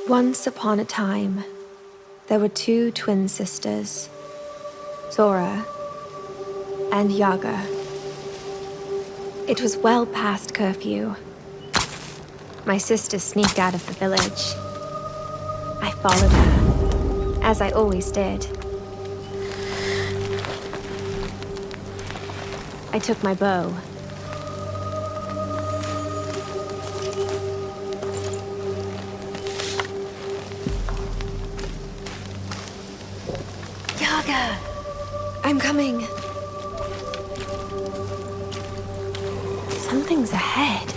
Once upon a time, there were two twin sisters, Zora and Yaga. It was well past curfew. My sister sneaked out of the village. I followed her, as I always did. I took my bow. Yaga! I'm coming. Something's ahead.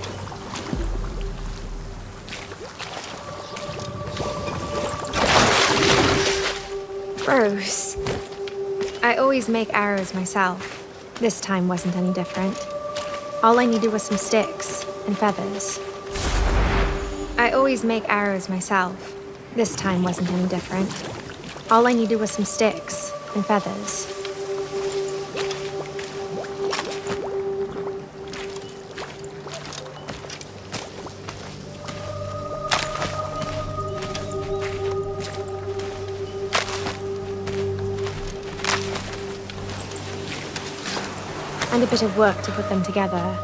Gross. I always make arrows myself. This time wasn't any different. All I needed was some sticks and feathers. I always make arrows myself. This time wasn't any different. All I needed was some sticks and feathers. And a bit of work to put them together.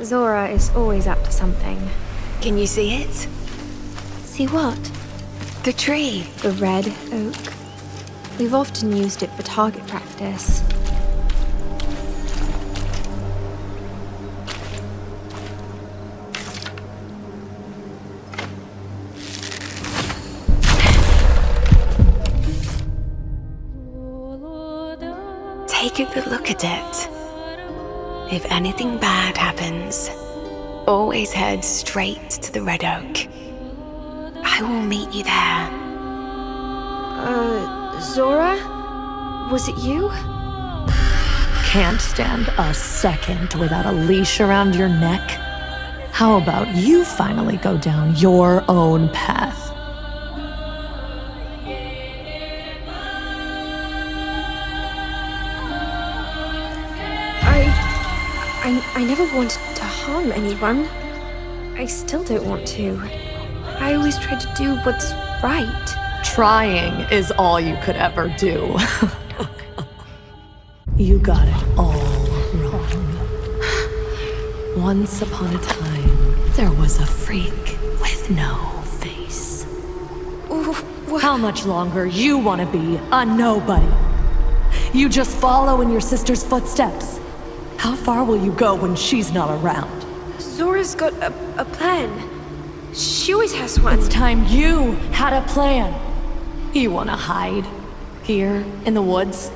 Zora is always up to something. Can you see it? See what? The tree. The red oak. We've often used it for target practice. Take a good look at it. If anything bad happens, always head straight to the red oak. I will meet you there. Zora? Was it you? Can't stand a second without a leash around your neck? How about you finally go down your own path? I never wanted to harm anyone. I still don't want to. I always tried to do what's right. Trying is all you could ever do. You got it all wrong. Once upon a time, there was a freak with no face. How much longer you want to be a nobody? You just follow in your sister's footsteps. How far will you go when she's not around? Zora's got a plan. She always has one. It's time you had a plan. You want to hide? Here, in the woods?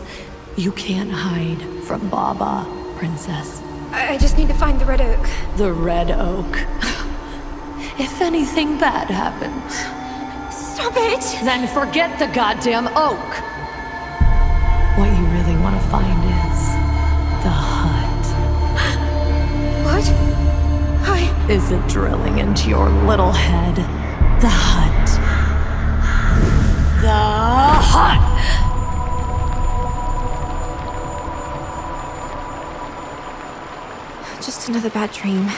You can't hide from Baba, princess. I just need to find the red oak. The red oak. If anything bad happens... Stop it! Then forget the goddamn oak! What you really want to find is... the hut. What? Is it drilling into your little head? The hut. The hut! Just another bad dream.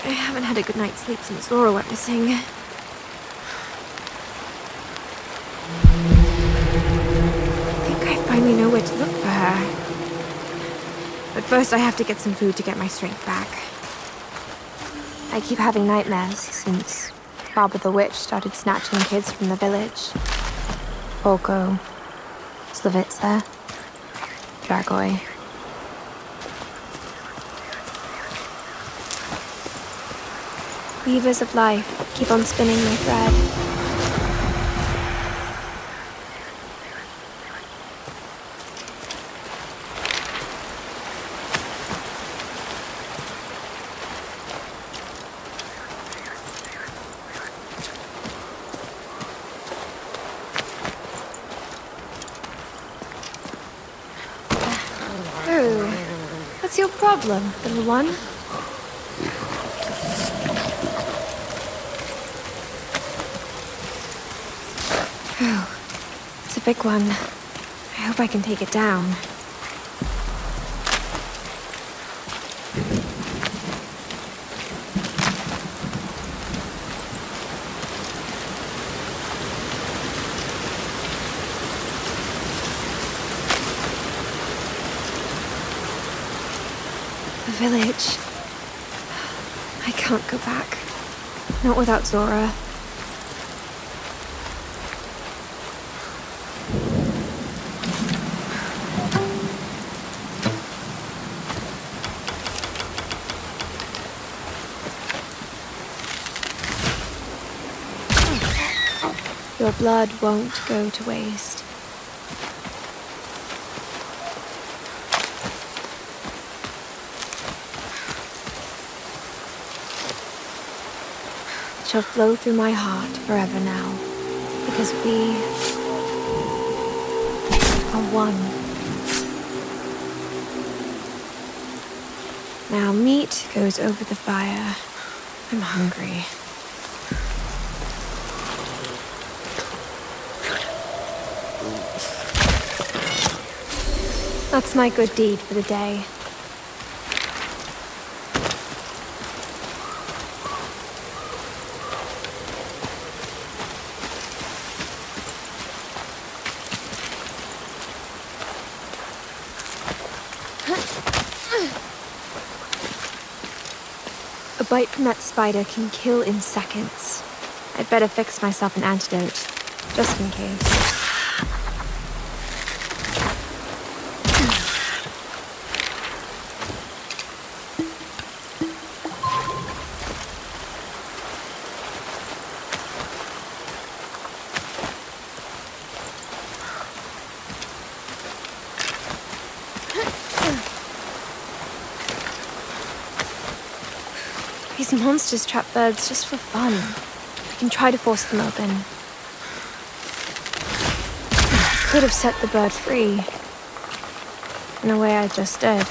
I haven't had a good night's sleep since Zora went missing. I finally know where to look for her. But first I have to get some food to get my strength back. I keep having nightmares since Baba the Witch started snatching kids from the village. Volko, Slavitsa, Dragoi. Weavers of life keep on spinning my thread. What's your problem, little one? Oh, it's a big one. I hope I can take it down. The village. I can't go back. Not without Zora. Your blood won't go to waste. It shall flow through my heart forever now, because we are one. Now meat goes over the fire. I'm hungry. That's my good deed for the day. A bite from that spider can kill in seconds. I'd better fix myself an antidote, just in case. These monsters trap birds just for fun. I can try to force them open. I could have set the bird free. In a way I just did.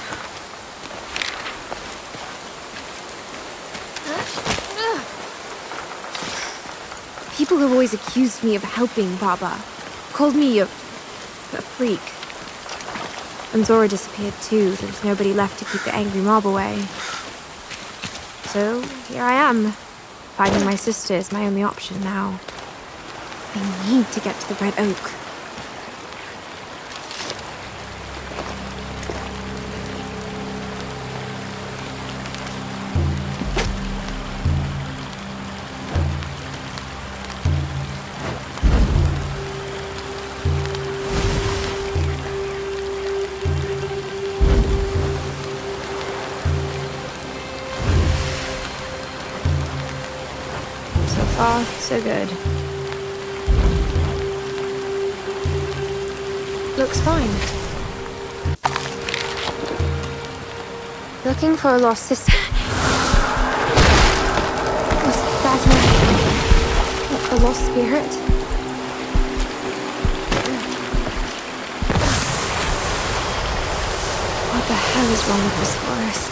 People have always accused me of helping Baba. Called me a freak. When Zora disappeared too, there was nobody left to keep the angry mob away. So, here I am. Finding my sister is my only option now. I need to get to the Red Oak. Far, so good. Looks fine. Looking for a lost sister. Was that a lost spirit? What the hell is wrong with this forest?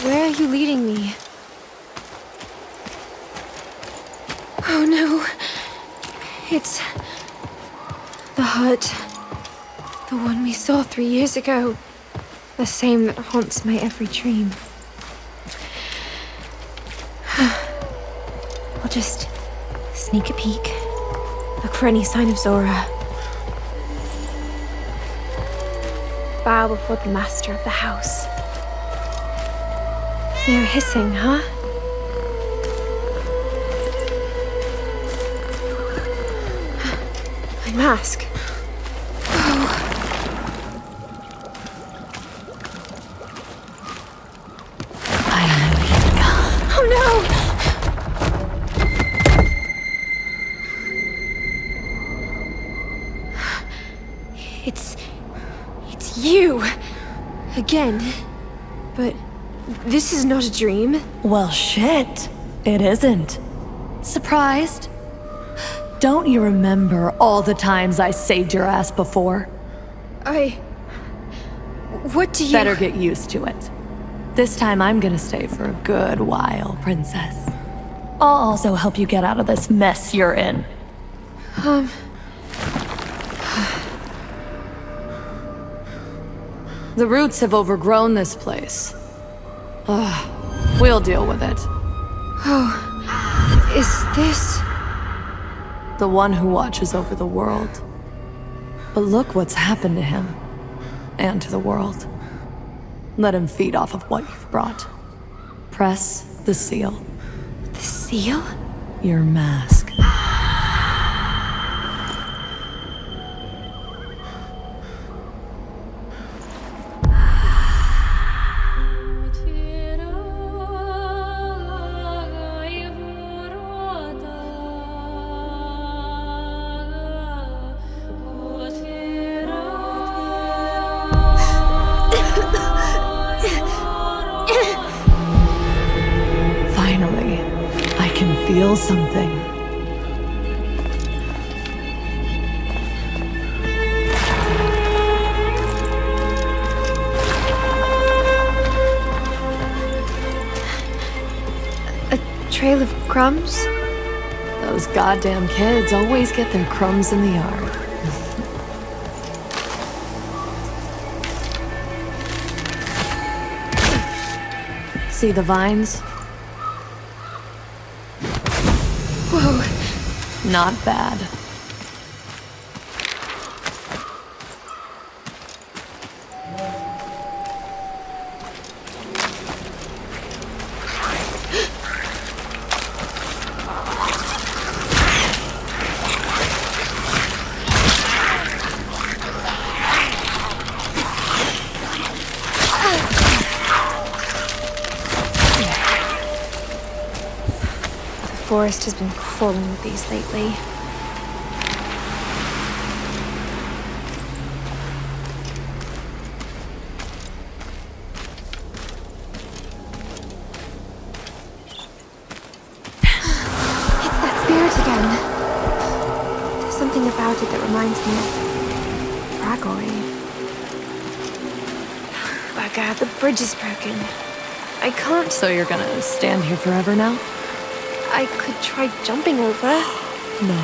Where are you leading me? Oh no. It's the hut. The one we saw 3 years ago. The same that haunts my every dream. I'll just sneak a peek. Look for any sign of Zora. Bow before the master of the house. They're hissing, huh? My mask. Oh. Oh no! It's It's you! Again. But this is not a dream. Well, shit. It isn't. Surprised? Don't you remember all the times I saved your ass before? What do you... Better get used to it. This time I'm gonna stay for a good while, princess. I'll also help you get out of this mess you're in. The roots have overgrown this place. We'll deal with it. Is this... The one who watches over the world. But look what's happened to him. And to the world. Let him feed off of what you've brought. Press the seal. the seal? Your mask. Finally, I can feel something. A trail of crumbs? Those goddamn kids always get their crumbs in the yard. See the vines? Whoa. Not bad. The forest has been crawling with these lately. It's that spirit again. There's something about it that reminds me of Dragoy. Bugger, the bridge is broken. I can't... So you're gonna stand here forever now? I could try jumping over. No.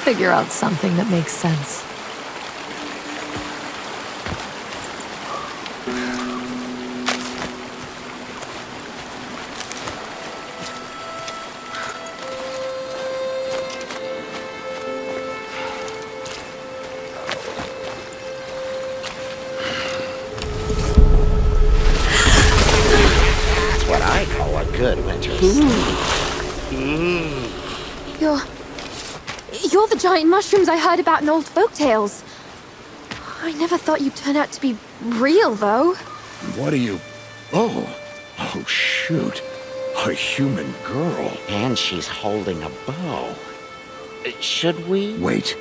Figure out something that makes sense. That's what I call a good winter sleep. You're the giant mushrooms I heard about in old folktales. I never thought you'd turn out to be real, though. What are you... Oh, shoot. A human girl. And she's holding a bow. Should we? Wait.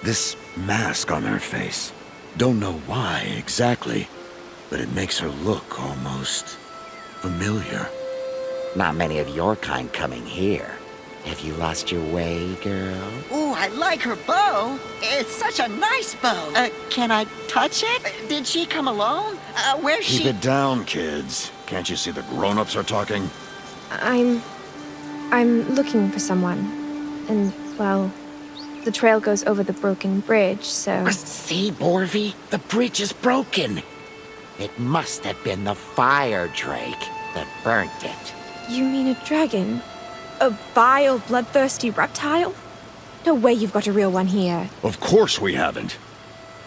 This mask on her face. Don't know why exactly, but it makes her look almost familiar. Not many of your kind coming here. Have you lost your way, girl? Ooh, I like her bow. It's such a nice bow. Can I touch it? Did she come alone? Where's Keep she? it down, kids. Can't you see the grown-ups are talking? I'm looking for someone. And, well, the trail goes over the broken bridge, so... See, Borvi? The bridge is broken. It must have been the fire drake that burnt it. You mean a dragon? A vile, bloodthirsty reptile? No way you've got a real one here. Of course we haven't.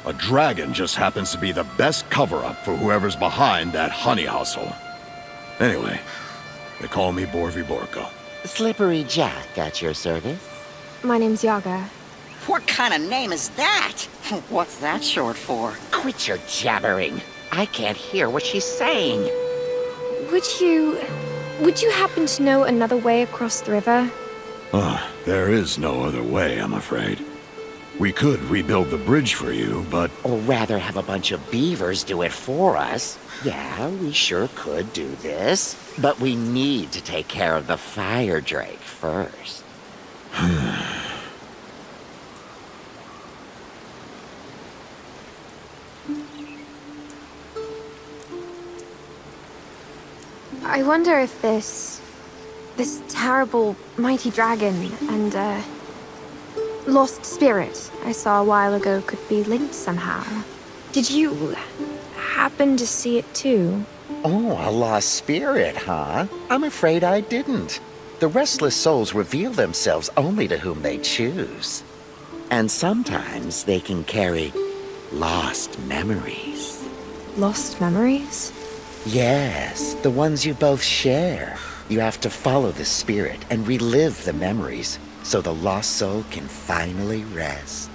A dragon just happens to be the best cover-up for whoever's behind that honey hustle. Anyway, they call me Borvi Borko. Slippery Jack at your service. My name's Yaga. What kind of name is that? What's that short for? Quit your jabbering. I can't hear what she's saying. Would you happen to know another way across the river? There is no other way, I'm afraid. We could rebuild the bridge for you, but... Or rather have a bunch of beavers do it for us. Yeah, we sure could do this. But we need to take care of the fire drake first. I wonder if this terrible, mighty dragon and, lost spirit I saw a while ago could be linked somehow. Did you happen to see it too? Oh, a lost spirit, huh? I'm afraid I didn't. The restless souls reveal themselves only to whom they choose. And sometimes they can carry lost memories. Lost memories? Yes, the ones you both share. You have to follow the spirit and relive the memories so the lost soul can finally rest.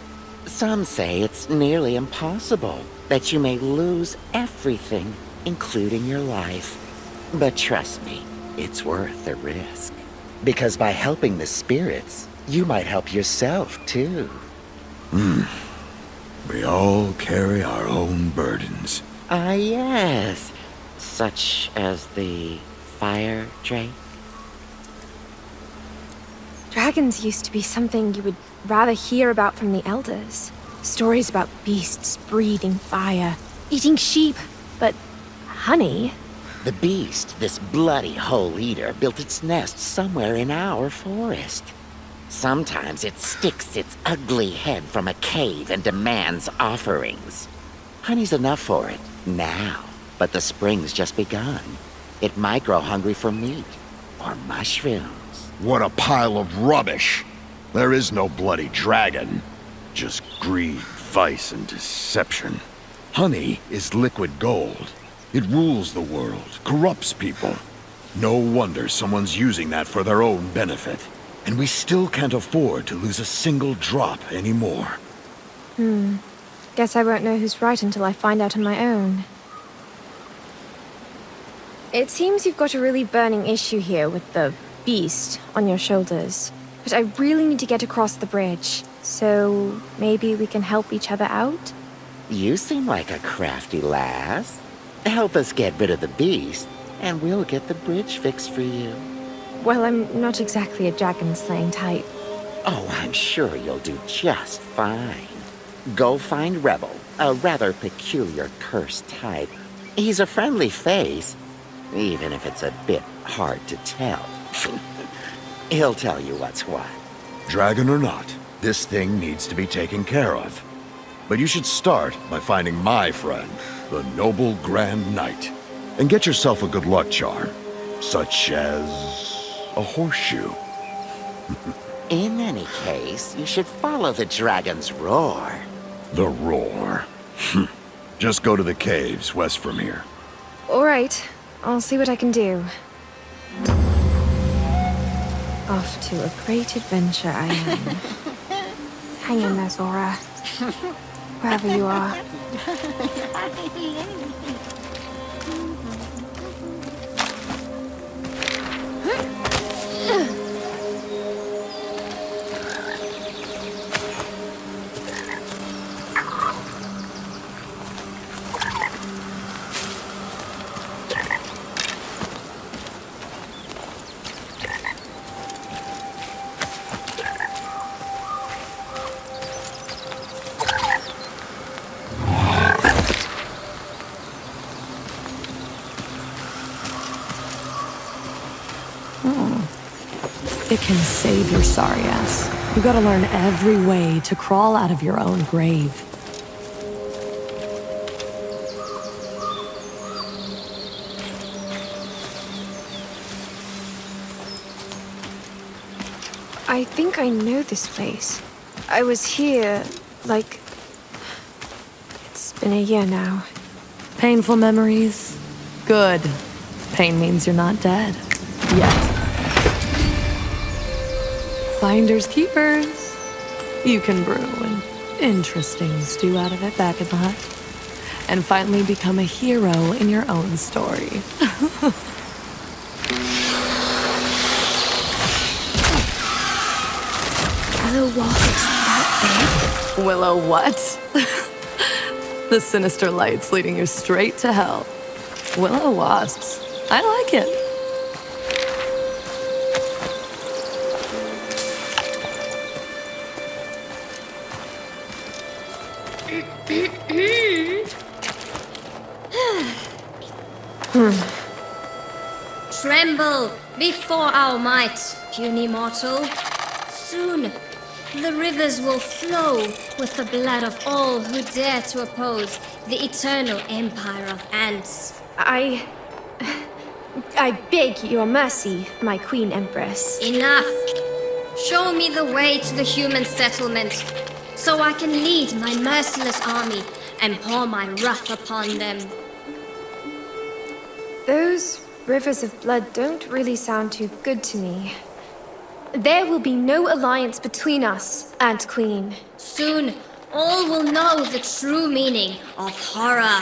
Some say it's nearly impossible, that you may lose everything, including your life. But trust me, it's worth the risk. Because by helping the spirits, you might help yourself too. We all carry our own burdens. Ah, yes. Such as the fire drake. Dragons used to be something you would rather hear about from the elders. Stories about beasts breathing fire, eating sheep, but honey? The beast, this bloody hole eater, built its nest somewhere in our forest. Sometimes it sticks its ugly head from a cave and demands offerings. Honey's enough for it now, but the spring's just begun. It might grow hungry for meat or mushrooms. What a pile of rubbish! There is no bloody dragon. Just greed, vice, and deception. Honey is liquid gold. It rules the world, corrupts people. No wonder someone's using that for their own benefit. And we still can't afford to lose a single drop anymore. Guess I won't know who's right until I find out on my own. It seems you've got a really burning issue here with the beast on your shoulders. But I really need to get across the bridge, so maybe we can help each other out? You seem like a crafty lass. Help us get rid of the beast, and we'll get the bridge fixed for you. Well, I'm not exactly a dragon-slaying type. Oh, I'm sure you'll do just fine. Go find Rebel, a rather peculiar cursed type. He's a friendly face, even if it's a bit hard to tell. He'll tell you what's what. Dragon or not, this thing needs to be taken care of. But you should start by finding my friend, the Noble Grand Knight. And get yourself a good luck charm, such as a horseshoe. In any case, you should follow the dragon's roar. The roar. Just go to the caves west from here. All right, I'll see what I can do. Off to a great adventure I am. Hang in there, Zora. Wherever you are. It can save your sorry ass. You gotta learn every way to crawl out of your own grave. I think I know this place. I was here, like... It's been a year now. Painful memories? Good. Pain means you're not dead. Yet. Finders keepers. You can brew an interesting stew out of it back in the hut. And finally become a hero in your own story. Hello, Walt, it's that big? Willow what? The sinister lights leading you straight to hell. Willow wasps. I like it. Tremble before our might, puny mortal. Soon, the rivers will flow with the blood of all who dare to oppose the eternal empire of ants. I beg your mercy, my Queen Empress. Enough! Show me the way to the human settlement, so I can lead my merciless army and pour my wrath upon them. Those rivers of blood don't really sound too good to me. There will be no alliance between us, Ant Queen. Soon, all will know the true meaning of horror.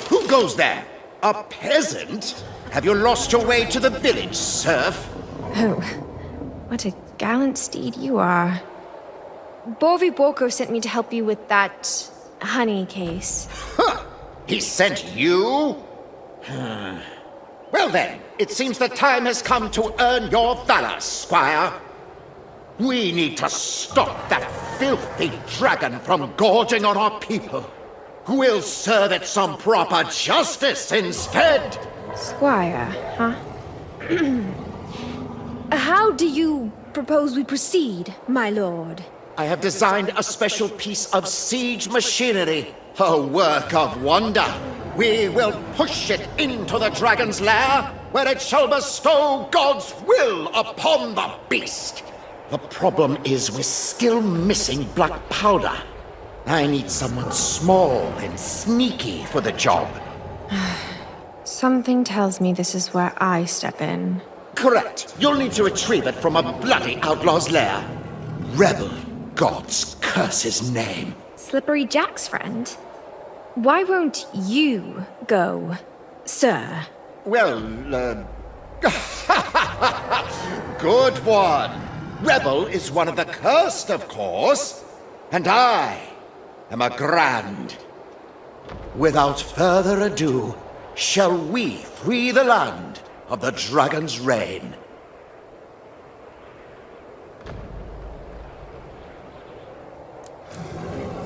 Who goes there? A peasant? Have you lost your way to the village, serf? Oh, what a gallant steed you are. Borvi Borko sent me to help you with that honey case. Huh! He sent you? Well then, it seems the time has come to earn your valor, squire. We need to stop that filthy dragon from gorging on our people. We'll serve it some proper justice instead. Squire, huh? How do you propose we proceed, my lord? I have designed a special piece of siege machinery, a work of wonder. We will push it into the dragon's lair, where it shall bestow God's will upon the beast. The problem is we're still missing black powder. I need someone small and sneaky for the job. Something tells me this is where I step in. Correct. You'll need to retrieve it from a bloody outlaw's lair. Rebel gods curse his name. Slippery Jack's friend? Why won't you go, sir? Well, good one. Rebel is one of the cursed, of course. And I am a grand. Without further ado, shall we free the land of the dragon's reign?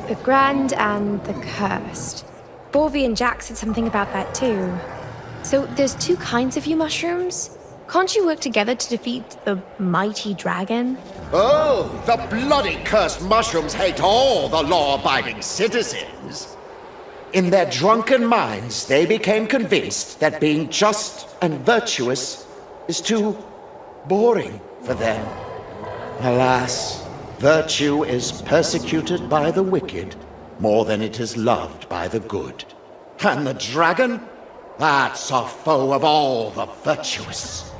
The Grand and the Cursed. Borvi and Jack said something about that too. So there's two kinds of you mushrooms? Can't you work together to defeat the mighty dragon? Oh, the bloody cursed mushrooms hate all the law-abiding citizens. In their drunken minds, they became convinced that being just and virtuous is too boring for them. Alas, virtue is persecuted by the wicked more than it is loved by the good. And the dragon? That's a foe of all the virtuous.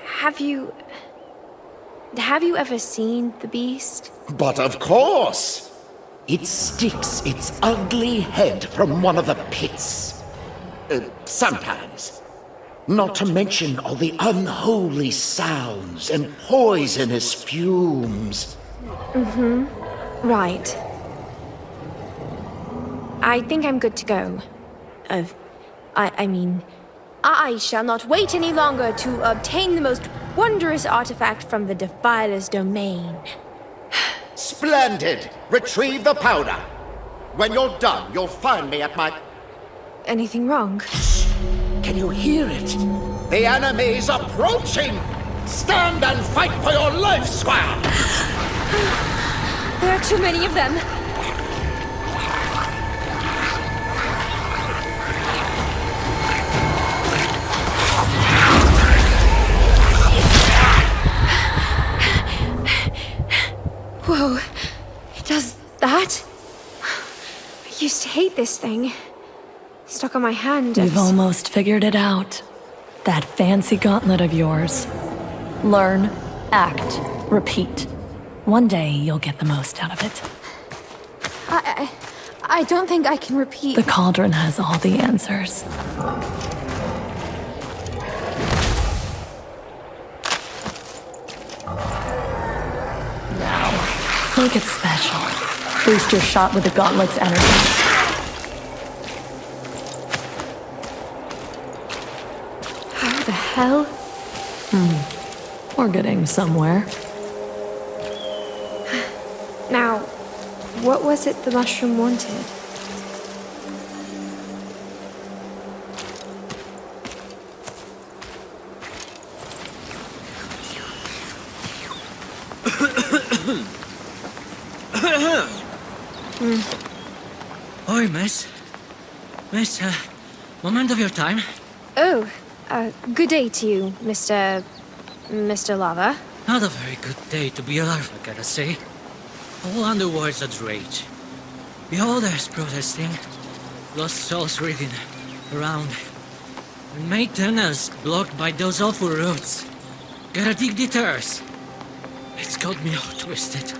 Have you ever seen the beast? But of course! It sticks its ugly head from one of the pits. Sometimes. Not to mention all the unholy sounds and poisonous fumes. Right. I think I'm good to go. I shall not wait any longer to obtain the most wondrous artifact from the Defiler's domain. Splendid! Retrieve the powder. When you're done, you'll find me at my... Anything wrong? Can you hear it? The enemy's approaching! Stand and fight for your life, squire! There are too many of them. Whoa, it does that? I used to hate this thing. Stuck on my hand. You've almost figured it out. That fancy gauntlet of yours. Learn, act, repeat. One day you'll get the most out of it. I don't think I can repeat. The cauldron has all the answers. Now, make it special. Boost your shot with the gauntlet's energy. How the hell? We're getting somewhere. Now, what was it the mushroom wanted? Oi, miss. Miss, moment of your time. Oh, good day to you, Mr. Lava. Not a very good day to be alive, I gotta say. All underworld's at rage. Beholders protesting, lost souls writhing around, and made tunnels blocked by those awful roots. Gotta dig the earth. It's got me all twisted.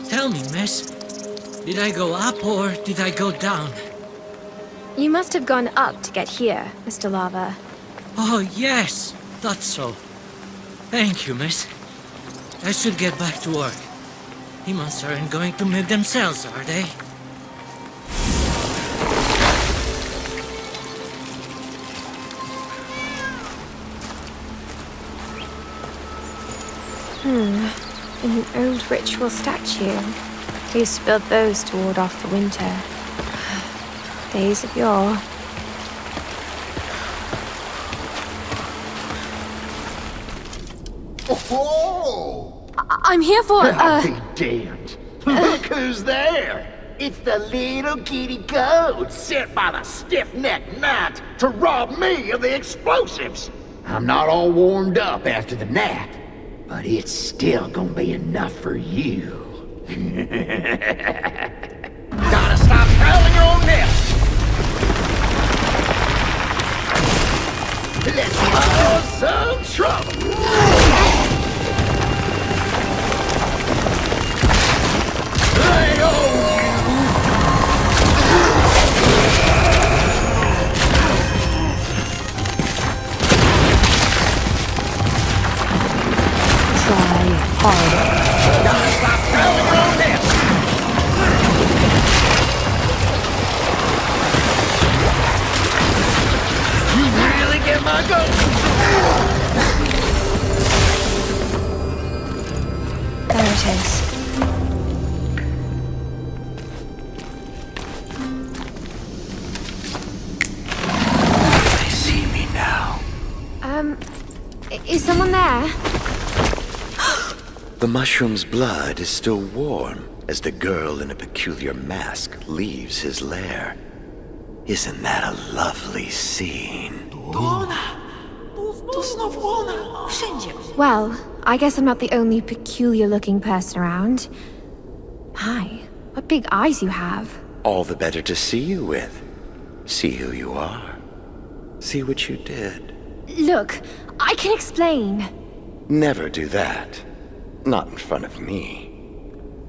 Tell me, miss, did I go up or did I go down? You must have gone up to get here, Mr. Lava. Oh, yes, thought so. Thank you, miss. I should get back to work. Demons aren't going to make themselves, are they? An old ritual statue. Who spilled those to ward off the winter? Days of yore. Oh! I'm here for, I'll be damned. Look who's there. It's the little kitty goat sent by the stiff-necked knight to rob me of the explosives. I'm not all warmed up after the nap, but it's still gonna be enough for you. Gotta stop fouling your own nest. Let's cause some trouble. I owe Try harder. Gotta stop fouling your own nest. You really get my goat. there it is. They see me now. Is someone there? The mushroom's blood is still warm as the girl in a peculiar mask leaves his lair. Isn't that a lovely scene? Well, I guess I'm not the only peculiar-looking person around. My, what big eyes you have. All the better to see you with. See who you are. See what you did. Look, I can explain. Never do that. Not in front of me.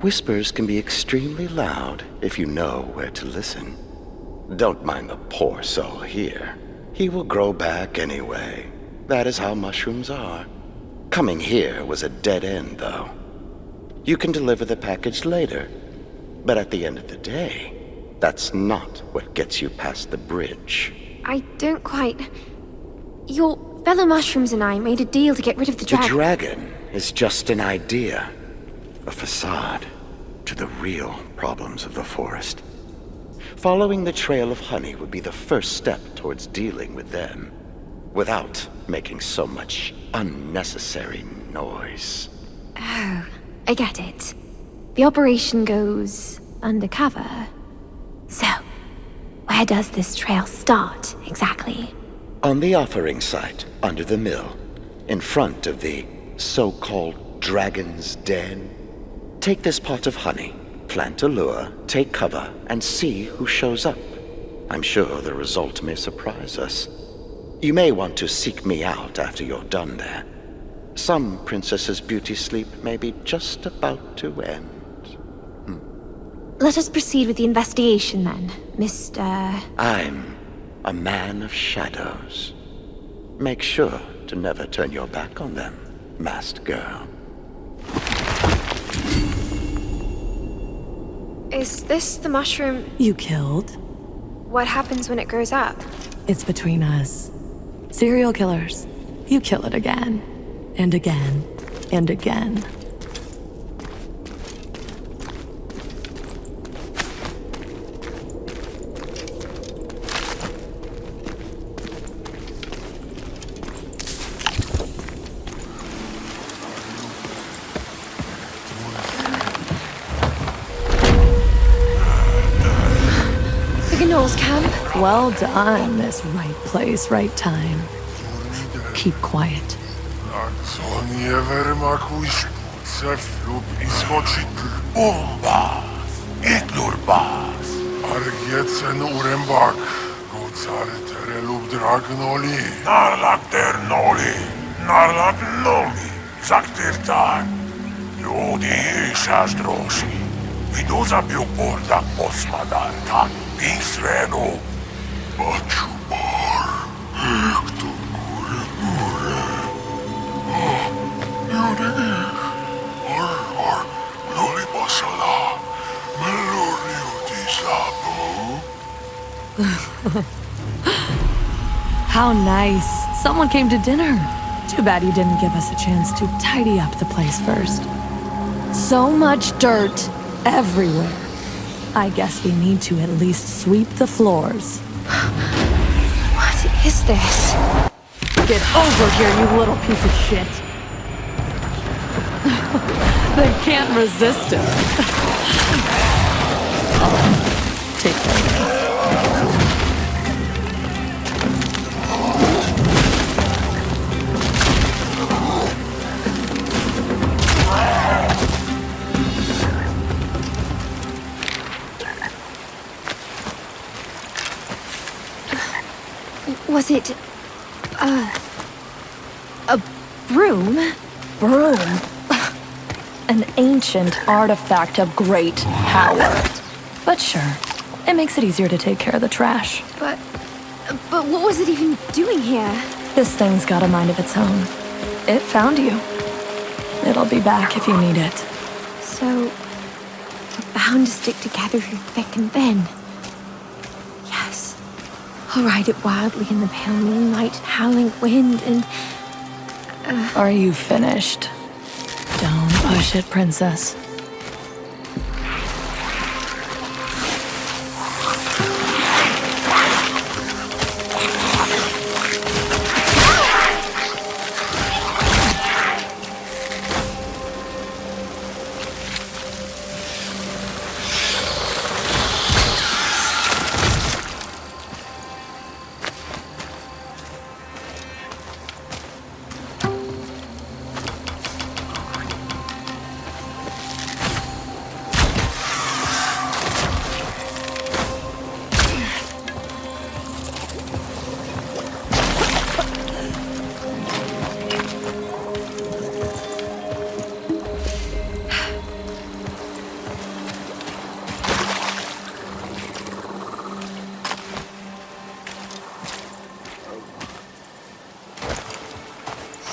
Whispers can be extremely loud if you know where to listen. Don't mind the poor soul here. He will grow back anyway. That is how mushrooms are. Coming here was a dead end, though. You can deliver the package later, but at the end of the day, that's not what gets you past the bridge. I don't quite... Your fellow mushrooms and I made a deal to get rid of the The dragon. dragon is just an idea, a facade to the real problems of the forest. Following the trail of honey would be the first step towards dealing with them, without making so much unnecessary noise. Oh, I get it. The operation goes undercover. So, where does this trail start, exactly? On the offering site, under the mill, in front of the so-called Dragon's Den. Take this pot of honey, plant a lure, take cover, and see who shows up. I'm sure the result may surprise us. You may want to seek me out after you're done there. Some princesses' beauty sleep may be just about to end. Let us proceed with the investigation then, Mr. I'm a man of shadows. Make sure to never turn your back on them, masked girl. Is this the mushroom? You killed? What happens when it grows up? It's between us. Serial killers. You kill it again. And again. And again. Camp. Well done, Miss Right Place, Right Time. Keep quiet. Idu zabił pordak posmadar, tak pisrenu. Pačubar, to gore, gore. Noli pasala, melori utisabu. How nice. Someone came to dinner. Too bad you didn't give us a chance to tidy up the place first. So much dirt everywhere. I guess we need to at least sweep the floors. What is this? Get over here, you little piece of shit. They can't resist it. Take care. Was it... a broom? Broom. An ancient artifact of great power. But sure, it makes it easier to take care of the trash. But what was it even doing here? This thing's got a mind of its own. It found you. It'll be back if you need it. So, we're bound to stick together through thick and thin. Yes. I'll ride it wildly in the pale moonlight and howling wind and... Are you finished? Don't push it, princess.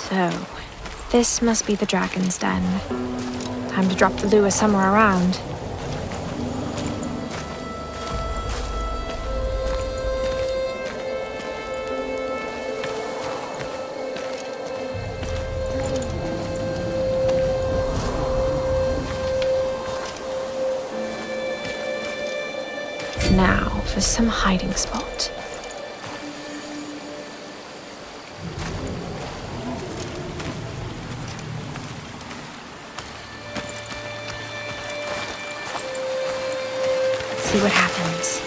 So, this must be the dragon's den. Time to drop the lure somewhere around. Now, for some hiding spot. See what happens.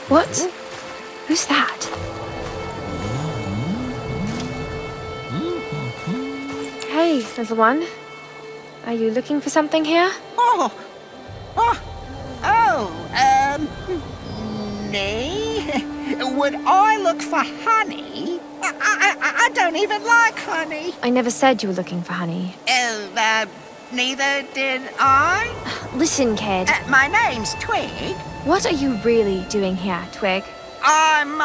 What? Who's that? Hey, little one. Are you looking for something here? Me? Would I look for honey? I don't even like honey. I never said you were looking for honey. Neither did I. Listen, kid. My name's Twig. What are you really doing here, Twig? I'm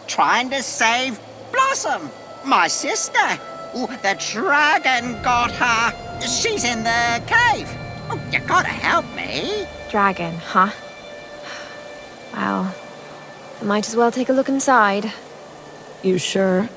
trying to save Blossom, my sister. The dragon got her. She's in the cave. You gotta help me. Dragon, huh? Well, I might as well take a look inside. You sure?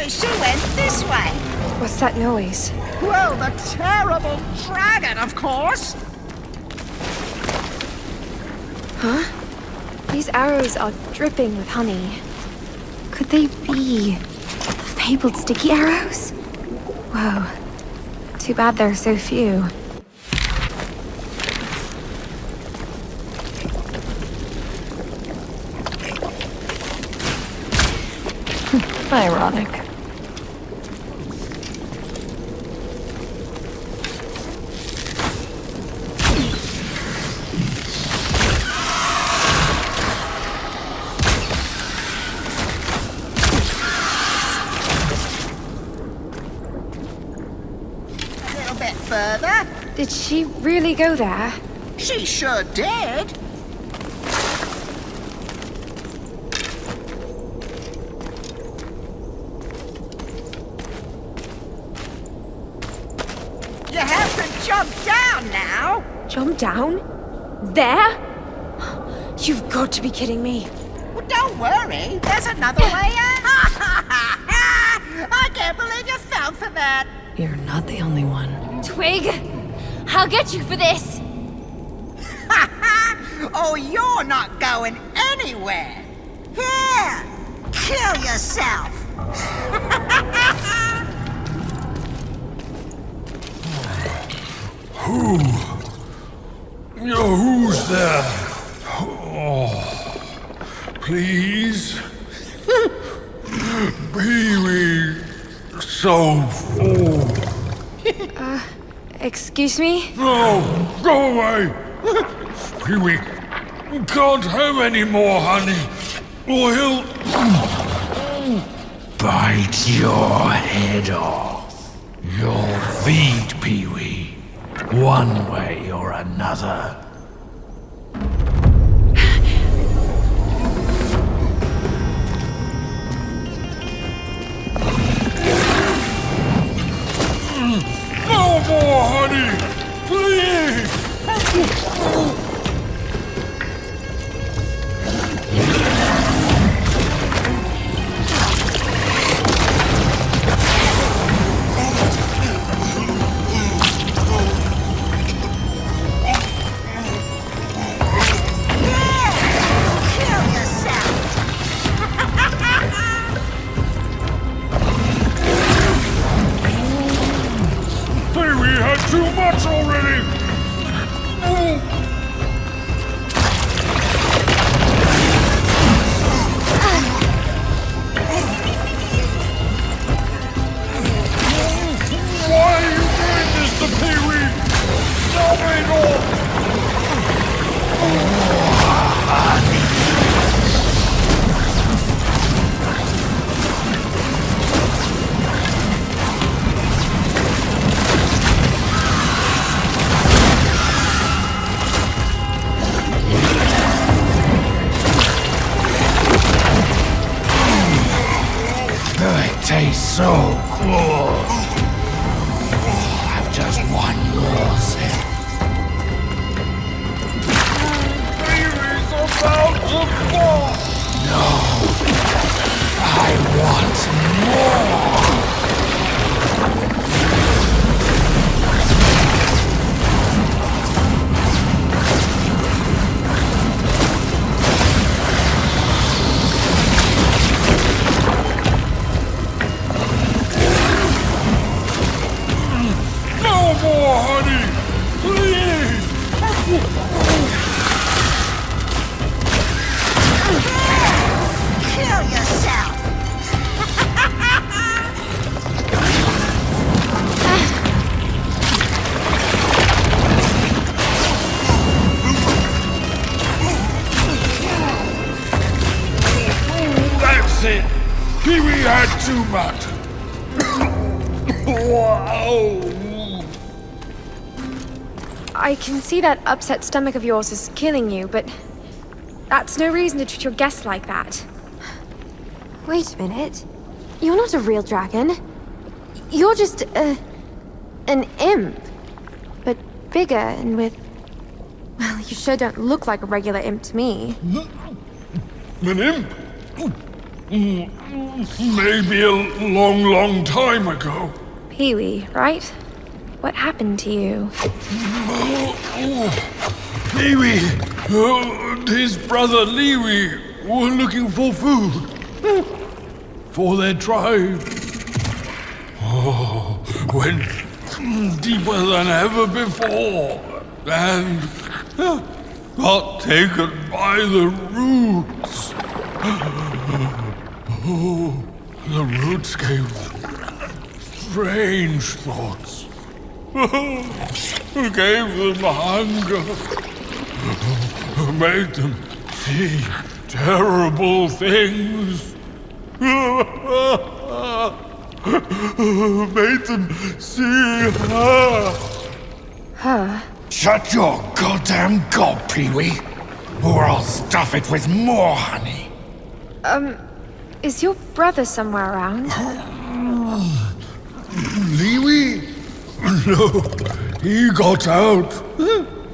She went this way. What's that noise? Well, the terrible dragon, of course. Huh? These arrows are dripping with honey. Could they be the fabled sticky arrows? Whoa. Too bad there are so few. Ironic. Further? Did she really go there? She sure did. You have to jump down now. Jump down? There? You've got to be kidding me. Well, don't worry. There's another way out. I can't believe you fell for that. You're not the only one. Twig, I'll get you for this. Oh, you're not going anywhere. Here, kill yourself. Who's there? Oh, please? Pee-wee, so full. Excuse me? No, go away! Pee-wee, you can't have any more honey, or he'll bite your head off. You'll feed Pee-wee, one way or another. No more honey! Please! Too much already! Why are you doing this to Pee-wee? Stop it all! It tastes so good. I'll have just one more sip. Baby's about to fall. No, I want more. Pee-wee had too much. Wow. I can see that upset stomach of yours is killing you, but that's no reason to treat your guests like that. Wait a minute. You're not a real dragon. You're just an imp. But bigger and with... Well, you sure don't look like a regular imp to me. An imp? Maybe a long, long time ago. Pee-wee, right? What happened to you? Pee-wee and his brother Lee-wee were looking for food for their tribe. Oh, went deeper than ever before and got taken by the roots. Oh, the roots gave strange thoughts. Gave them hunger. Made them see terrible things. Made them see her. Her? Shut your goddamn gob, Pee-wee, or I'll stuff it with more honey. Is your brother somewhere around? Lee-wee? No, he got out.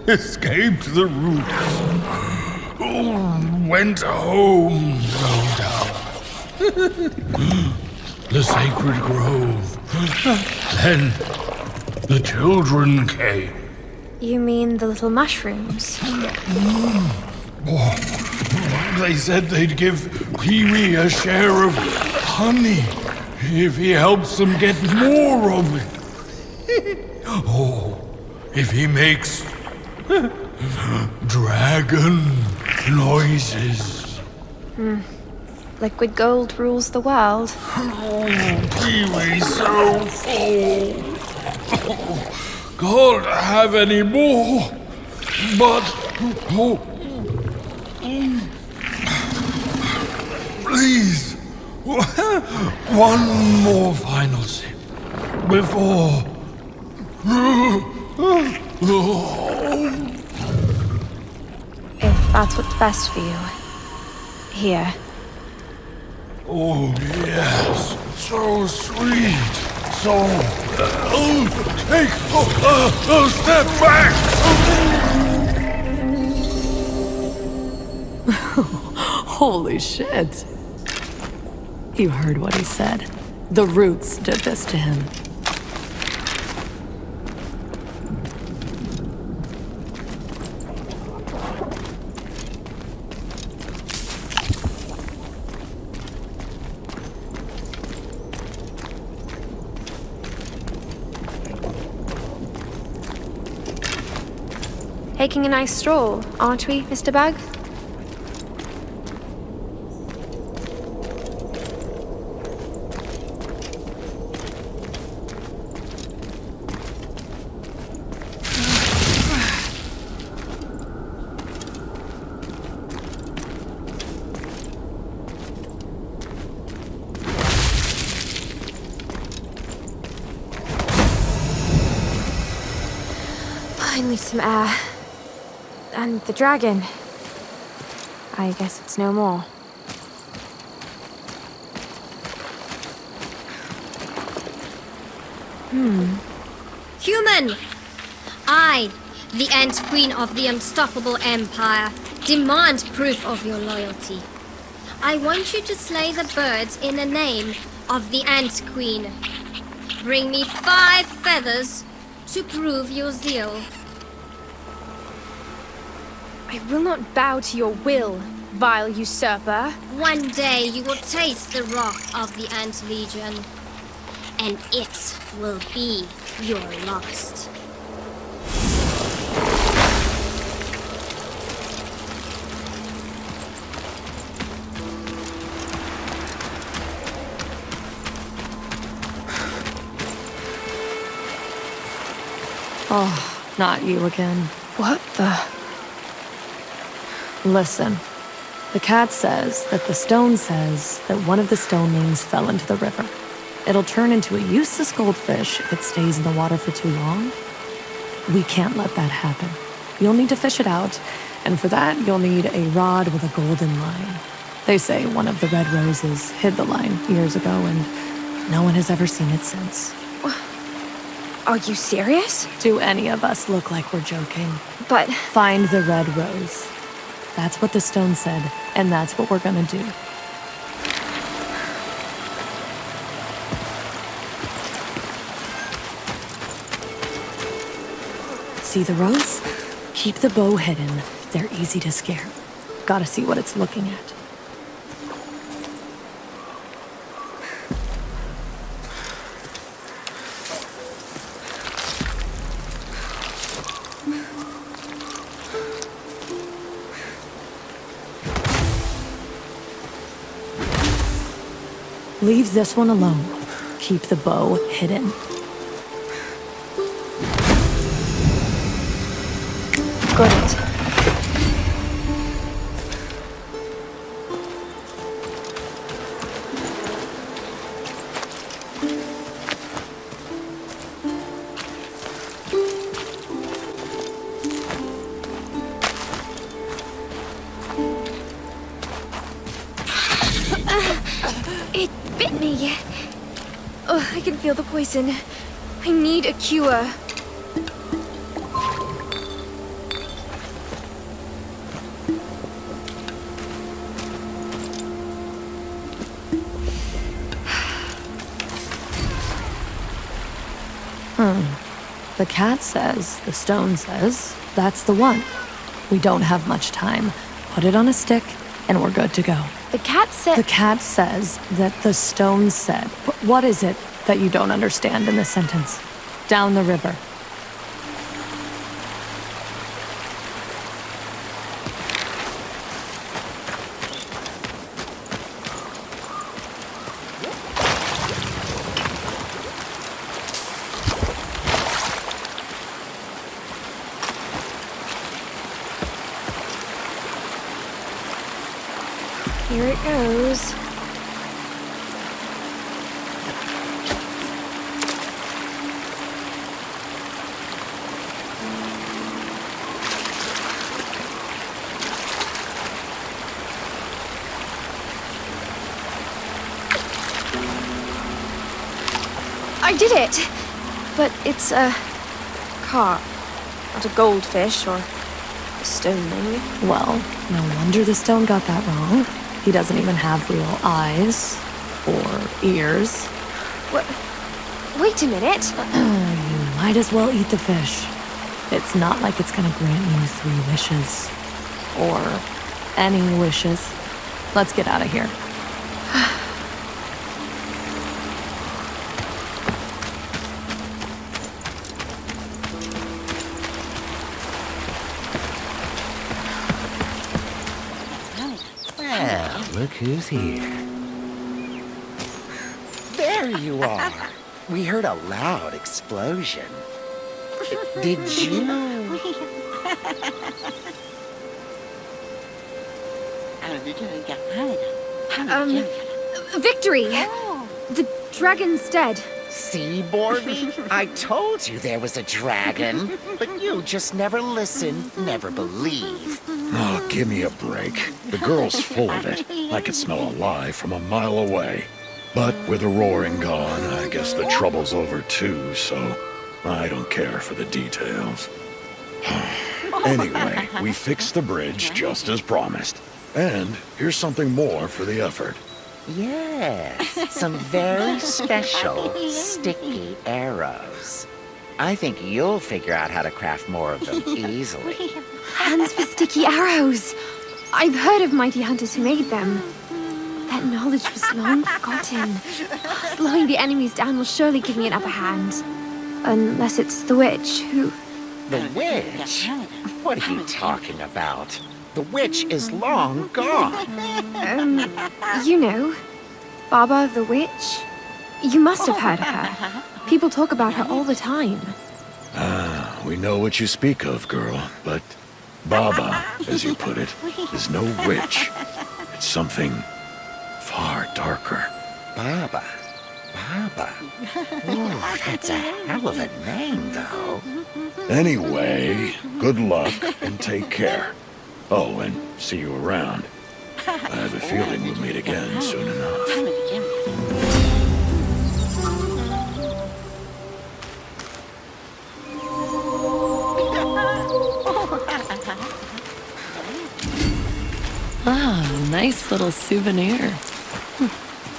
Escaped the roots. Went home, no doubt. The sacred grove. Then the children came. You mean the little mushrooms? Oh, they said they'd give Pee-wee a share of honey if he helps them get more of it. Oh, if he makes dragon noises. Liquid gold rules the world. Oh, Pee-wee's so full. Can't have any more. But please, one more final sip before. If that's what's best for you. Here. Oh, yes. So sweet. So... take a step back. Holy shit. You heard what he said. The roots did this to him. Taking a nice stroll, aren't we, Mr. Bug? Finally some air. And the dragon. I guess it's no more. Human! I, the Ant Queen of the Unstoppable Empire, demand proof of your loyalty. I want you to slay the birds in the name of the Ant Queen. Bring me 5 feathers to prove your zeal. I will not bow to your will, vile usurper. One day you will taste the wrath of the Ant Legion, and it will be your last. Oh, not you again. What the? Listen, The cat says that the stone says that one of the stonelings fell into the river. It'll turn into a useless goldfish if it stays in the water for too long. We can't let that happen. You'll need to fish it out, and for that you'll need a rod with a golden line. They say one of the red roses hid the line years ago, and no one has ever seen it since. Are you serious? Do any of us look like we're joking? But... Find the red rose. That's what the stone said, and that's what we're gonna do. See the rose? Keep the bow hidden. They're easy to scare. Gotta see what it's looking at. Leave this one alone. Keep the bow hidden. Got it. It bit me. Oh, I can feel the poison. I need a cure. The cat says, the stone says, that's the one. We don't have much time. Put it on a stick, and we're good to go. The cat said... The cat says that the stone said... What is it that you don't understand in this sentence? Down the river. Here it goes. I did it! But it's a carp, not a goldfish or a stoneling. Well, no wonder the stone got that wrong. He doesn't even have real eyes or ears. What? Wait a minute. You might as well eat the fish. It's not like it's gonna grant you 3 wishes. Or any wishes. Let's get out of here. Look who's here. There you are. We heard a loud explosion. Did you? Victory! The dragon's dead. See, Borby? I told you there was a dragon, but you just never listen, never believe. Oh, give me a break. The girl's full of it. I could smell a lie from a mile away. But with the roaring gone, I guess the trouble's over too, so I don't care for the details. Anyway, we fixed the bridge just as promised. And here's something more for the effort. Yes, some very special sticky arrows. I think you'll figure out how to craft more of them easily. Hands for sticky arrows. I've heard of mighty hunters who made them. That knowledge was long forgotten. Slowing the enemies down will surely give me an upper hand. Unless it's the witch who... The witch? What are you talking about? The witch is long gone. You know, Baba the witch. You must have heard of her. People talk about her all the time. We know what you speak of, girl, but Baba, as you put it, is no witch. It's something far darker. Baba. Baba. Oh, that's a hell of a name, though. Anyway, good luck and take care. Oh, and see you around. I have a feeling we'll meet again soon enough. Ah, nice little souvenir.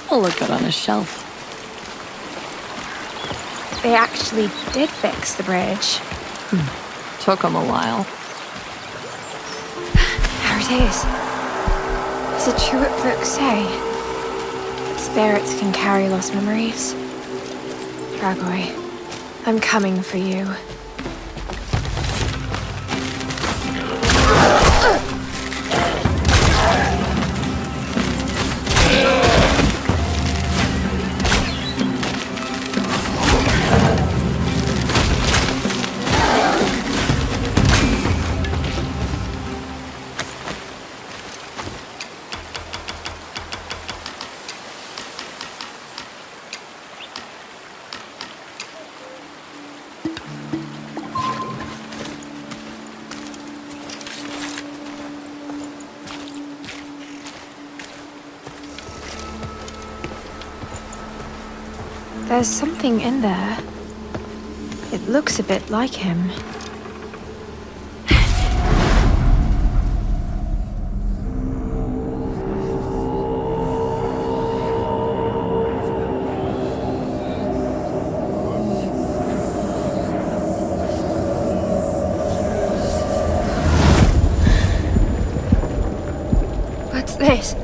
Will look good on a shelf. They actually did fix the bridge. Took them a while. There it is. Is it true what books say? Spirits can carry lost memories. Dragoi, I'm coming for you. There's something in there. It looks a bit like him. What's this?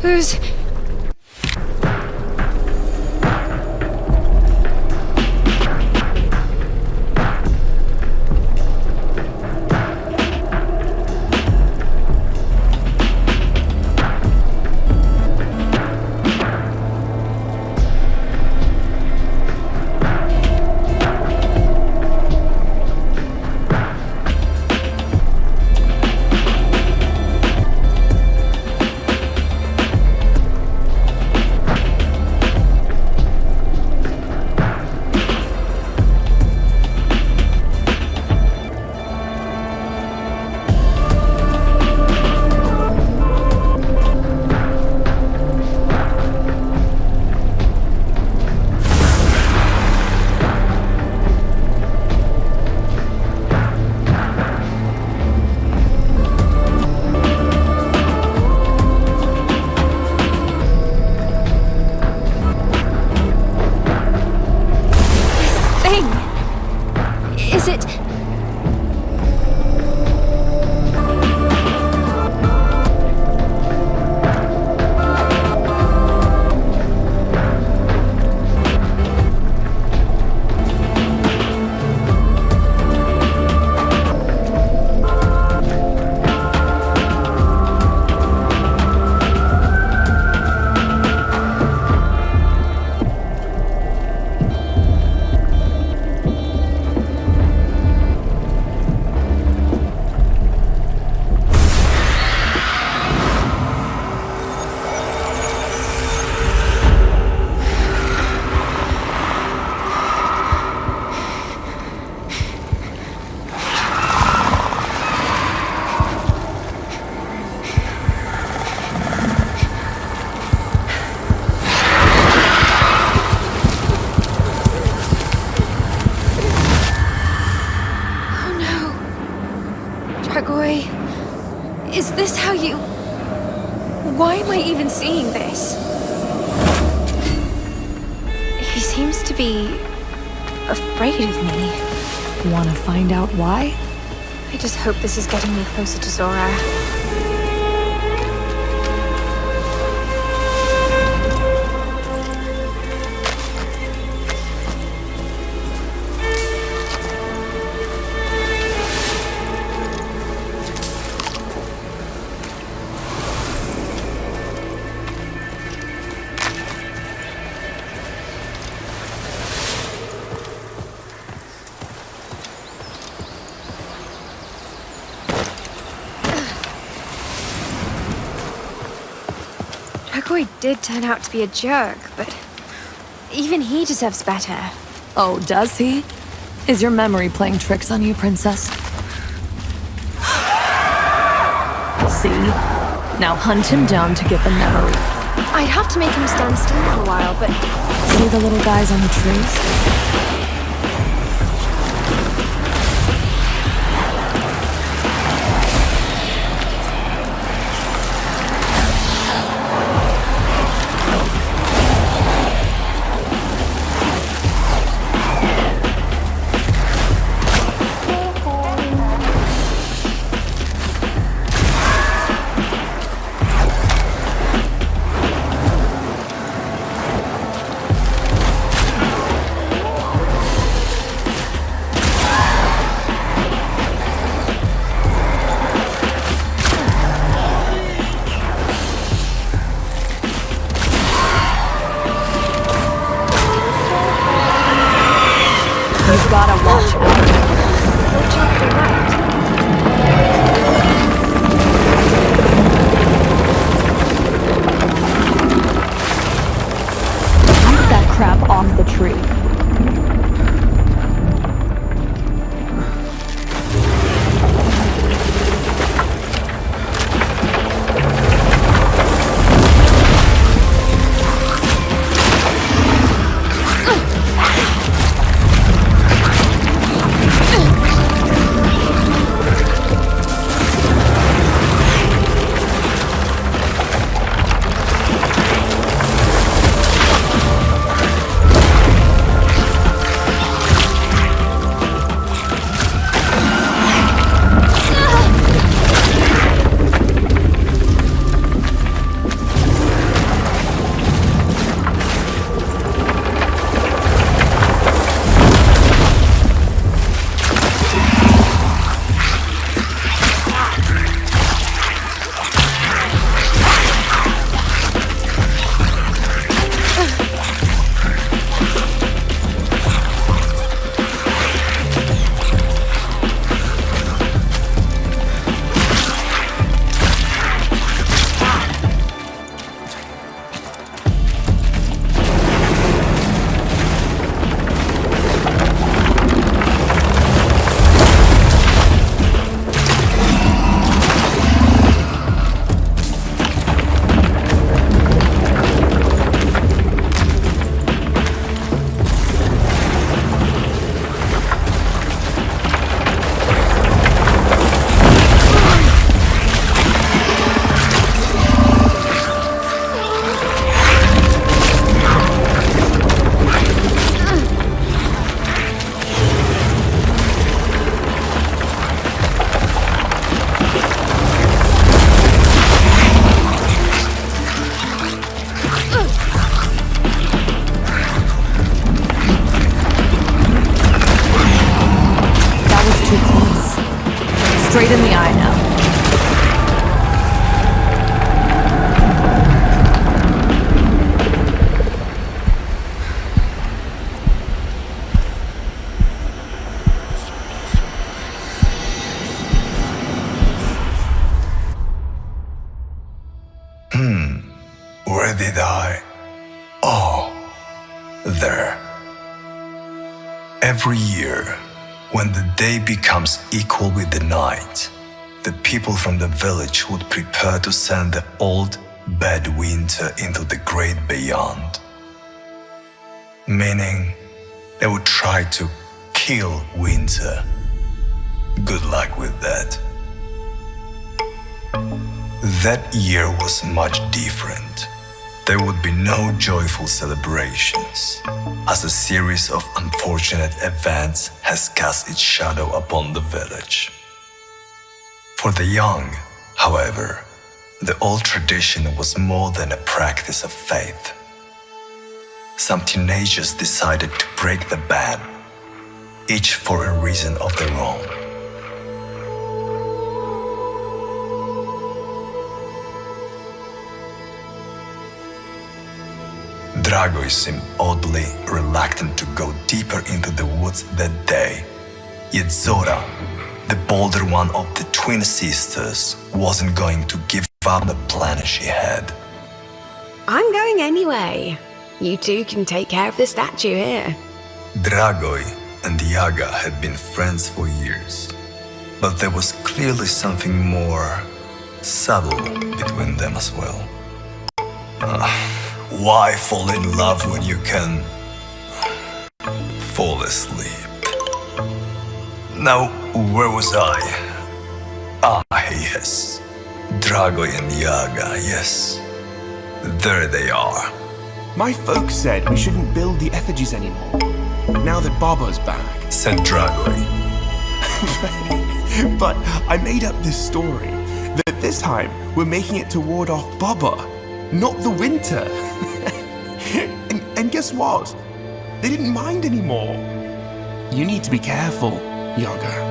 Who's... Is it... Is this how you... Why am I even seeing this? He seems to be... afraid of me. Want to find out why? I just hope this is getting me closer to Zora. Troy did turn out to be a jerk, but even he deserves better. Oh, does he? Is your memory playing tricks on you, princess? See? Now hunt him down to get the memory. I'd have to make him stand still for a while, but... See the little guys on the trees? You've gotta watch out. Watch out for what? Keep that crap off the tree. Straight in the eye now. Where did I? Oh, there. Every year, when the day becomes equal with the night, the people from the village would prepare to send the old, bad winter into the great beyond. Meaning, they would try to kill winter. Good luck with that. That year was much different. There would be no joyful celebrations, as a series of unfortunate events has cast its shadow upon the village. For the young, however, the old tradition was more than a practice of faith. Some teenagers decided to break the ban, each for a reason of their own. Dragoj seemed oddly reluctant to go deeper into the woods that day, yet Zora, the bolder one of the twin sisters, wasn't going to give up the plan she had. I'm going anyway. You two can take care of the statue here. Dragoj and Yaga had been friends for years, but there was clearly something more subtle between them as well. Why fall in love when you can fall asleep? Now, where was I? Yes. Dragoj and Yaga, yes. There they are. My folks said we shouldn't build the effigies anymore, now that Baba's back. Said Dragoj. But I made up this story, that this time we're making it to ward off Baba, not the winter. and guess what? They didn't mind anymore. You need to be careful, Yaga.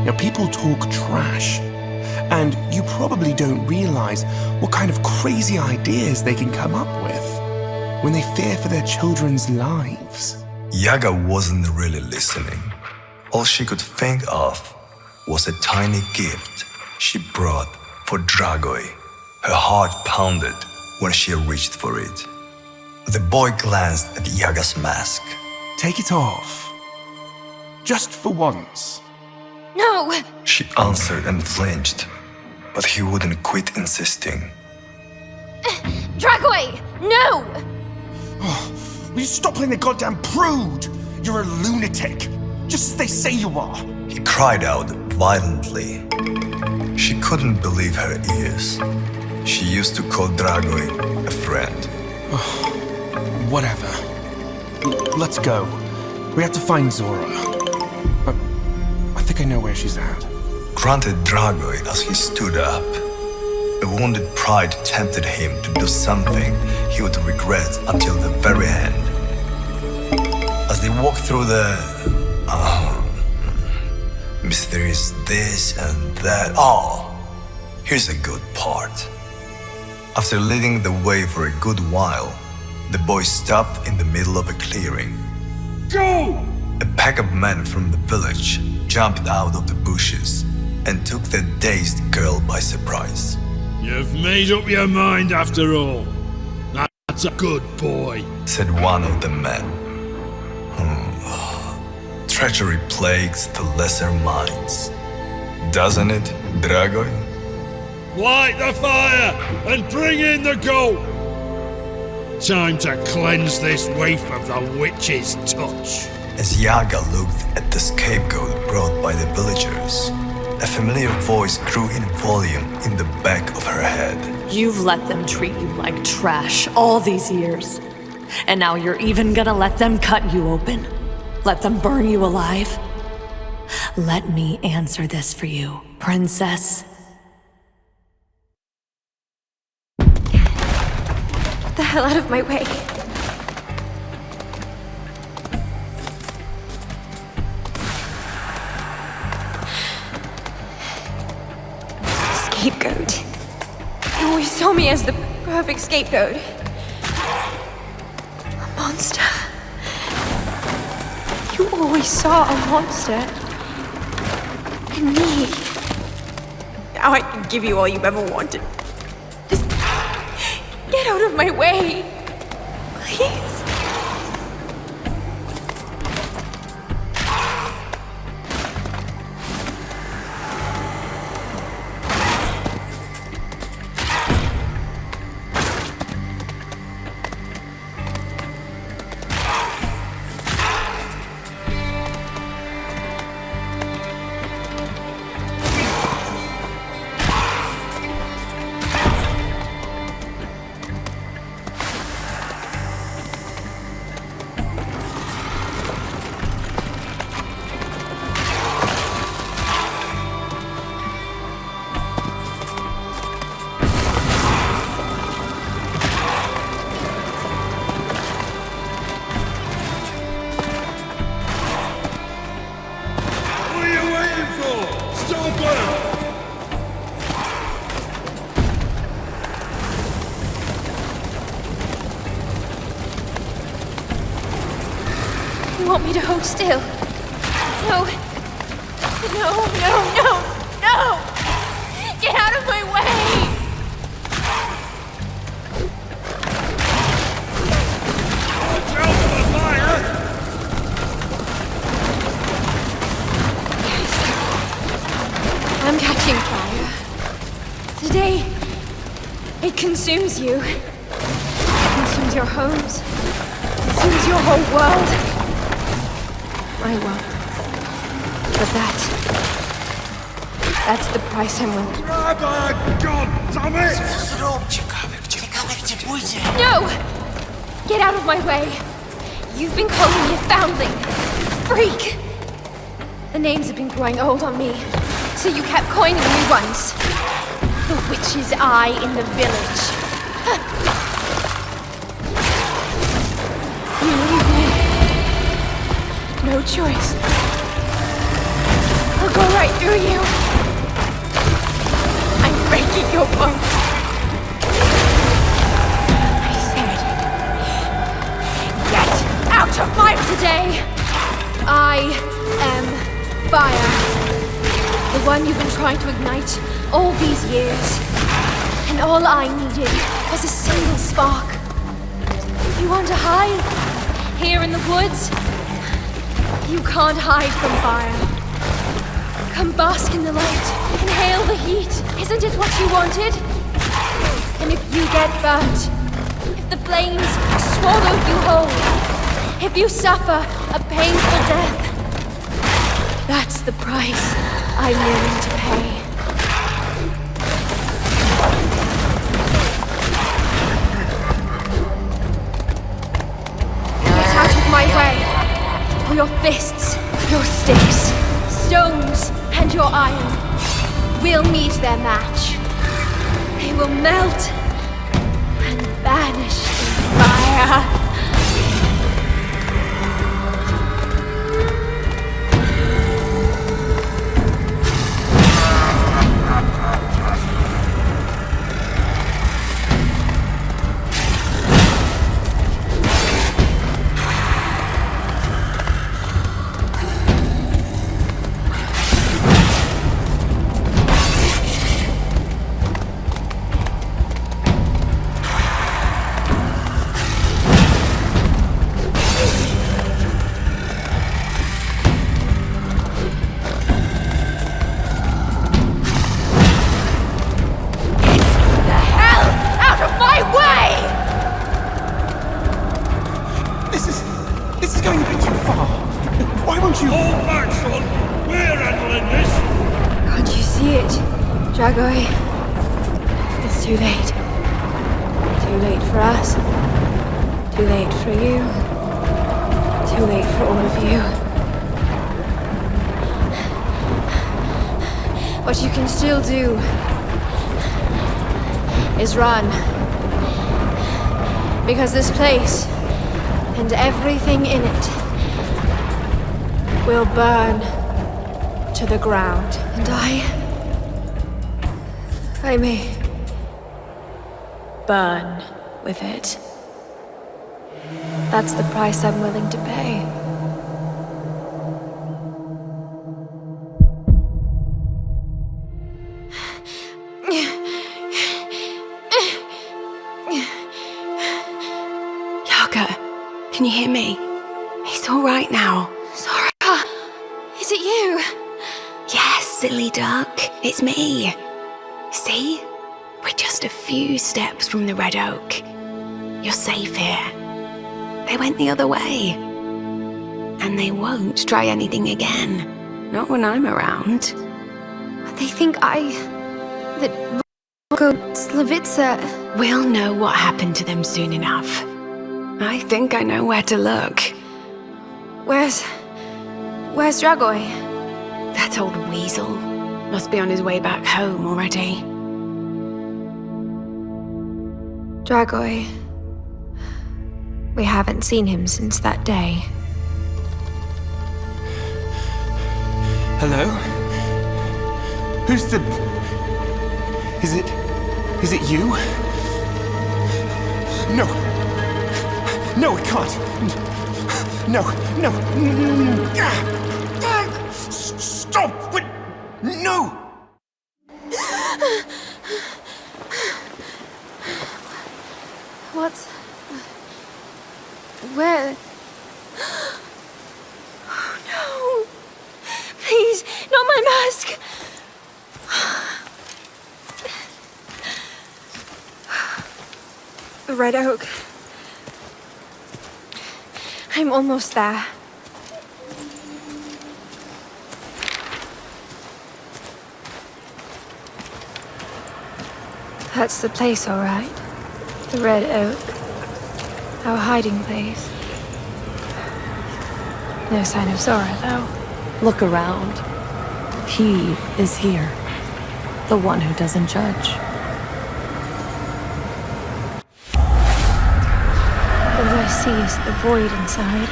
Now, people talk trash, and you probably don't realize what kind of crazy ideas they can come up with when they fear for their children's lives. Yaga wasn't really listening. All she could think of was a tiny gift she brought for Dragoj. Her heart pounded when she reached for it. The boy glanced at Yaga's mask. Take it off. Just for once. No! She answered and flinched, but he wouldn't quit insisting. Dragoj! No! Will you stop playing the goddamn prude? You're a lunatic, just as they say you are. He cried out violently. She couldn't believe her ears. She used to call Dragoj a friend. Whatever. Let's go. We have to find Zora. I think I know where she's at. Grunted Dragoj as he stood up. A wounded pride tempted him to do something he would regret until the very end. As they walked through the mysterious this and that. Here's a good part. After leading the way for a good while, the boy stopped in the middle of a clearing. Go! A pack of men from the village jumped out of the bushes and took the dazed girl by surprise. You've made up your mind after all. That's a good boy, said one of the men. Treachery plagues the lesser minds. Doesn't it, Dragoj? Light the fire and bring in the goat. Time to cleanse this waif of the witch's touch. As Yaga looked at the scapegoat brought by the villagers, a familiar voice grew in volume in the back of her head. You've let them treat you like trash all these years. And now you're even gonna let them cut you open? Let them burn you alive? Let me answer this for you, princess. Get the hell out of my way. Scapegoat. You always saw me as the perfect scapegoat. A monster. You always saw a monster. In me. Now I can give you all you've ever wanted. Just get out of my way. Please. You want me to hold still? No. No, no, no, no! Get out of my way! I'm catching fire. Today, it consumes you. It consumes your homes. It consumes your whole world. My world. But that's the price I'm willing. God damn it! No! Get out of my way. You've been calling me a foundling. Freak! The names have been growing old on me, so you kept coining new ones. The witch's eye in the village. You leave me. No choice. I'll go right through you. I'm breaking your bones. I said, get out of my today. I am fire. The one you've been trying to ignite all these years. And all I needed was a single spark. You want to hide? Here in the woods? You can't hide from fire. Come bask in the light. Inhale the heat. Isn't it what you wanted? And if you get burnt, if the flames swallow you whole, if you suffer a painful death, that's the price I'm willing to pay. Get out of my way, or your fists, your sticks, stones, and your iron will meet their match. They will melt and vanish in fire. It's too late. Too late for us. Too late for you. Too late for all of you. What you can still do is run. Because this place and everything in it will burn to the ground. And I may burn with it. That's the price I'm willing to pay. Yaga, can you hear me? It's all right now. Zora, is it you? Yes, silly duck, it's me. See? We're just a few steps from the Red Oak. You're safe here. They went the other way. And they won't try anything again. Not when I'm around. They think that Slavitsa... We'll know what happened to them soon enough. I think I know where to look. Where's Dragoi? That old weasel. Must be on his way back home already. Dragoi. We haven't seen him since that day. Hello? Who's the... Is it you? No. No, it can't. No. Stop! No! What's... Where... Oh no! Please, not my mask! The red oak. I'm almost there. That's the place, all right. The red oak. Our hiding place. No sign of Zora, though. Look around. He is here. The one who doesn't judge. All I see is the void inside.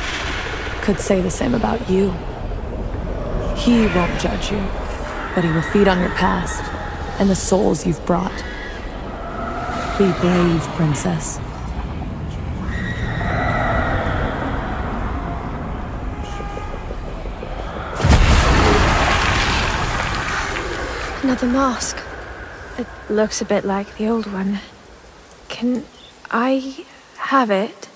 Could say the same about you. He won't judge you, but he will feed on your past and the souls you've brought. Be brave, princess. Another mask. It looks a bit like the old one. Can I have it?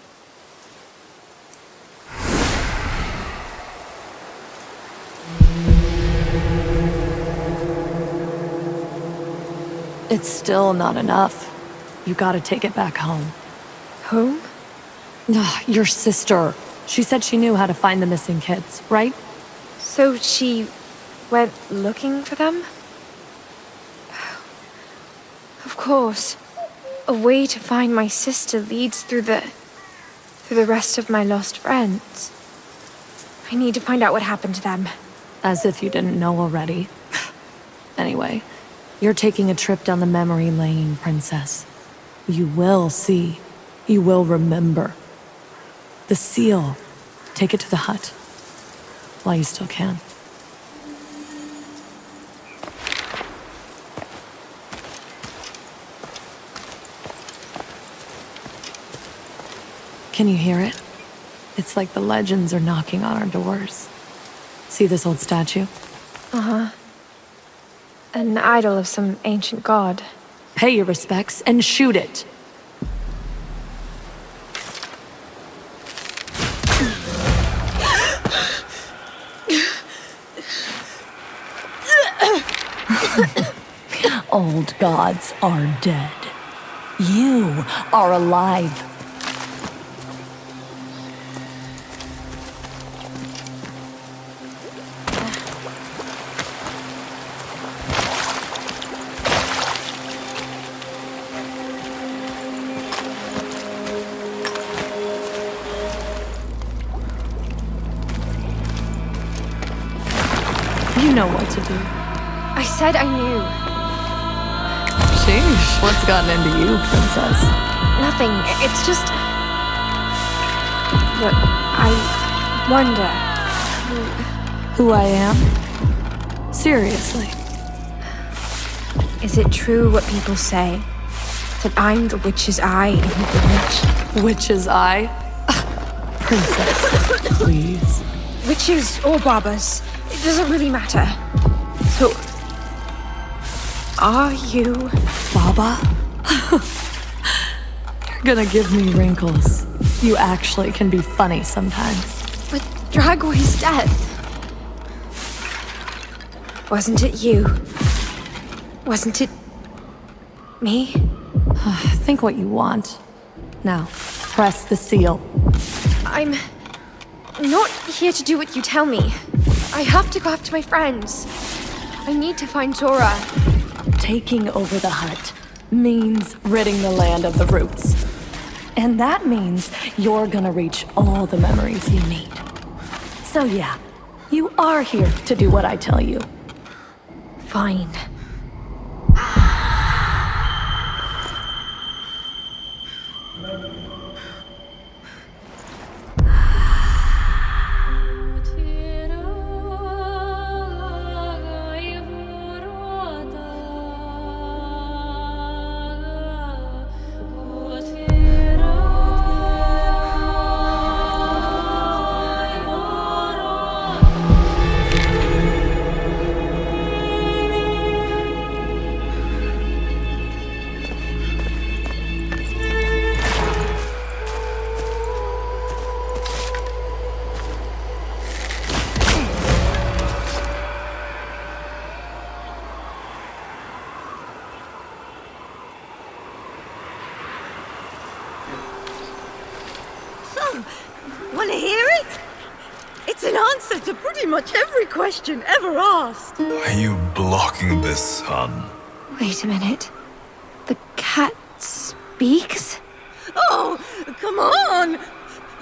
It's still not enough. You gotta take it back home. Home? Your sister. She said she knew how to find the missing kids, right? So she went looking for them? Of course. A way to find my sister leads through the rest of my lost friends. I need to find out what happened to them. As if you didn't know already. Anyway, you're taking a trip down the memory lane, princess. You will see. You will remember. The seal. Take it to the hut. While you still can. Can you hear it? It's like the legends are knocking on our doors. See this old statue? Uh-huh. An idol of some ancient god. Pay your respects and shoot it. Old gods are dead. You are alive. You know what to do. I said I knew. Sheesh, what's gotten into you, princess? Nothing. It's just... Look, I wonder... Who I am? Seriously. Is it true what people say? That I'm the witch's eye in the village? Witch's eye? Princess, please. Witches or barbers, it doesn't really matter. So... Are you... Baba? You're gonna give me wrinkles. You actually can be funny sometimes. But Dragway's death... Wasn't it you? Wasn't it... me? Think what you want. Now, press the seal. I'm... not here to do what you tell me. I have to go after my friends. I need to find Zora. Taking over the hut means ridding the land of the roots. And that means you're gonna reach all the memories you need. So yeah, you are here to do what I tell you. Fine. Want to hear it? It's an answer to pretty much every question ever asked. Are you blocking the sun? Wait a minute. The cat speaks? Oh, come on!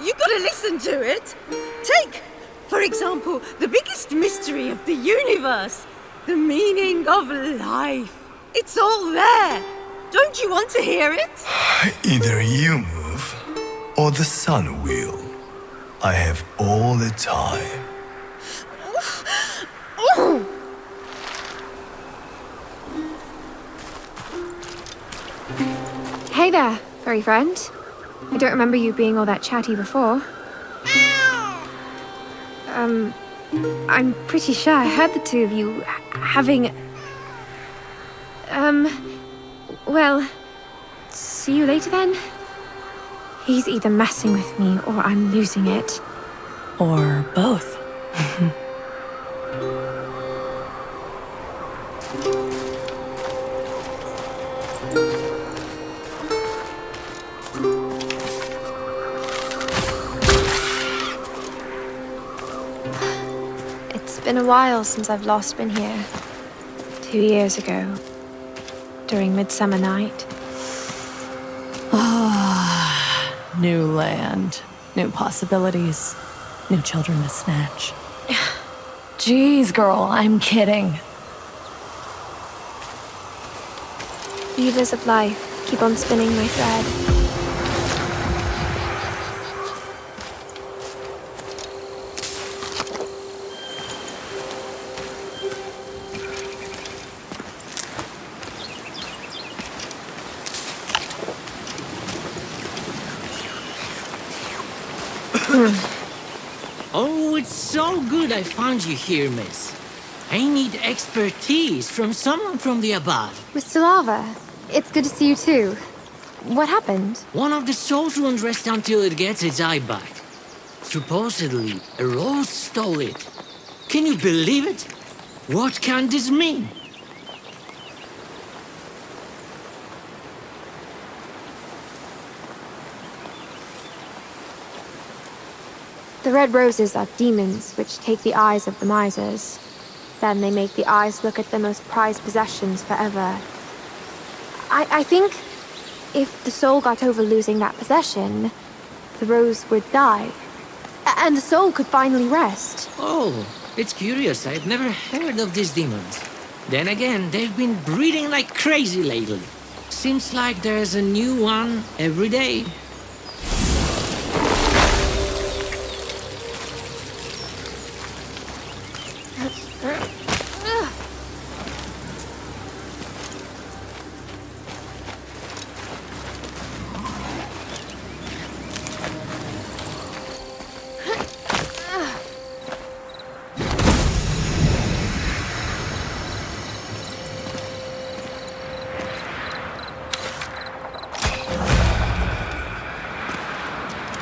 You gotta listen to it. Take, for example, the biggest mystery of the universe. The meaning of life. It's all there. Don't you want to hear it? Either you move, or the sun will. I have all the time. Hey there, furry friend. I don't remember you being all that chatty before. I'm pretty sure I heard the two of you having... Well, see you later then? He's either messing with me or I'm losing it. Or both. It's been a while since I've last been here. 2 years ago. During Midsummer Night. New land, new possibilities, new children to snatch. Jeez, girl, I'm kidding. Weavers of life, keep on spinning my thread. Oh, it's so good I found you here, miss. I need expertise from someone from the above. Mr. Lava, it's good to see you too. What happened? One of the souls won't rest until it gets its eye back. Supposedly, a rose stole it. Can you believe it? What can this mean? The red roses are demons which take the eyes of the misers. Then they make the eyes look at their most prized possessions forever. I think if the soul got over losing that possession, the rose would die. And the soul could finally rest. Oh, it's curious. I've never heard of these demons. Then again, they've been breeding like crazy lately. Seems like there's a new one every day.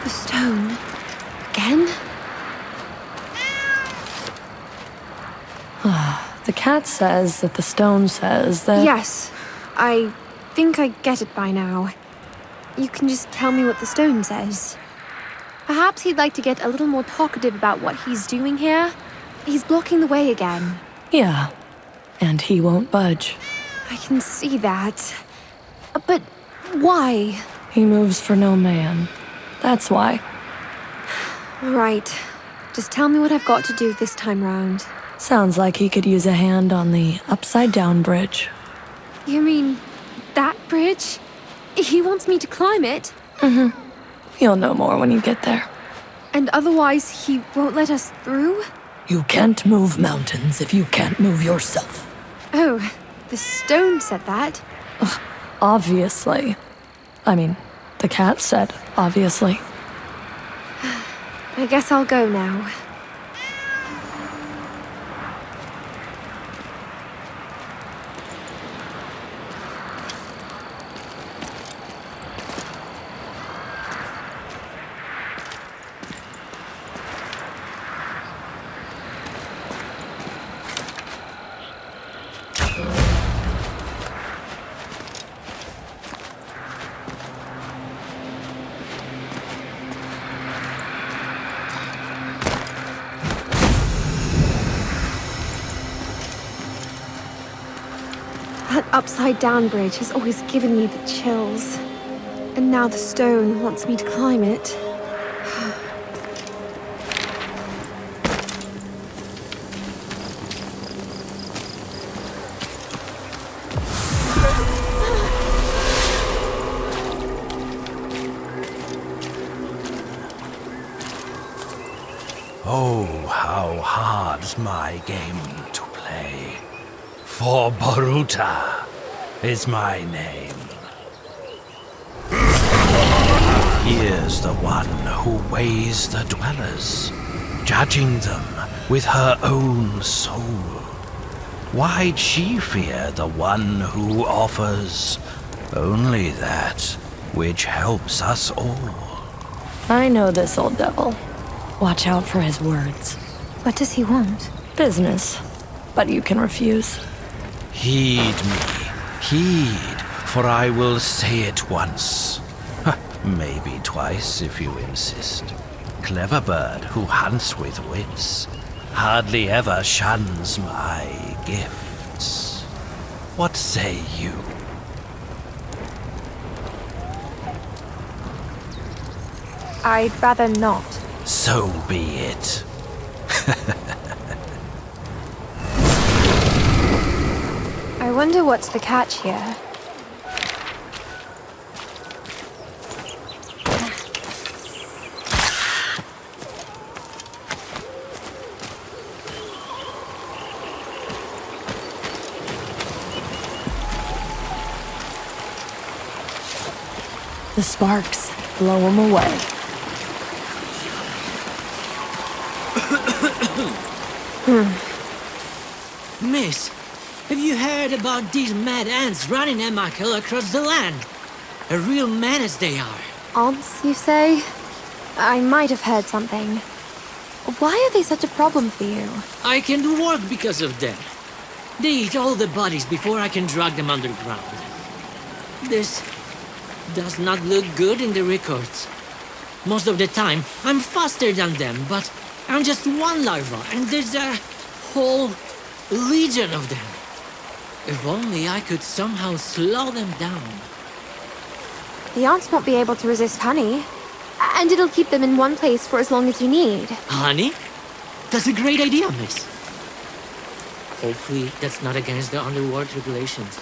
The stone. Again? The cat says that the stone says that... Yes. I think I get it by now. You can just tell me what the stone says. Perhaps he'd like to get a little more talkative about what he's doing here. He's blocking the way again. Yeah. And he won't budge. I can see that. But why? He moves for no man. That's why. Right. Just tell me what I've got to do this time round. Sounds like he could use a hand on the upside-down bridge. You mean that bridge? He wants me to climb it? Mm-hmm. You'll know more when you get there. And otherwise he won't let us through? You can't move mountains if you can't move yourself. Oh, the stone said that. Obviously. I mean, the cat said, obviously. I guess I'll go now. That upside-down bridge has always given me the chills. And now the stone wants me to climb it. Oh, how hard's my game to play. For Boruta is my name. Here's the one who weighs the dwellers, judging them with her own soul. Why'd she fear the one who offers only that which helps us all? I know this old devil. Watch out for his words. What does he want? Business. But you can refuse. Heed me, heed, for I will say it once. Maybe twice if you insist. Clever bird who hunts with wits hardly ever shuns my gifts. What say you? I'd rather not. So be it. I wonder what's the catch here. The sparks blow him away. Miss, have you heard about these mad ants running Emmakel across the land? A real menace they are. Ants, you say? I might have heard something. Why are they such a problem for you? I can do work because of them. They eat all the bodies before I can drag them underground. This does not look good in the records. Most of the time, I'm faster than them, but I'm just one larva, and there's a whole legion of them. If only I could somehow slow them down. The ants won't be able to resist honey. And it'll keep them in one place for as long as you need. Honey? That's a great idea, miss. Hopefully, that's not against the underworld regulations.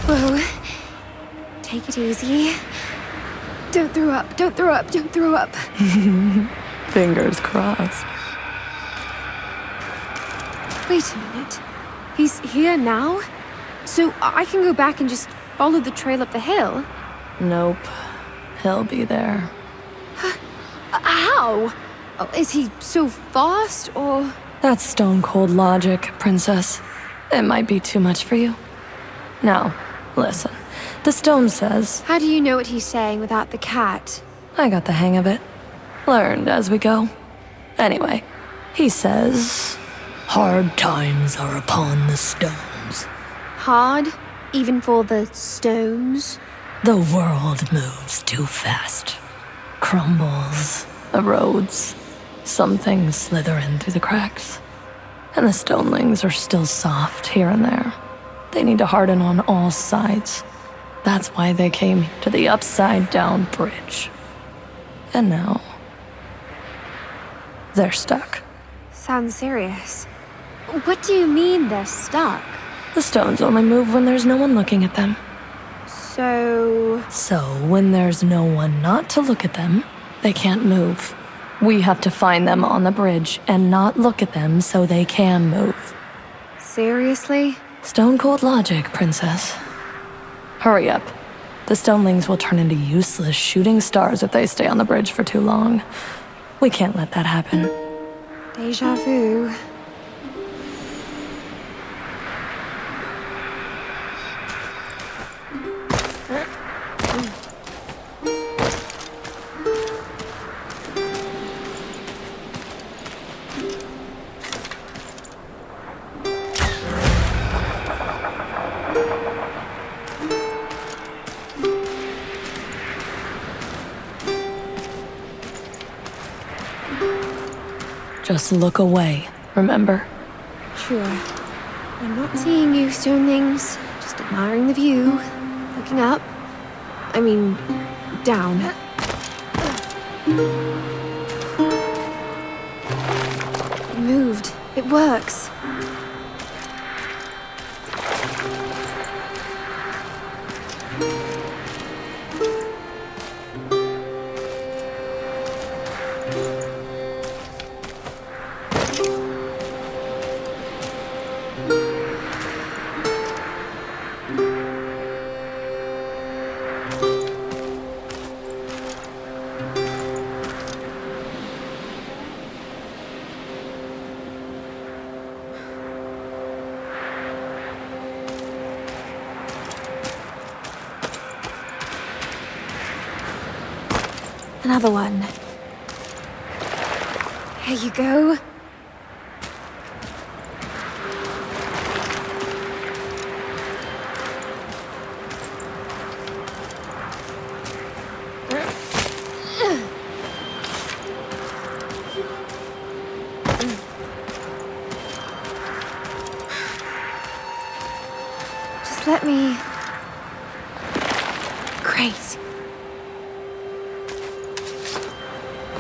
Whoa. Take it easy. Don't throw up, don't throw up, don't throw up. Fingers crossed. Wait a minute. He's here now? So I can go back and just follow the trail up the hill? Nope. He'll be there. How? Oh, is he so fast, or...? That's stone-cold logic, princess. It might be too much for you. Now, listen. The stone says... How do you know what he's saying without the cat? I got the hang of it. Learned as we go. Anyway, he says... Hard times are upon the stones. Hard? Even for the stones? The world moves too fast. Crumbles, erodes. Some things slither in through the cracks. And the stonelings are still soft here and there. They need to harden on all sides. That's why they came to the upside-down bridge. And now... they're stuck. Sounds serious. What do you mean they're stuck? The stones only move when there's no one looking at them. So when there's no one not to look at them, they can't move. We have to find them on the bridge and not look at them so they can move. Seriously? Stone-cold logic, princess. Hurry up. The The stonelings will turn into useless shooting stars if they stay on the bridge for too long. We can't let that happen. Deja vu. Just look away, remember? Sure. I'm not seeing you, stonelings. Just admiring the view. Looking up. I mean, down. It moved. It works. Another one. There you go. Just let me... Great.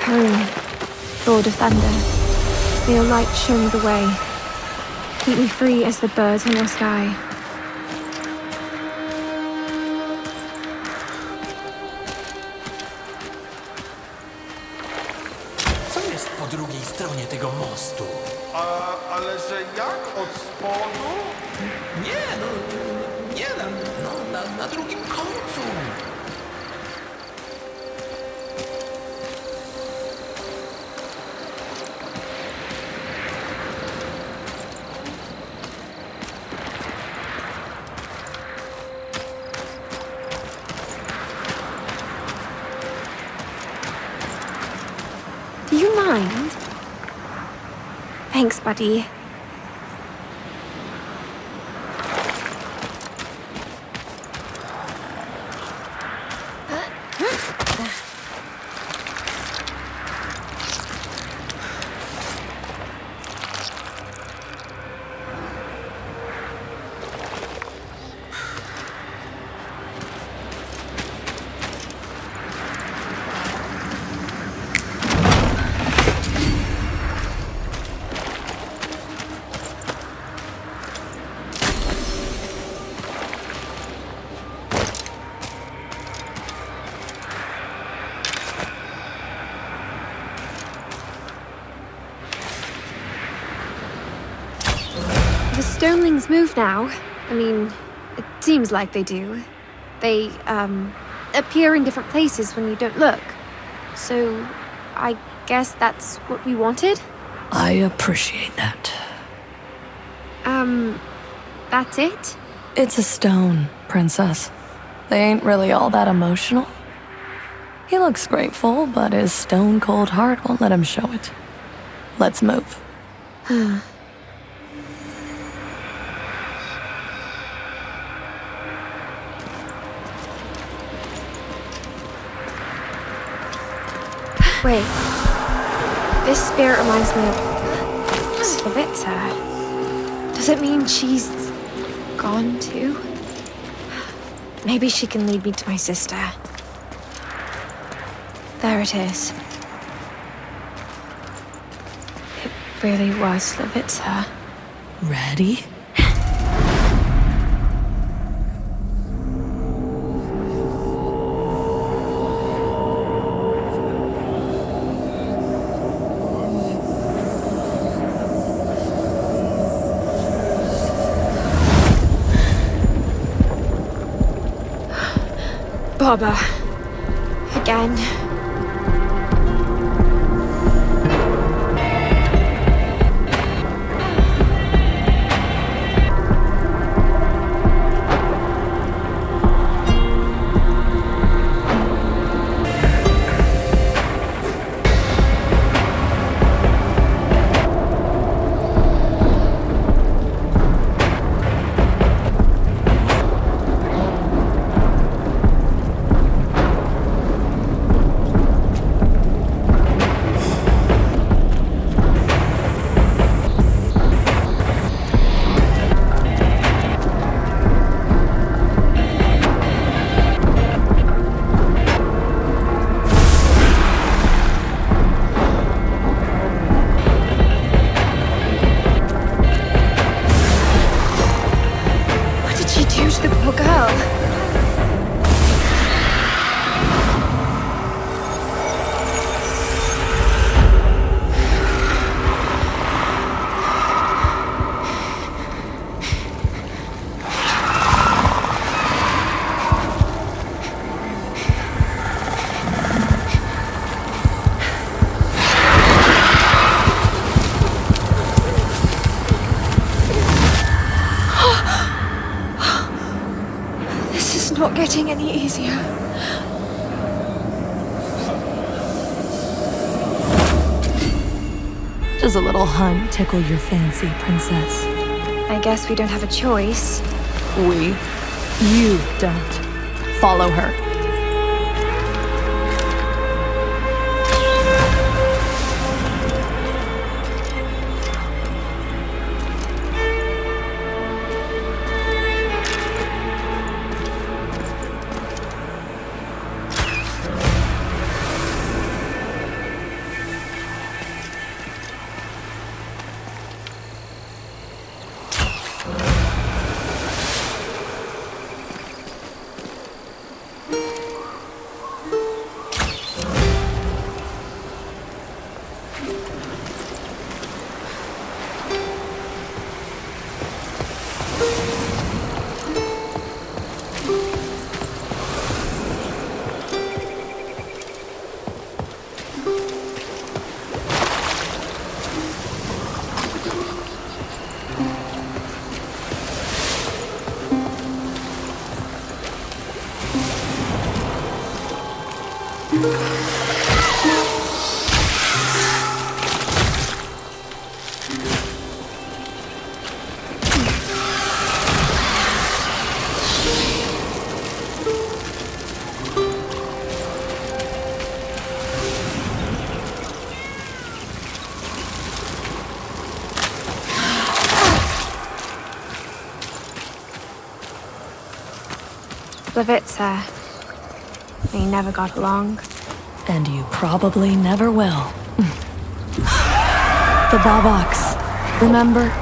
Home, Lord of Thunder, may your light show me the way. Keep me free as the birds in your sky. Co jest po drugiej stronie tego mostu? Ale że jak? Od spodu? Nie, na drugim końcu. Do you mind? Thanks, buddy. The stonelings move now. I mean, it seems like they do. They, appear in different places when you don't look. So, I guess that's what we wanted? I appreciate that. That's it? It's a stone, Princess. They ain't really all that emotional. He looks grateful, but his stone-cold heart won't let him show it. Let's move. Wait. This spirit reminds me of Slavitsa. Does it mean she's gone too? Maybe she can lead me to my sister. There it is. It really was Slavitsa. Ready? harbor. Again. Not getting any easier. Does a little hunt tickle your fancy, princess? I guess we don't have a choice. We? You don't. Follow her. Levitsa. We never got along. And you probably never will. The Bobox, remember?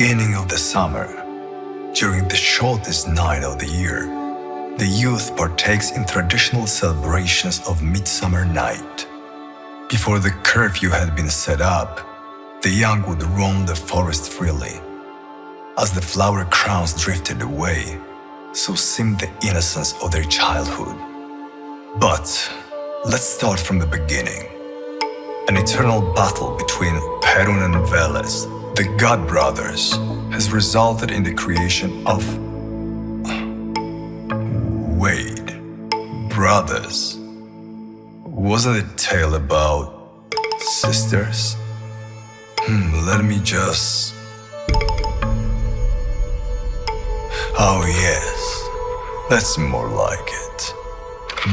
beginning of the summer, during the shortest night of the year, the youth partakes in traditional celebrations of Midsummer Night. Before the curfew had been set up, the young would roam the forest freely. As the flower crowns drifted away, so seemed the innocence of their childhood. But let's start from the beginning. An eternal battle between Perun and Veles, the god brothers, has resulted in the creation of... Wait, brothers? Wasn't it a tale about sisters? Let me just... Oh yes, that's more like it.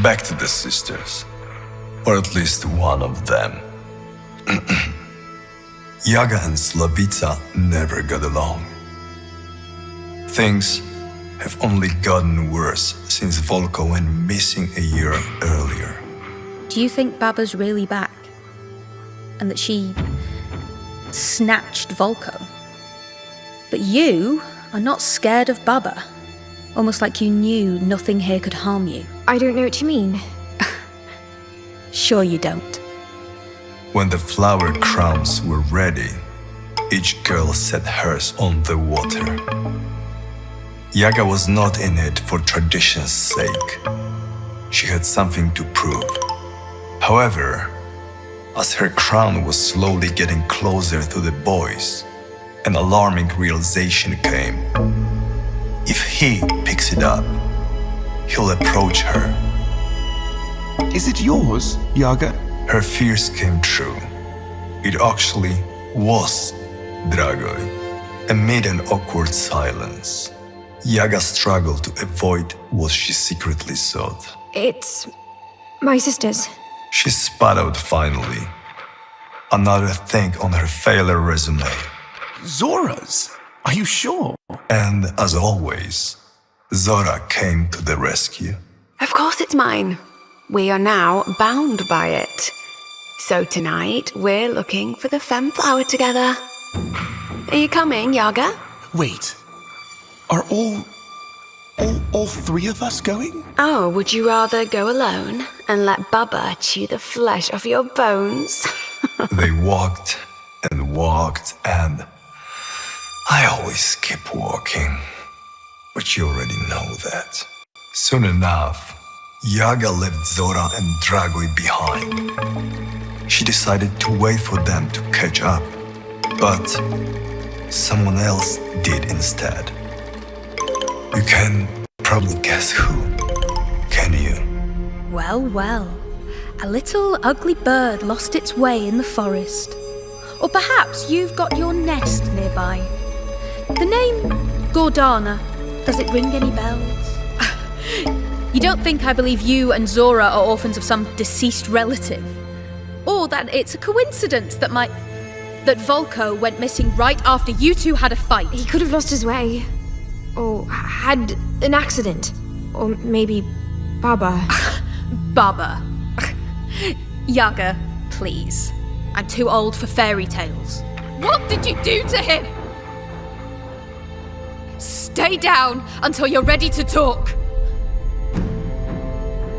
Back to the sisters, or at least one of them. Yaga and Slavica never got along. Things have only gotten worse since Volko went missing a year earlier. Do you think Baba's really back? And that she snatched Volko? But you are not scared of Baba. Almost like you knew nothing here could harm you. I don't know what you mean. Sure you don't. When the flower crowns were ready, each girl set hers on the water. Yaga was not in it for tradition's sake. She had something to prove. However, as her crown was slowly getting closer to the boys, an alarming realization came. If he picks it up, he'll approach her. Is it yours, Yaga? Her fears came true. It actually was Dragoj. Amid an awkward silence, Yaga struggled to avoid what she secretly sought. It's my sister's. She spat out finally. Another thing on her failure resume. Zora's? Are you sure? And as always, Zora came to the rescue. Of course it's mine. We are now bound by it. So tonight, we're looking for the femme flower together. Are you coming, Yaga? Wait. Are all three of us going? Oh, would you rather go alone and let Baba chew the flesh off your bones? They walked and walked and... I always keep walking. But you already know that. Soon enough, Yaga left Zora and Dragoj behind. She decided to wait for them to catch up. But someone else did instead. You can probably guess who, can you? Well, well. A little ugly bird lost its way in the forest. Or perhaps you've got your nest nearby. The name Gordana, does it ring any bells? You don't think I believe you and Zora are orphans of some deceased relative? Or that it's a coincidence that Volko went missing right after you two had a fight? He could have lost his way. Or had an accident. Or maybe Baba. Baba. Yaga, please. I'm too old for fairy tales. What did you do to him? Stay down until you're ready to talk.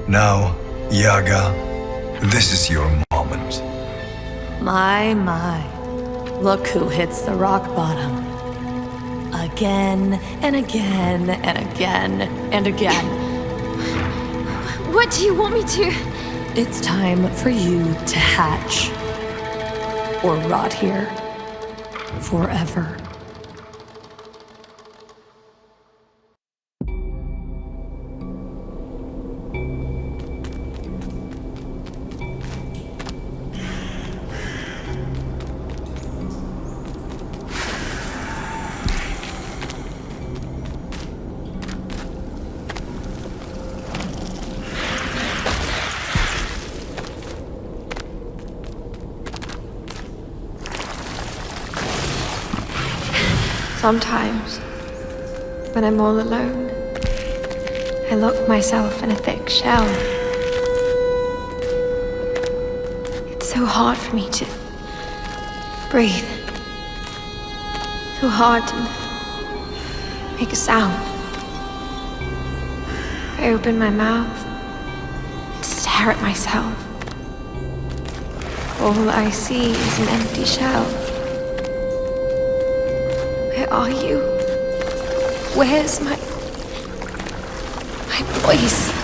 Now, Yaga, this is your moment. My. Look who hits the rock bottom. Again and again and again and again. What do you want me to? It's time for you to hatch. Or rot here. Forever. Sometimes, when I'm all alone, I lock myself in a thick shell. It's so hard for me to breathe. too hard to make a sound. I open my mouth and stare at myself. All I see is an empty shell. Where are you? Where's my voice?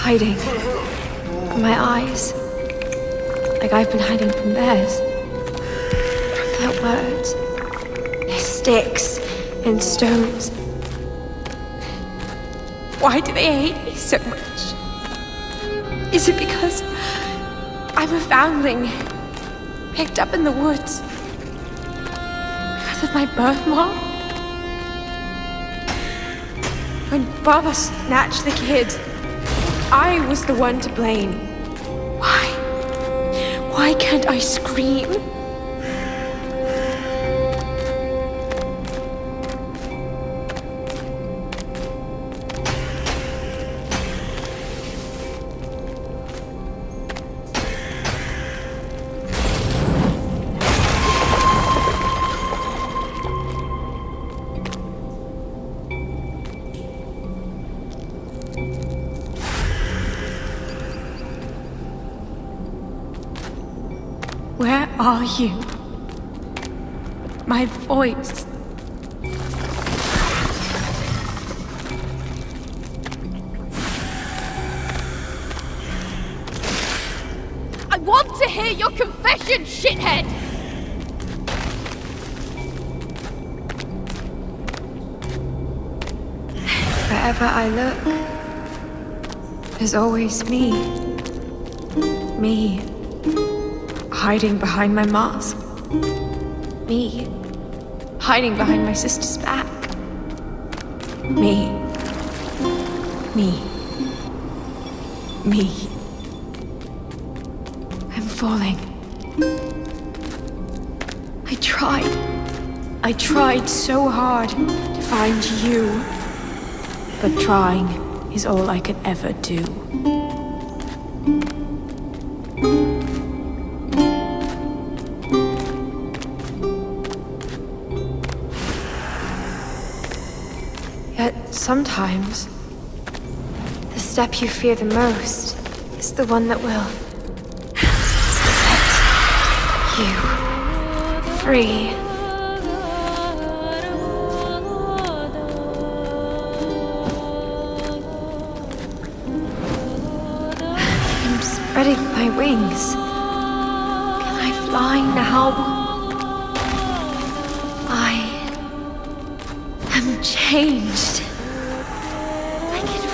Hiding from my eyes, like I've been hiding from theirs. From their words, their sticks and stones. Why do they hate me so much? Is it because I'm a foundling, picked up in the woods? Because of my birthmark? When Baba snatched the kid, I was the one to blame. Why? Why can't I scream? Where are you? My voice. I want to hear your confession, shithead! Wherever I look, there's always me. Me. Hiding behind my mask. Me. Hiding behind my sister's back. Me. Me. Me. I'm falling. I tried so hard to find you. But trying is all I could ever do. Sometimes, the step you fear the most is the one that will set you free. I'm spreading my wings. Can I fly now? I am changed.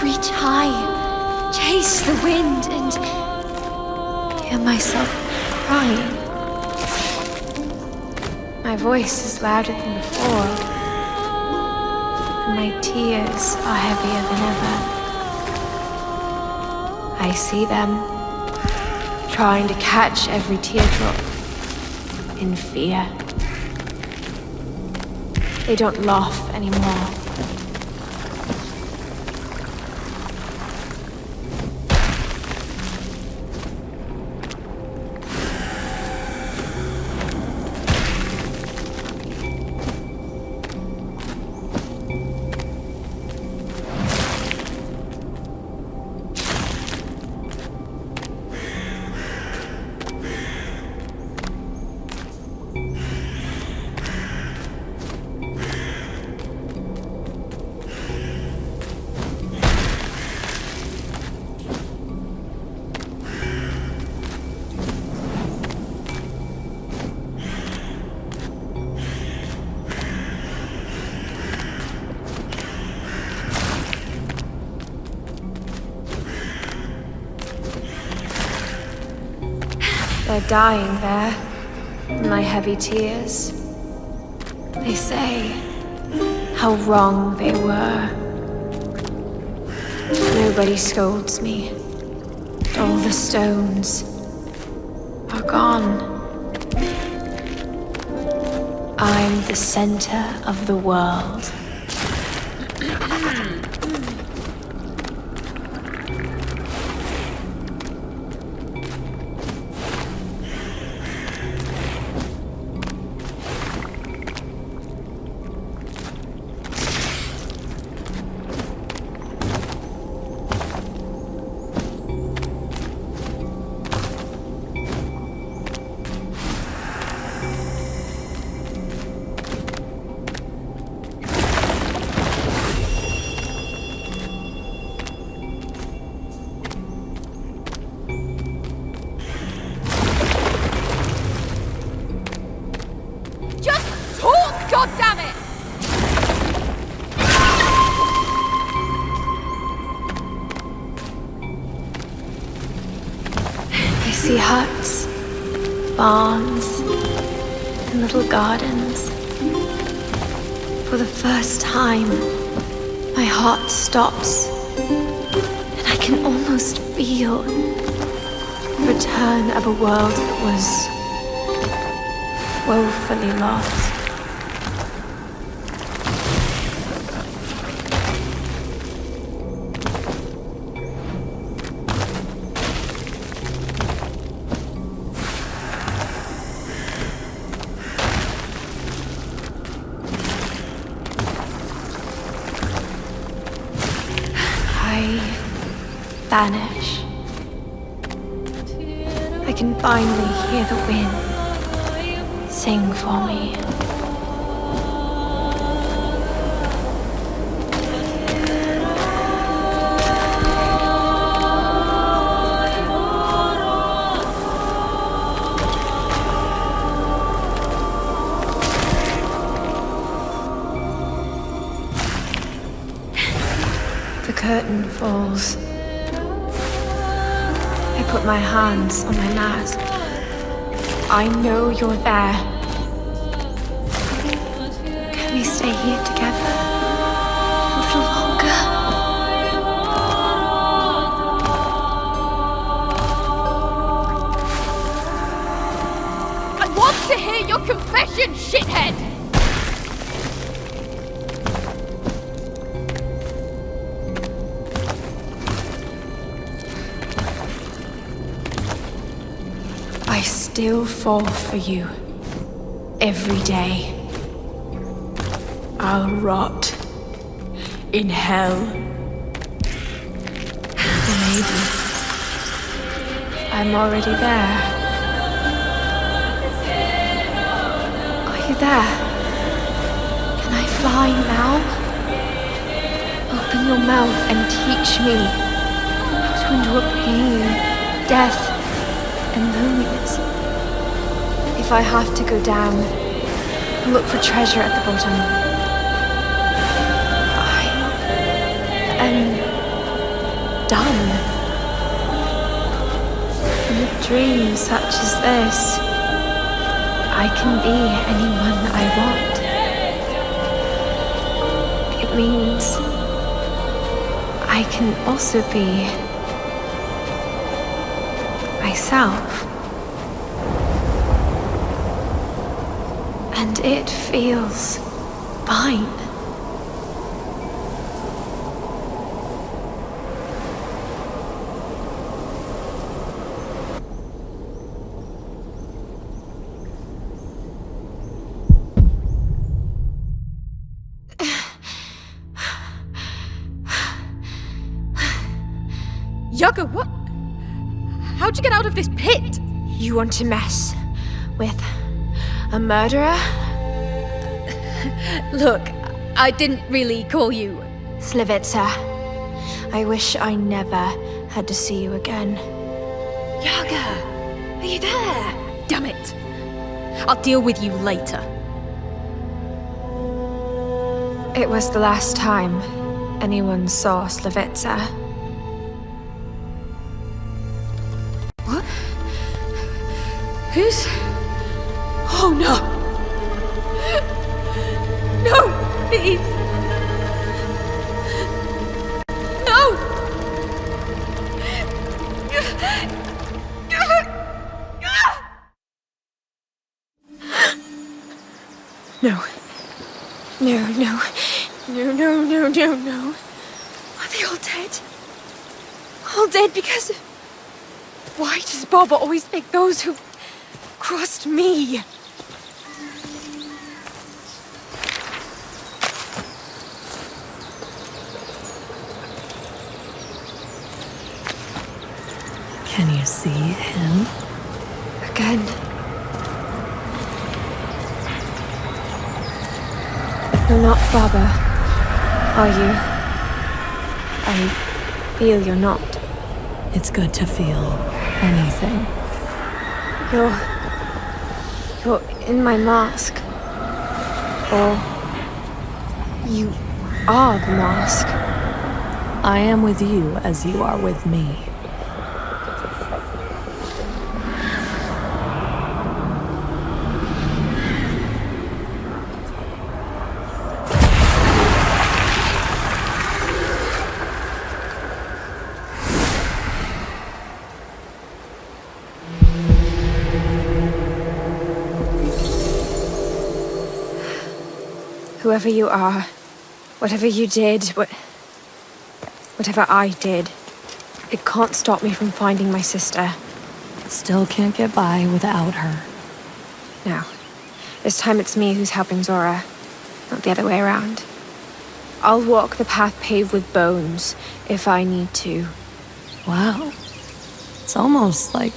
Reach high, chase the wind, and hear myself crying. My voice is louder than before, and my tears are heavier than ever. I see them, trying to catch every teardrop in fear. They don't laugh anymore. They're dying there, in my heavy tears. They say how wrong they were. Nobody scolds me. All the stones are gone. I'm the center of the world. See huts, barns, and little gardens. For the first time, my heart stops, and I can almost feel the return of a world that was woefully lost. Vanish. I can finally hear the wind sing for me. The curtain falls. I put my hands on my mask. I know you're there. Can we stay here together a little longer? I want to hear your confession, shithead! I still fall for you every day. I'll rot in hell. Maybe I'm already there. Are you there? Can I fly now? Open your mouth and teach me how to endure pain, death, and loneliness. If I have to go down, look for treasure at the bottom. I am done. And with dreams such as this, I can be anyone I want. It means I can also be myself. And it feels fine. Yaga, what? How'd you get out of this pit? You want to mess with a murderer? Look, I didn't really call you Slivitsa. I wish I never had to see you again. Yaga, are you there? Damn it. I'll deal with you later. It was the last time anyone saw Slivitsa. Who's... Oh, no! No, please! No! No. No, no. No, no, no, no, no. Are they all dead? All dead because... Why does Bob always pick those who crossed me? Can you see him? Again. You're not Baba, are you? I feel you're not. It's good to feel anything. You're in my mask. Or you are the mask. I am with you as you are with me. Whoever you are, whatever you did, whatever I did, it can't stop me from finding my sister. Still can't get by without her. No. This time it's me who's helping Zora, not the other way around. I'll walk the path paved with bones if I need to. Wow. It's almost like...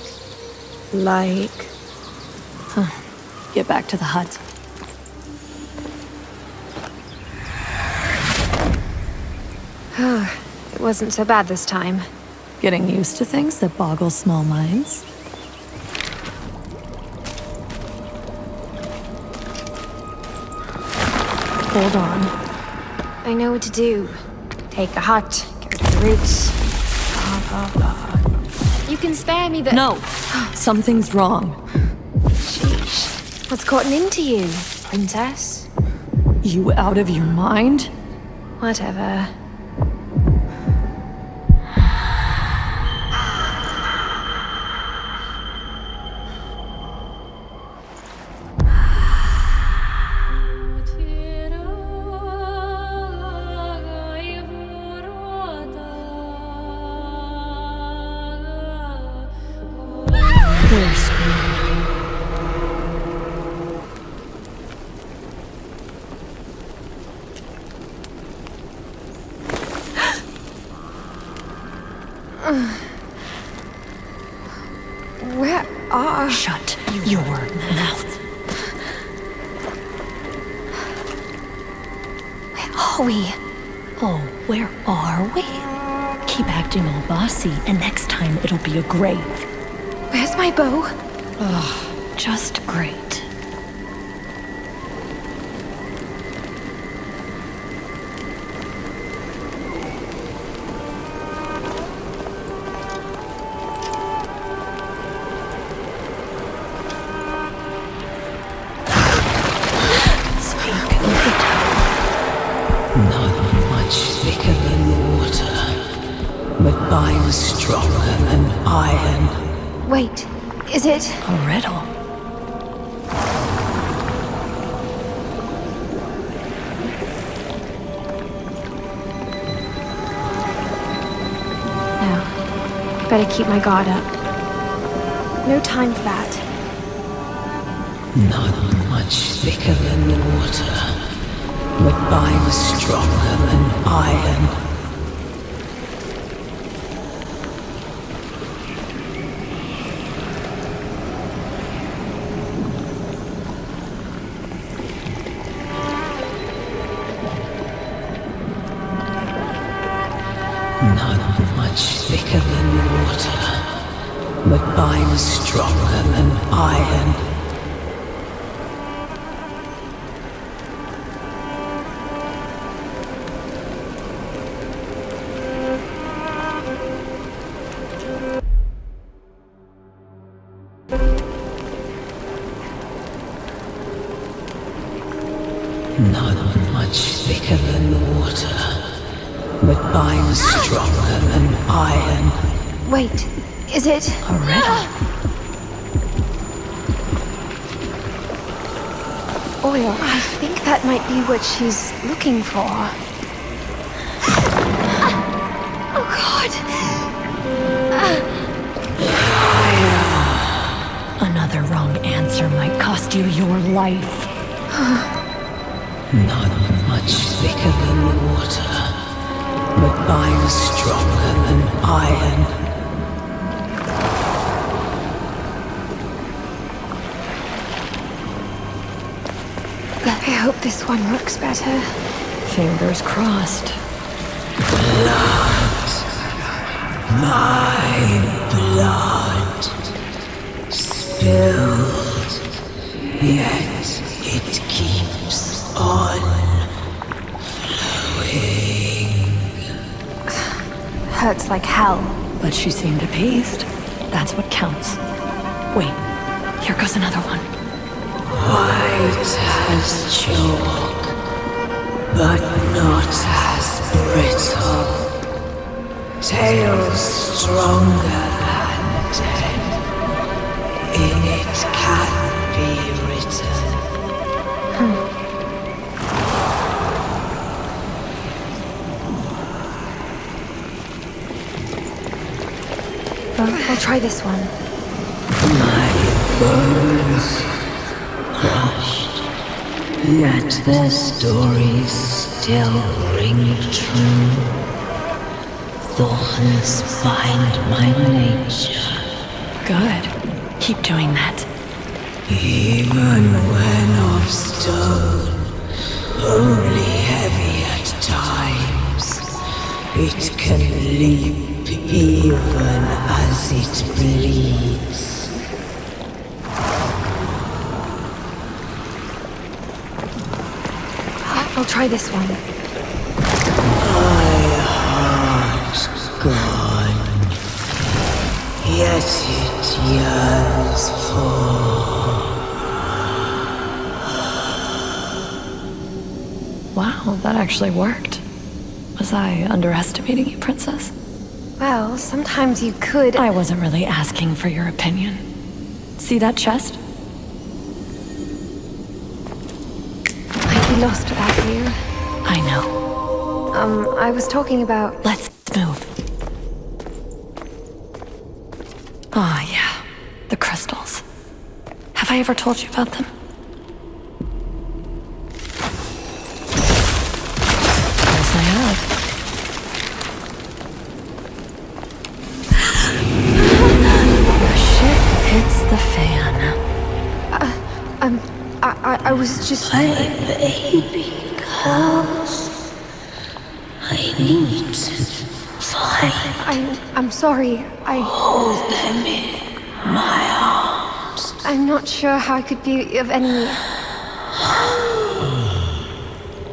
Huh. Get back to the hut. It wasn't so bad this time. Getting used to things that boggle small minds. Hold on. I know what to do. Take a hut, get rid of the roots. Blah, blah, blah. You can spare me the... No! Something's wrong. Sheesh. What's gotten into you, princess? You out of your mind? Whatever. Where are... Shut your mouth. Where are we? Oh, where are we? Keep acting all bossy, and next time it'll be a grave. Where's my bow? Ugh, just great. Mine stronger than iron. Wait, is it... a riddle? No. Better keep my guard up. No time for that. Not much thicker than water, but mine stronger than iron. Not much thicker than water, but mine stronger than iron. Not much thicker than water, but binds stronger than iron. Wait, is it a riddle? Oil? I think that might be what she's looking for. Oh God! Another wrong answer might cost you your life. Not much thicker than water, but binds stronger than iron. I hope this one works better. Fingers crossed. Blood. My blood. Spilled. Yet it keeps on flowing. Hurts like hell. But she seemed appeased. That's what counts. Wait, here goes another one. White as chalk, but not as brittle. Tales stronger than dead. In it can be written. I'll try this one. My bones crushed, yet their stories still ring true. Thorns bind my nature. Good. Keep doing that. Even when of stone, only heavy at times, it can leap even as it bleeds. I'll try this one. My heart gone, yet it yearns for. Wow, that actually worked. Was I underestimating you, Princess? Well, sometimes you could. I wasn't really asking for your opinion. See that chest? I'd be lost without you. I know. I was talking about... Let's move. Ah, yeah. The crystals. Have I ever told you about them? Yes, I have. The shit hits the fan. I was just... My baby girls, I need to find... I'm sorry. Hold them in my arms. I'm not sure how I could be of any...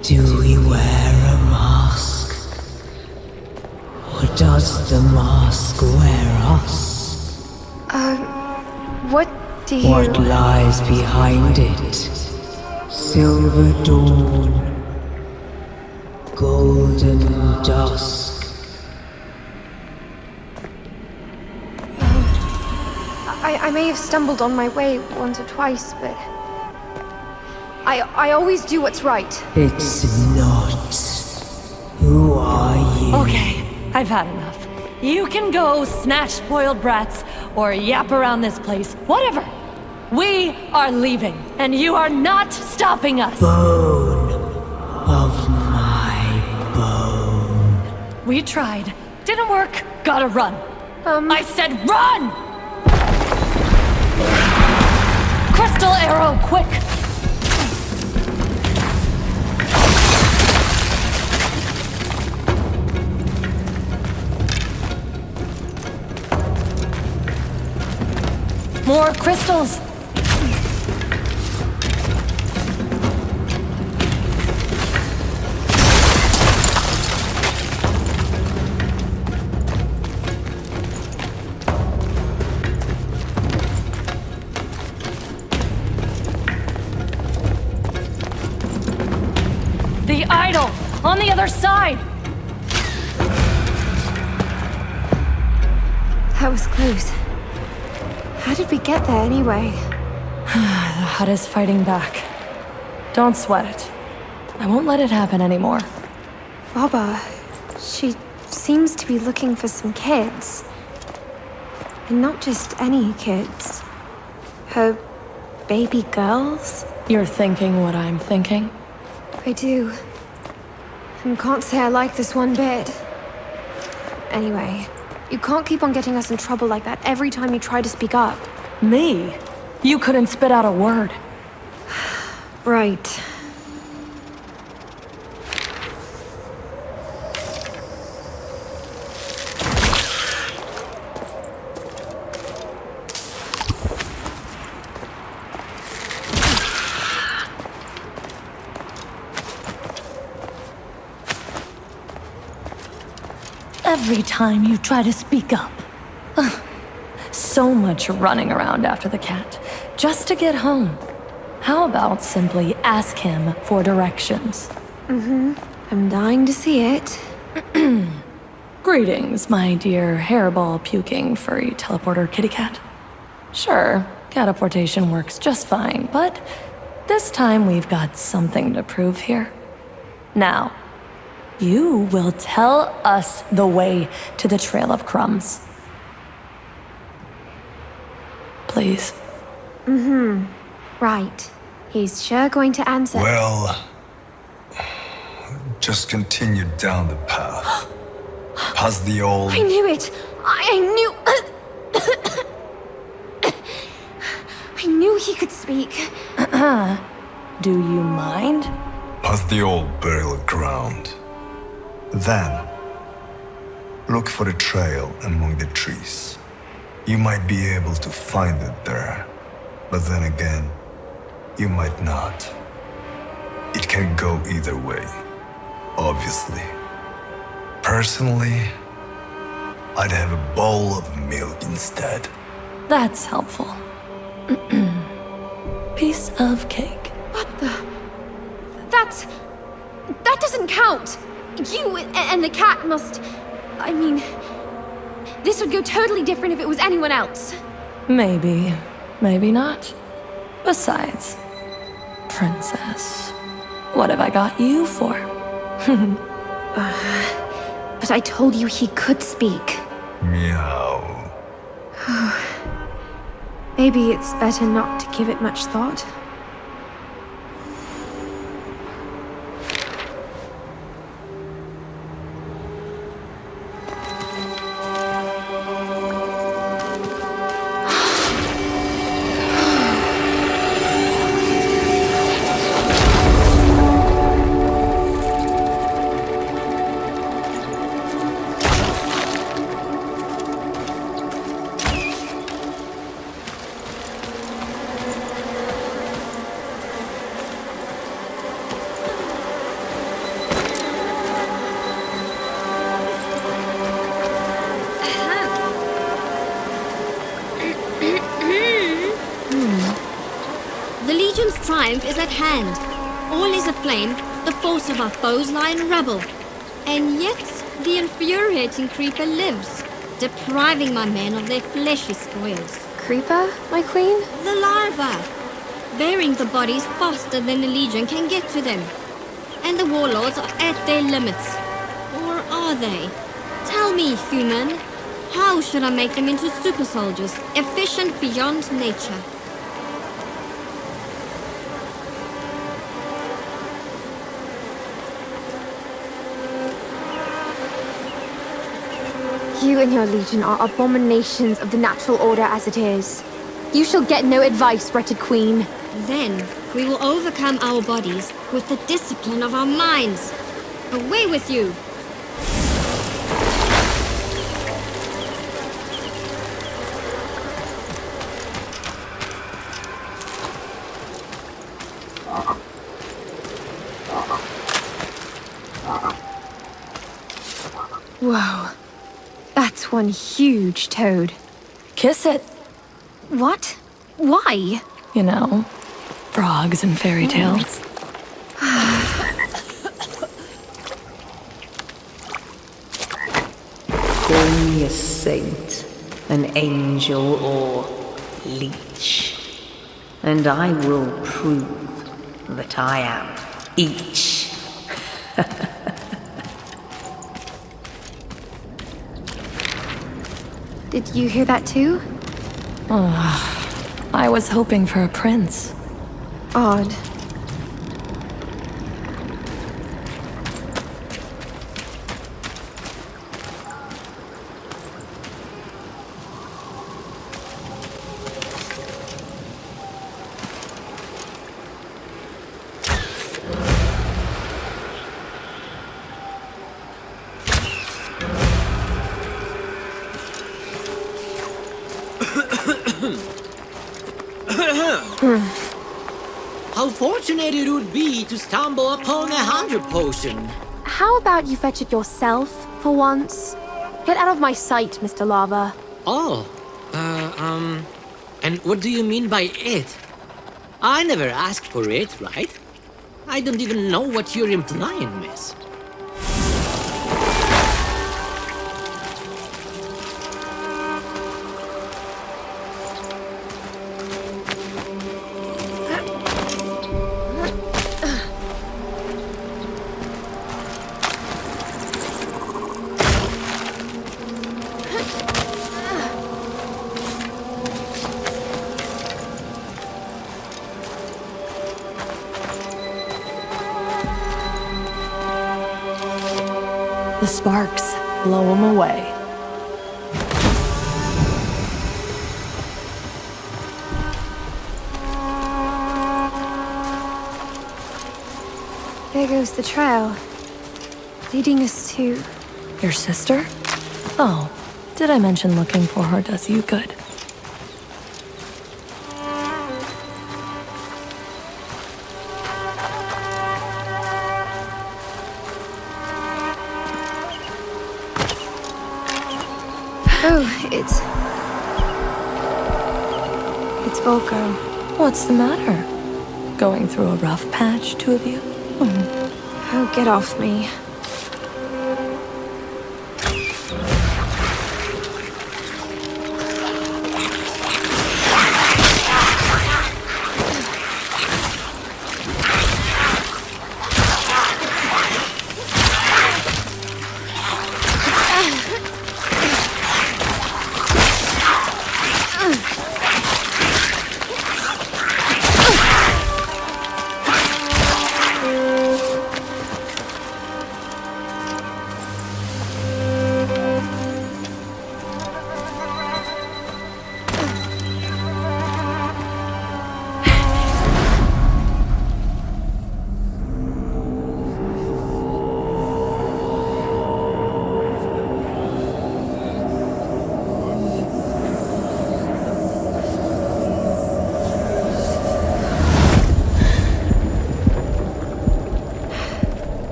Do we wear a mask? Or does the mask wear us? What do you... What lies behind it? Silver dawn, golden dusk. I may have stumbled on my way once or twice, but... I always do what's right. It's not. Who are you? Okay, I've had enough. You can go snatch spoiled brats or yap around this place, whatever. We are leaving, and you are not stopping us. Bone of my bone. We tried. Didn't work. Gotta run. I said run! Crystal arrow, quick! More crystals! be idle! On the other side! That was close. How did we get there anyway? The hut is fighting back. Don't sweat it. I won't let it happen anymore. Baba, she seems to be looking for some kids. And not just any kids. Her baby girls? You're thinking what I'm thinking? I do. And can't say I like this one bit. Anyway, you can't keep on getting us in trouble like that every time you try to speak up. Me? You couldn't spit out a word. Right. Every time you try to speak up. Ugh. So much running around after the cat, just to get home. How about simply ask him for directions? I'm dying to see it. Greetings, my dear hairball puking furry teleporter kitty cat. Sure, catapultation works just fine, but this time we've got something to prove here. Now, you will tell us the way to the Trail of Crumbs. Please. Right. He's sure going to answer. Well, just continue down the path. Past the old... I knew it! I knew... I knew he could speak. Do you mind? Past the old burial ground. Then, look for the trail among the trees. You might be able to find it there, but then again, you might not. It can go either way, obviously. Personally, I'd have a bowl of milk instead. That's helpful. Piece of cake. What the... That doesn't count! You and the cat must... I mean... This would go totally different if it was anyone else. Maybe. Maybe not. Besides, princess, what have I got you for? But I told you he could speak. Meow. Maybe it's better not to give it much thought. Triumph is at hand. All is aflame, the force of our foes lie in rubble. And yet, the infuriating creeper lives, depriving my men of their fleshy spoils. Creeper, my queen? The larva, burying the bodies faster than the Legion can get to them. And the warlords are at their limits. Or are they? Tell me, human, how should I make them into super soldiers, efficient beyond nature? You and your legion are abominations of the natural order as it is. You shall get no advice, wretched queen. Then we will overcome our bodies with the discipline of our minds. Away with you! Whoa. That's one huge toad. Kiss it. What? Why? You know, frogs and fairy tales. a saint, an angel, or leech. And I will prove that I am each. Did you hear that too? Oh, I was hoping for a prince. Odd. How fortunate it would be to stumble upon a 100 potion. How about you fetch it yourself, for once? Get out of my sight, Mr. Lava. Oh, and what do you mean by it? I never asked for it, right? I don't even know what you're implying, miss. The sparks blow them away. There goes the trail, leading us to... Your sister? Oh, did I mention looking for her does you good? Oh, it's Volko. What's the matter? Going through a rough patch, two of you? Oh, get off me.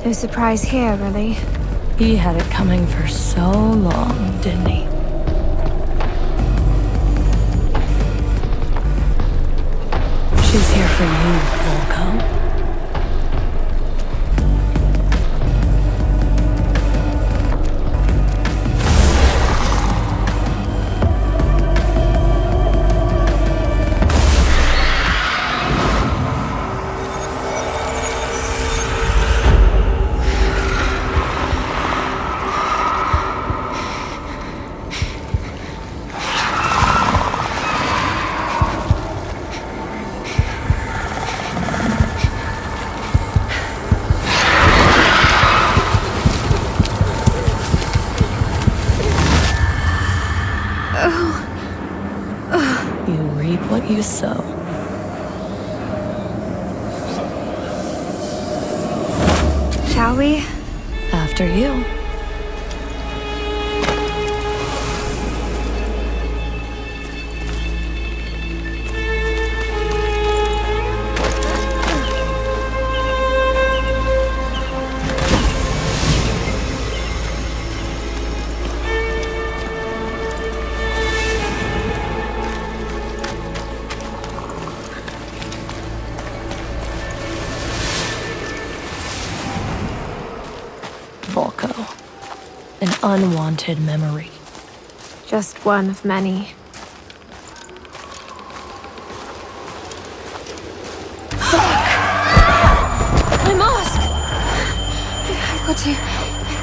No surprise here, really. He had it coming for so long, didn't he? She's here for you, Volko. You reap what you sow. Shall we? After you. Volko. An unwanted memory. just one of many. My mask! I've got to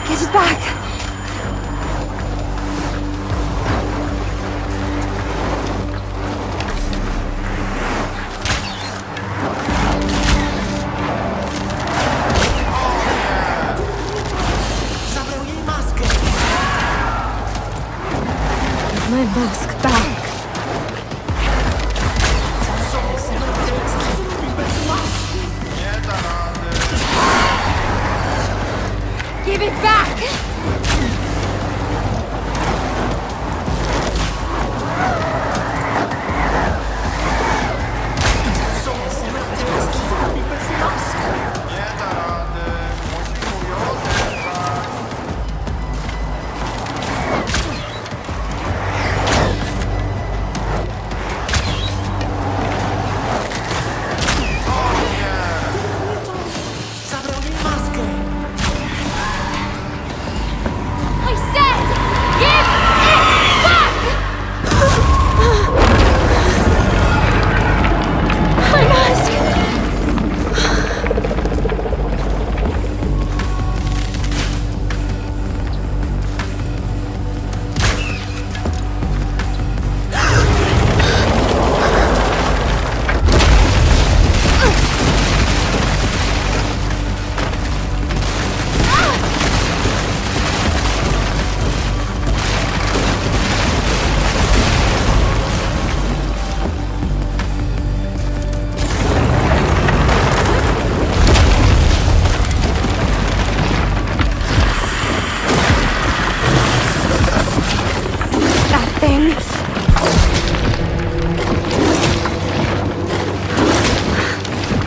get it back. My mask back. Give it back!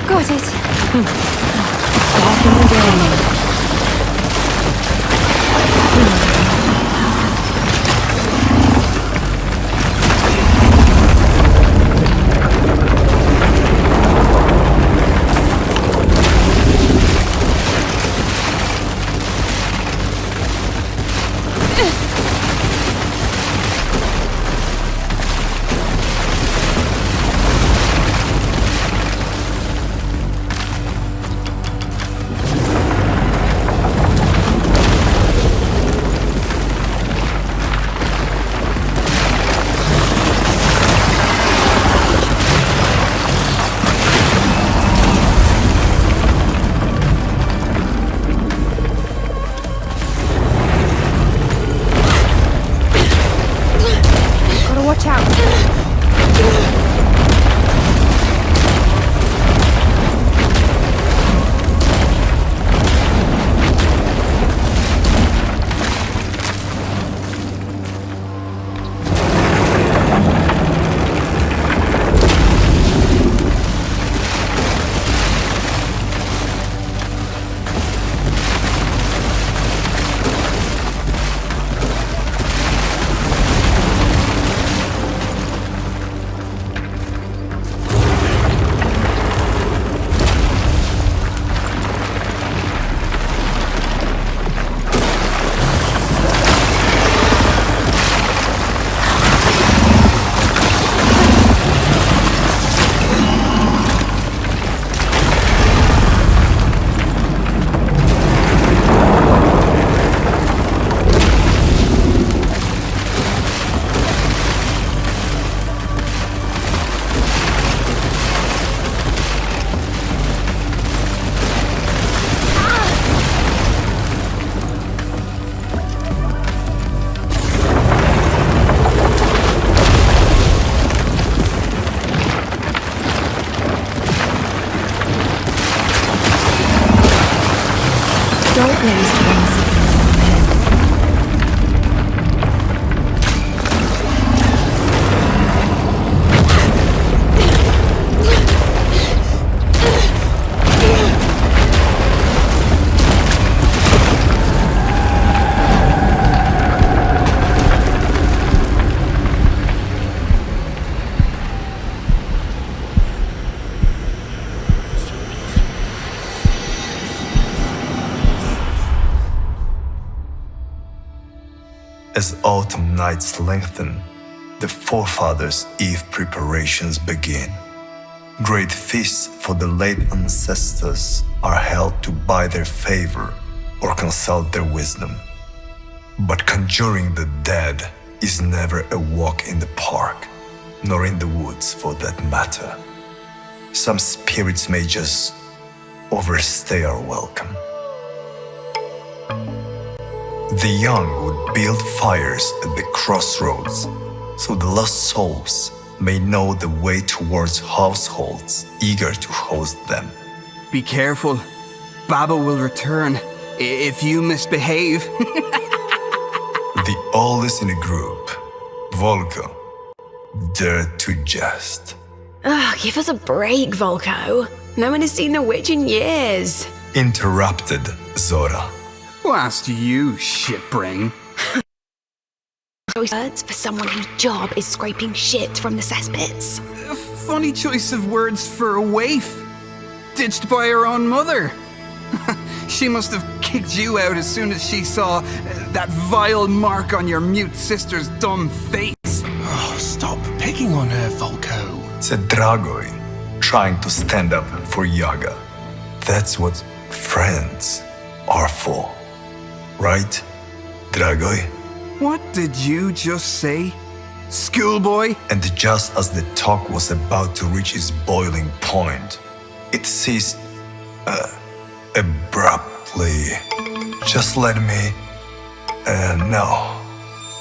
Got it. Back in the game. Watch out. Don't waste 1 second. As autumn nights lengthen, the forefathers' eve preparations begin. Great feasts for the late ancestors are held to buy their favor or consult their wisdom. But conjuring the dead is never a walk in the park, nor in the woods for that matter. Some spirits may just overstay our welcome. The young would build fires at the crossroads so the lost souls may know the way towards households eager to host them. Be careful. Baba will return if you misbehave. The oldest in the group, Volko, dared to jest. Ugh, give us a break, Volko. No one has seen the witch in years. Interrupted Zora. Who asked you, shitbrain? Words for someone whose job is scraping shit from the cesspits. Funny choice of words for a waif. Ditched by her own mother. She must have kicked you out as soon as she saw that vile mark on your mute sister's dumb face. Oh, stop picking on her, Volko, said Dragoi, trying to stand up for Yaga. That's what friends are for. Right, Dragoi? What did you just say? Schoolboy? And just as the talk was about to reach its boiling point, it ceased abruptly. Just let me... no.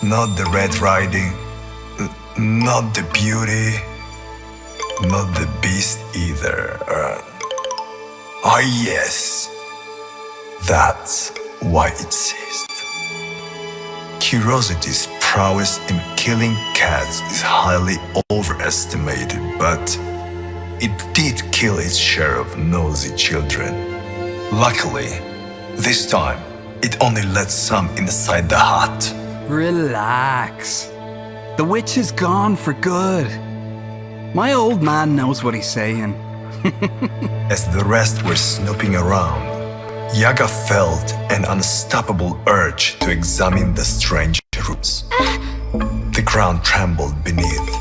Not the Red Riding. Not the beauty. Not the beast either. Yes. That's why it ceased. Curiosity's prowess in killing cats is highly overestimated, but it did kill its share of nosy children. Luckily, this time, it only let some inside the hut. Relax. The witch is gone for good. My old man knows what he's saying. As the rest were snooping around, Yaga felt an unstoppable urge to examine the strange roots. The ground trembled beneath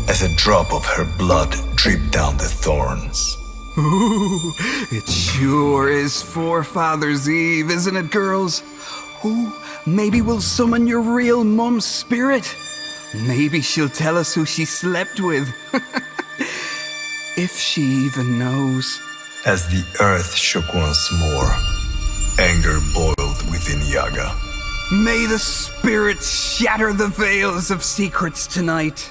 as a drop of her blood dripped down the thorns. Ooh, it sure is Forefathers' Eve, isn't it, girls? Ooh, maybe we'll summon your real mum's spirit. Maybe she'll tell us who she slept with. If she even knows. As the earth shook once more, anger boiled within Yaga. May the spirits shatter the veils of secrets tonight.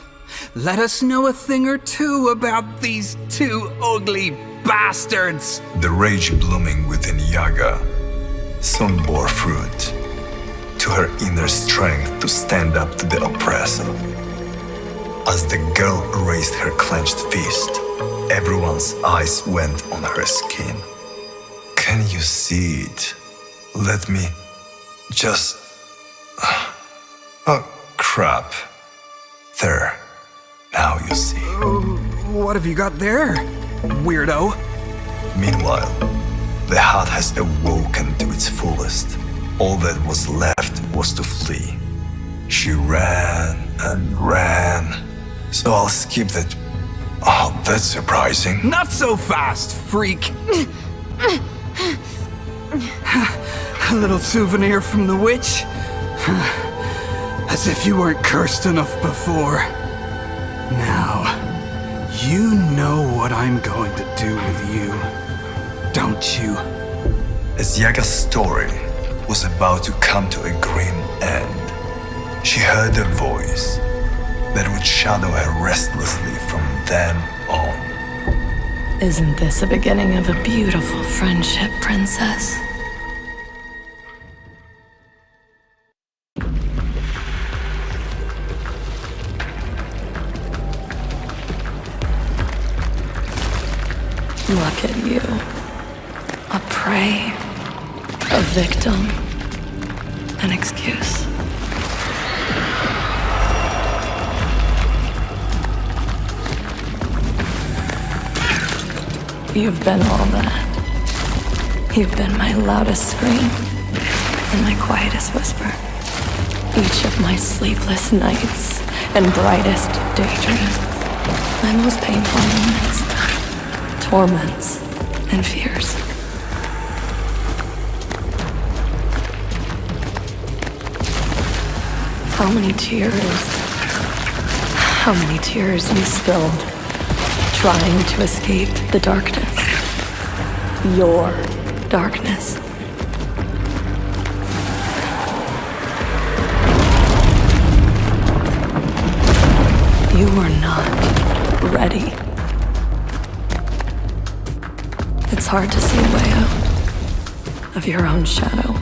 Let us know a thing or two about these two ugly bastards. The rage blooming within Yaga soon bore fruit to her inner strength to stand up to the oppressor. As the girl raised her clenched fist, everyone's eyes went on her skin. Can you see it? Let me just... Oh, crap. There. Now you see. What have you got there, weirdo? Meanwhile, the hut has awoken to its fullest. All that was left was to flee. She ran and ran. So I'll skip that. Oh, that's surprising. Not so fast, freak. A little souvenir from the witch. As if you weren't cursed enough before. Now, you know what I'm going to do with you, don't you? As Yaga's story was about to come to a grim end, she heard a voice that would shadow her restlessly from then on. Isn't this the beginning of a beautiful friendship, princess? Look at you. A prey. A victim. An excuse. You've been all that. You've been my loudest scream and my quietest whisper. Each of my sleepless nights and brightest daydreams, my most painful moments, torments, and fears. How many tears you spilled trying to escape the darkness. Your darkness. You were not ready. It's hard to see a way out of your own shadow.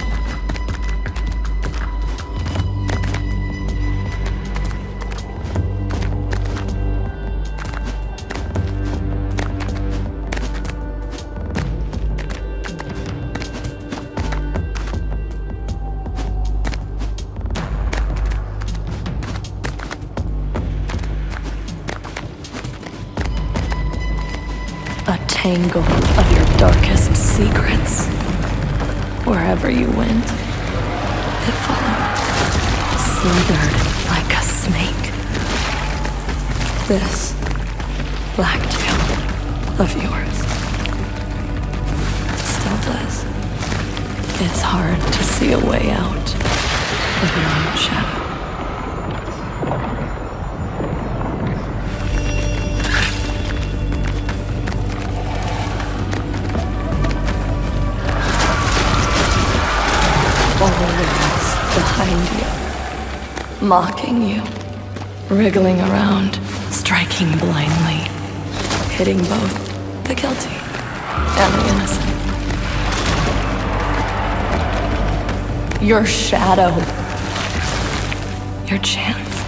Tangle of your darkest secrets. Wherever you went, it followed, slithered like a snake. This Blacktail of yours, it still does. It's hard to see a way out of your own shadow. Always behind you, mocking you, wriggling around, striking blindly, hitting both the guilty and the innocent. Your shadow, your chance,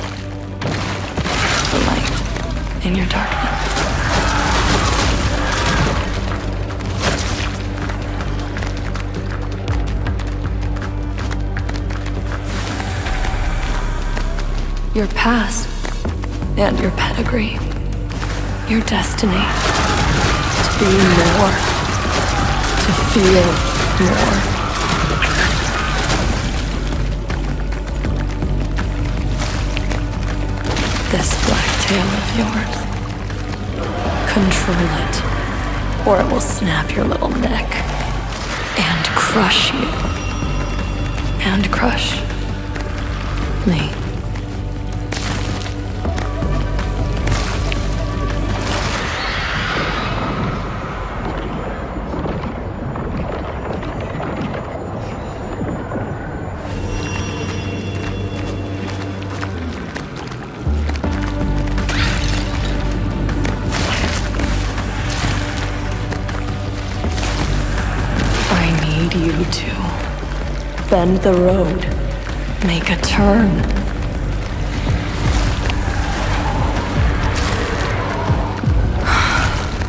the light in your darkness. Your past and your pedigree, your destiny to be more, to feel more. This Blacktail of yours, control it, or it will snap your little neck and crush you, and crush me. You to bend the road, make a turn.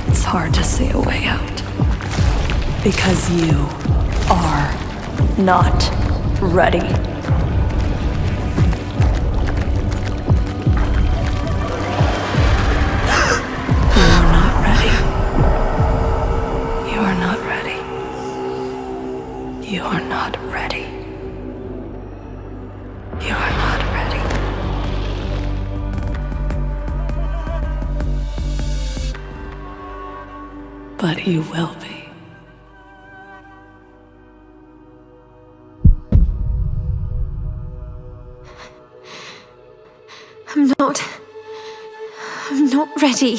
It's hard to see a way out because you are not ready. You are not ready. You are not ready. But you will be. I'm not ready.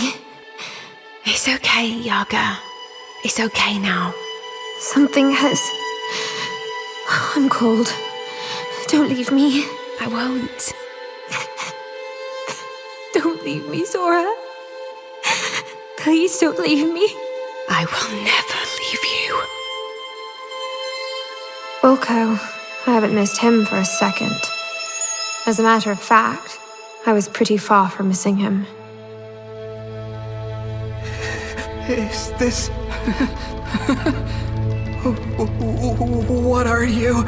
It's okay, Yaga. It's okay now. Something has... I'm cold. Don't leave me. I won't. Don't leave me, Zora. Please don't leave me. I will never leave you. Wilco, I haven't missed him for a second. As a matter of fact, I was pretty far from missing him. Is this... What are you?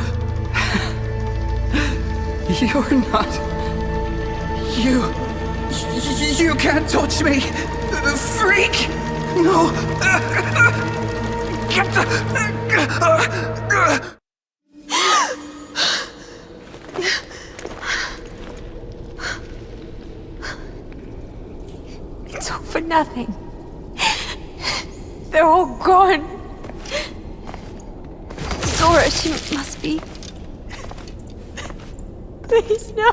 You're not... You can't touch me! Freak! No! Get the... nothing. They're all gone. Zora, she must be... Please, no.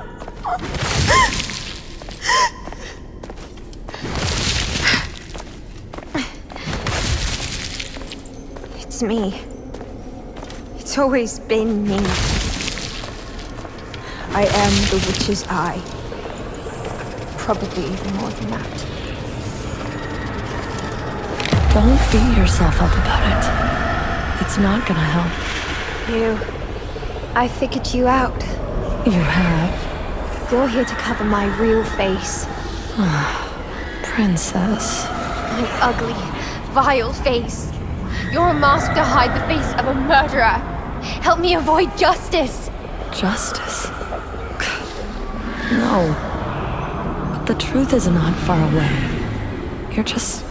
It's me. It's always been me. I am the witch's eye. Probably even more than that. Don't beat yourself up about it. It's not gonna help. I figured you out. You have? You're here to cover my real face. Princess. My ugly, vile face. You're a mask to hide the face of a murderer. Help me avoid justice. Justice? No. But the truth is not far away. You're just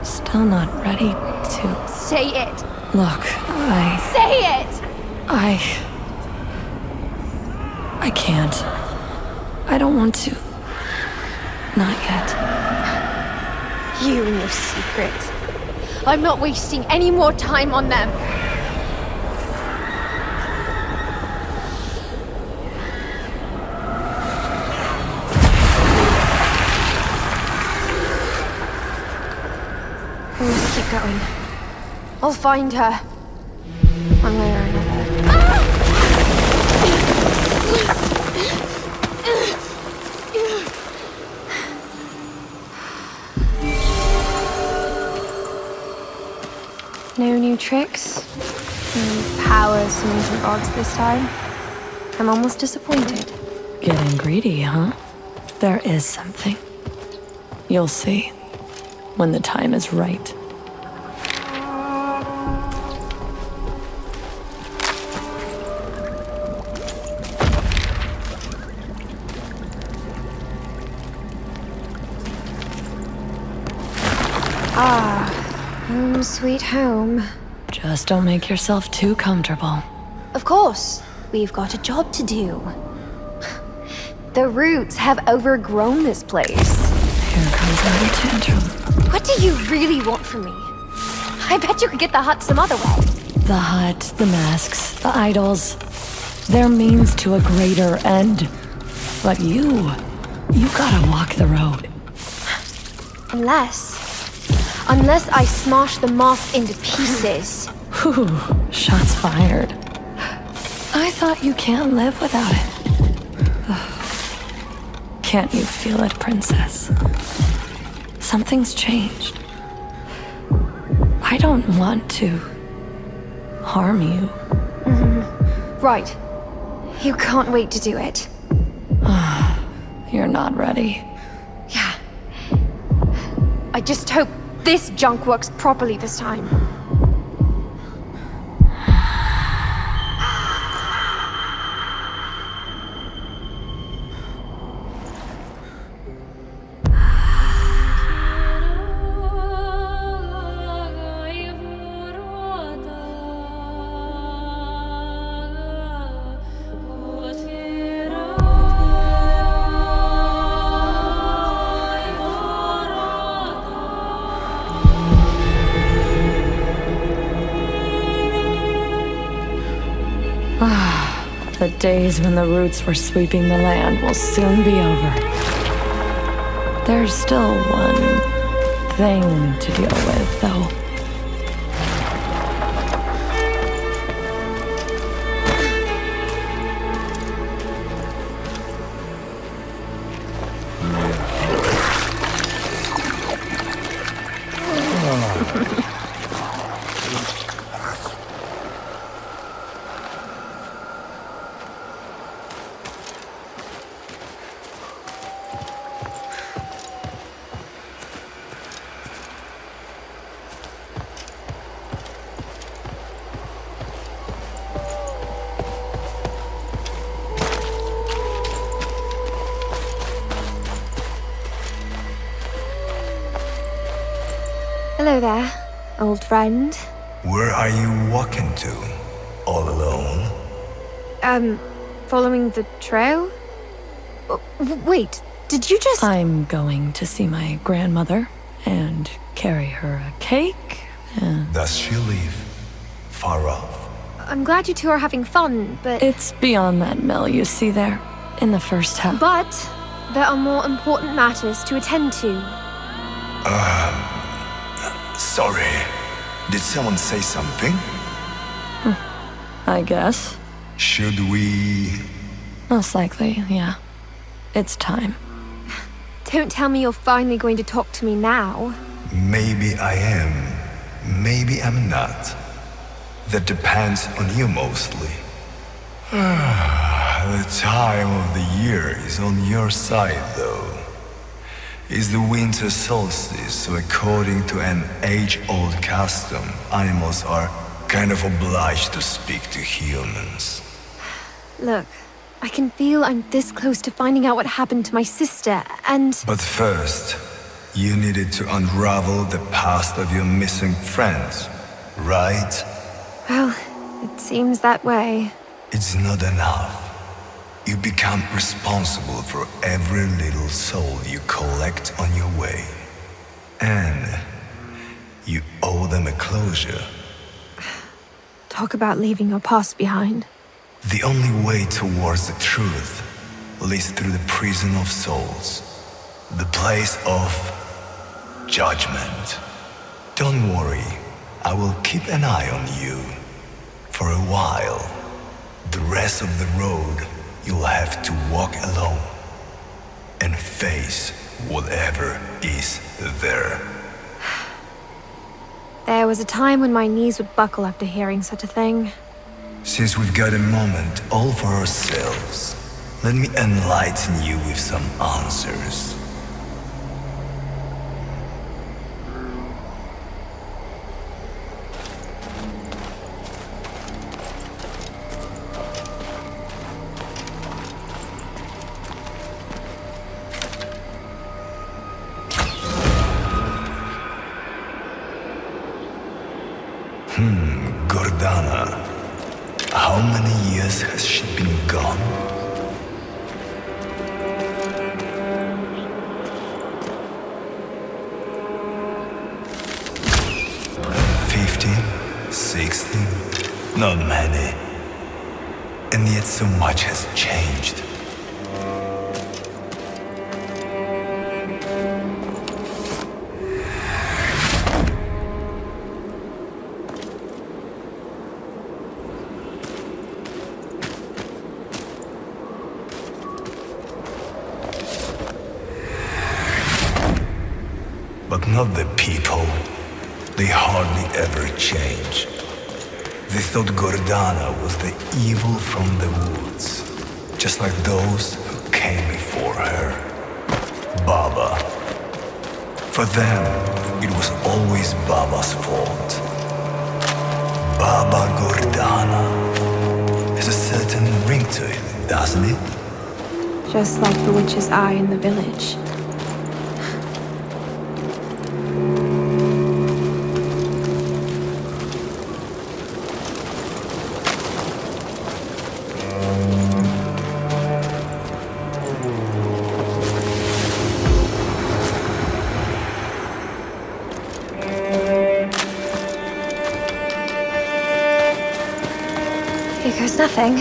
still not ready to... Say it. Look, Say it! I can't. I don't want to. Not yet. You and your secret. I'm not wasting any more time on them. We must keep going. I'll find her. One way or another. No new tricks? No powers and ancient gods this time? I'm almost disappointed. Getting greedy, huh? There is something. You'll see. When the time is right. Home sweet home. Just don't make yourself too comfortable. Of course. We've got a job to do. The roots have overgrown this place. Here comes another tantrum. What do you really want from me? I bet you could get the hut some other way. The hut, the masks, the idols. They're means to a greater end. But you gotta walk the road. Unless I smash the mask into pieces. Whew, shots fired. I thought you can't live without it. Can't you feel it, Princess? Something's changed. I don't want to harm you. Right. You can't wait to do it. You're not ready. Yeah. I just hope this junk works properly this time. The days when the roots were sweeping the land will soon be over. There's still one thing to deal with, though. Hello there, old friend. Where are you walking to? All alone? Following the trail? Wait, did you just... I'm going to see my grandmother and carry her a cake, and... Does she live far off? I'm glad you two are having fun, but... It's beyond that mill you see there, in the first half. But there are more important matters to attend to. Sorry. Did someone say something? I guess. Should we... Most likely, yeah. It's time. Don't tell me you're finally going to talk to me now. Maybe I am. Maybe I'm not. That depends on you mostly. The time of the year is on your side, though. It's the winter solstice, so according to an age-old custom, animals are kind of obliged to speak to humans. Look, I can feel I'm this close to finding out what happened to my sister, and... But first, you needed to unravel the past of your missing friends, right? Well, it seems that way. It's not enough. You become responsible for every little soul you collect on your way. And you owe them a closure. Talk about leaving your past behind. The only way towards the truth leads through the prison of souls, the place of judgment. Don't worry, I will keep an eye on you. For a while, the rest of the road you'll have to walk alone and face whatever is there. There was a time when my knees would buckle after hearing such a thing. Since we've got a moment all for ourselves, let me enlighten you with some answers. Gordana. How many years has she been gone? $15, $16, not many. And yet so much has changed. But not the people. They hardly ever change. They thought Gordana was the evil from the woods, just like those who came before her. Baba. For them, it was always Baba's fault. Baba Gordana has a certain ring to it, doesn't it? Just like the witch's eye in the village. Here goes nothing.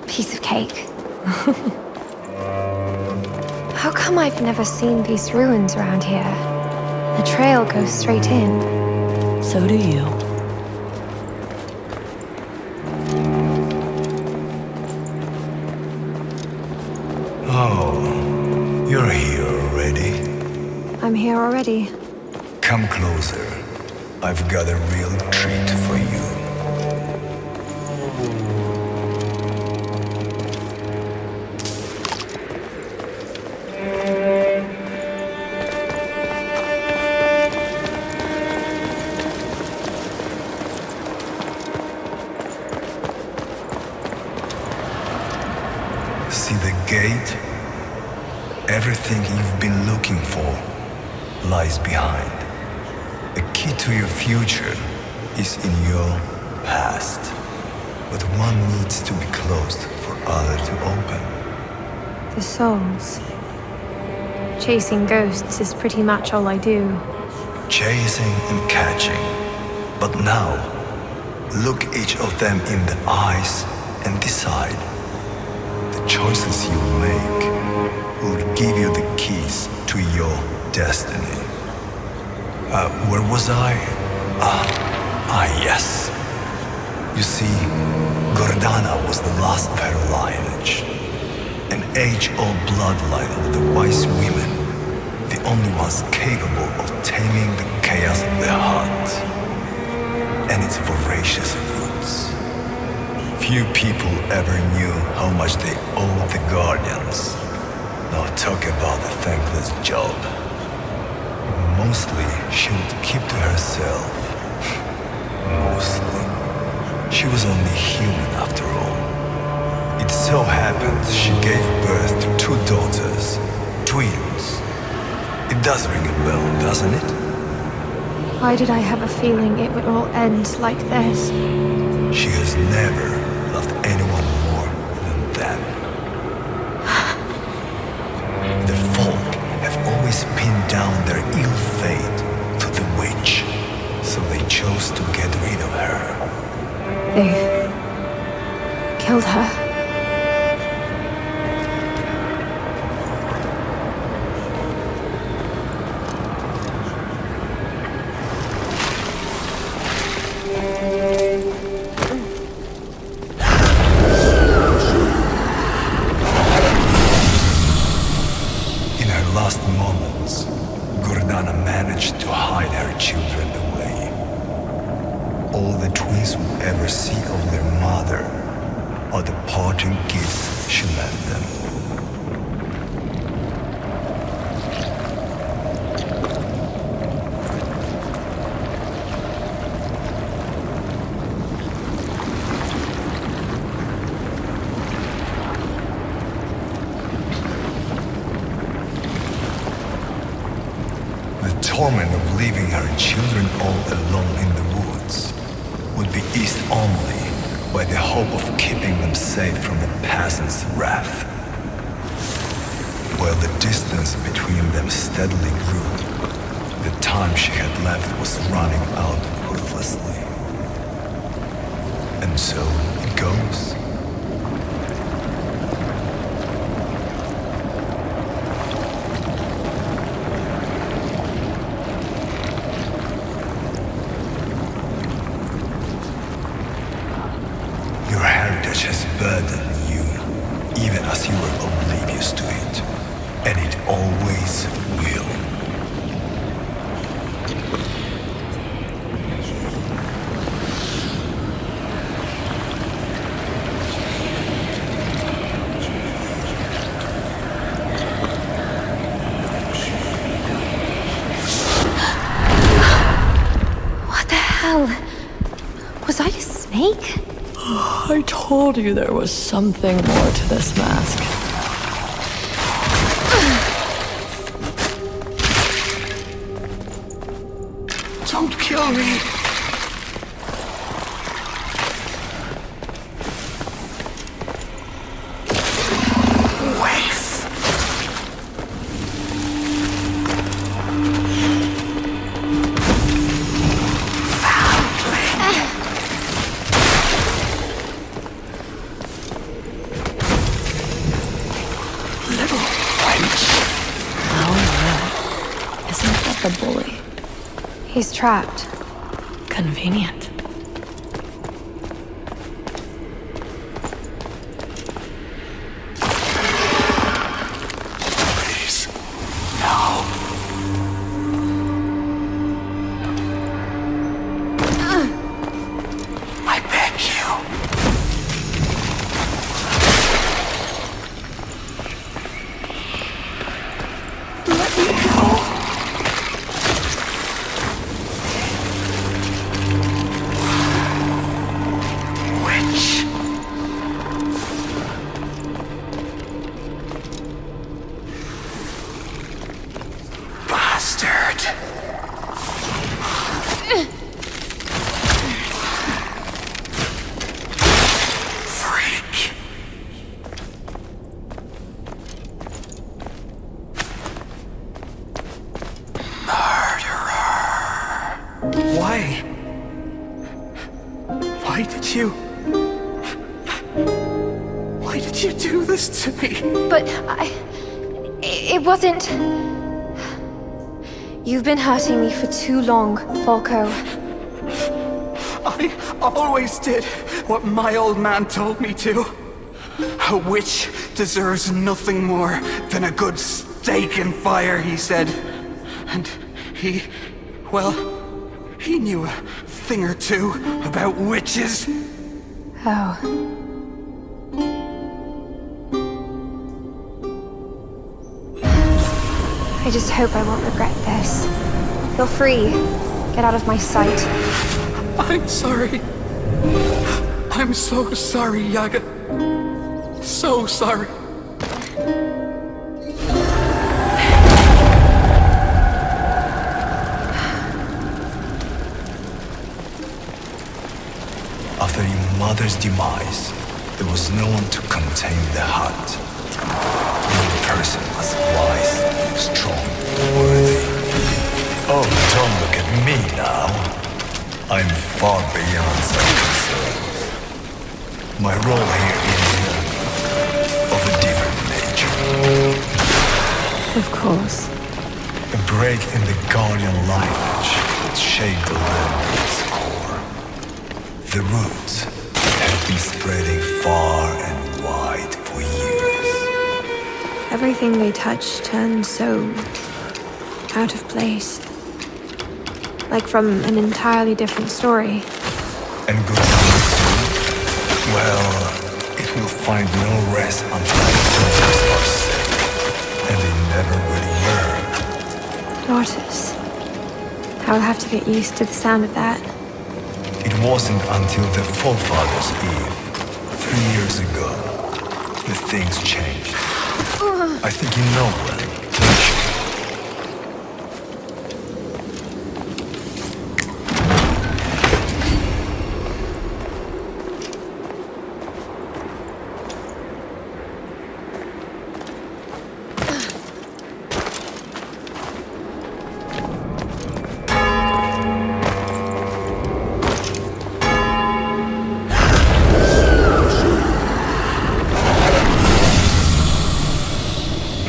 Piece of cake. How come I've never seen these ruins around here? The trail goes straight in. So do you. Oh, you're here already? I'm here already. Come closer. I've got a real treat for you. See the gate? Everything you've been looking for lies behind. The key to your future is in your past, but one needs to be closed for other to open. The souls. Chasing ghosts is pretty much all I do. Chasing and catching. But now, look each of them in the eyes and decide. The choices you make will give you the keys to your destiny. Where was I? Yes. You see, Gordana was the last of her lineage. An age-old bloodline of the wise women, the only ones capable of taming the chaos of their heart and its voracious roots. Few people ever knew how much they owed the Guardians. Now talk about the thankless job. Mostly, she would keep to herself. Mostly. She was only human after all. It so happened she gave birth to 2 daughters, twins. It does ring a bell, doesn't it? Why did I have a feeling it would all end like this? She has never loved anyone more than them. The folk have always pinned down their ill fate to the witch, so they chose to get rid of her. They killed her. In her last moments, Gordana managed to hide her children away. All the twins would ever see of their mother are the parting gifts she lent them. The torment of leaving her children all alone in the woods would be eased only by the hope of keeping them safe from the peasants' wrath. While the distance between them steadily grew, the time she had left was running out ruthlessly. And so it goes. Your heritage has burdened you, even as you were oblivious to it, and it always will. What the hell? Was I a snake? I told you there was something more to this mask. Don't kill me! The bully. He's trapped. Convenient. Please, no. I beg you. Let me go. to me. But it wasn't... You've been hurting me for too long, Volko. I always did what my old man told me to. A witch deserves nothing more than a good stake in fire, he said. And he knew a thing or two about witches. Oh. I just hope I won't regret this. You're free. Get out of my sight. I'm sorry. I'm so sorry, Yaga. So sorry. After your mother's demise, there was no one to contain the heart. No person as wise, strong, worthy. Oh, don't look at me now. I'm far beyond such concerns. My role here is of a different nature. Of course. A break in the guardian lineage that shaped the land at its core. The roots have been spreading far and wide for years. Everything they touch turns so out of place. Like from an entirely different story. And Gordana too? Well, it will find no rest until the daughters are sick. And they never really were. Daughters. I'll have to get used to the sound of that. It wasn't until the forefathers' Eve, 3 years ago, that things changed. I think you know when, don't you?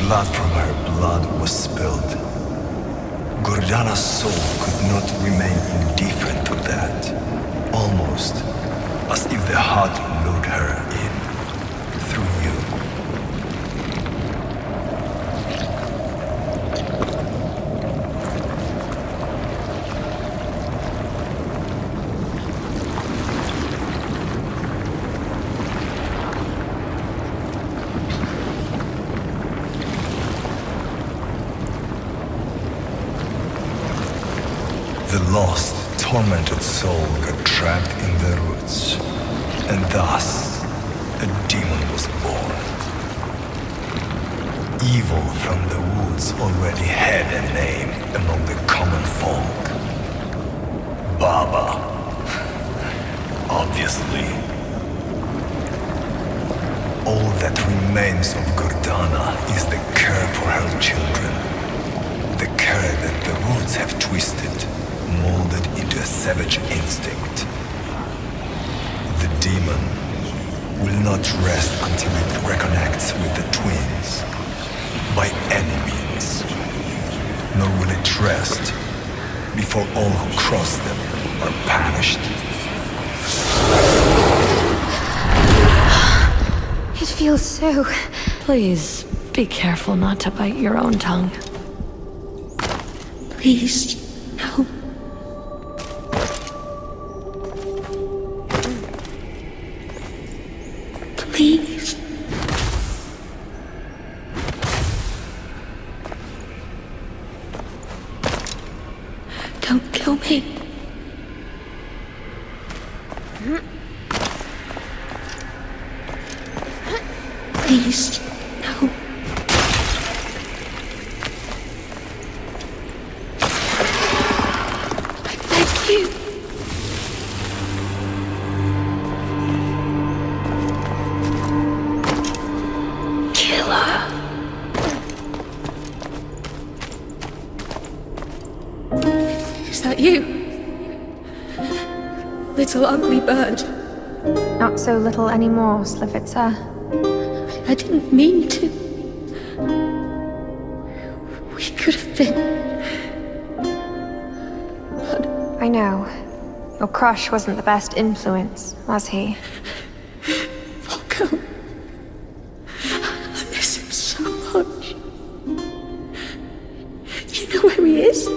Blood from her blood was spilled. Gordana's soul could not remain indifferent to that. Almost as if the heart lured her in through you. The lost, tormented soul got trapped in the roots, and thus a demon was born. Evil from the woods already had a name among the common folk. Baba. Obviously. All that remains of Gordana is the care for her children. The care that the roots have twisted, molded into a savage instinct. The demon will not rest until it reconnects with the twins, by any means. Nor will it rest before all who cross them are punished. It feels so... Please, be careful not to bite your own tongue. Please, no. Please. Don't kill me. Please, no. I beg you. Killer. Is that you? Little ugly bird. Not so little anymore, Slivitsa. I didn't mean to. We could have been. But I know. Your crush wasn't the best influence, was he? Volko. I miss him so much. You know where he is?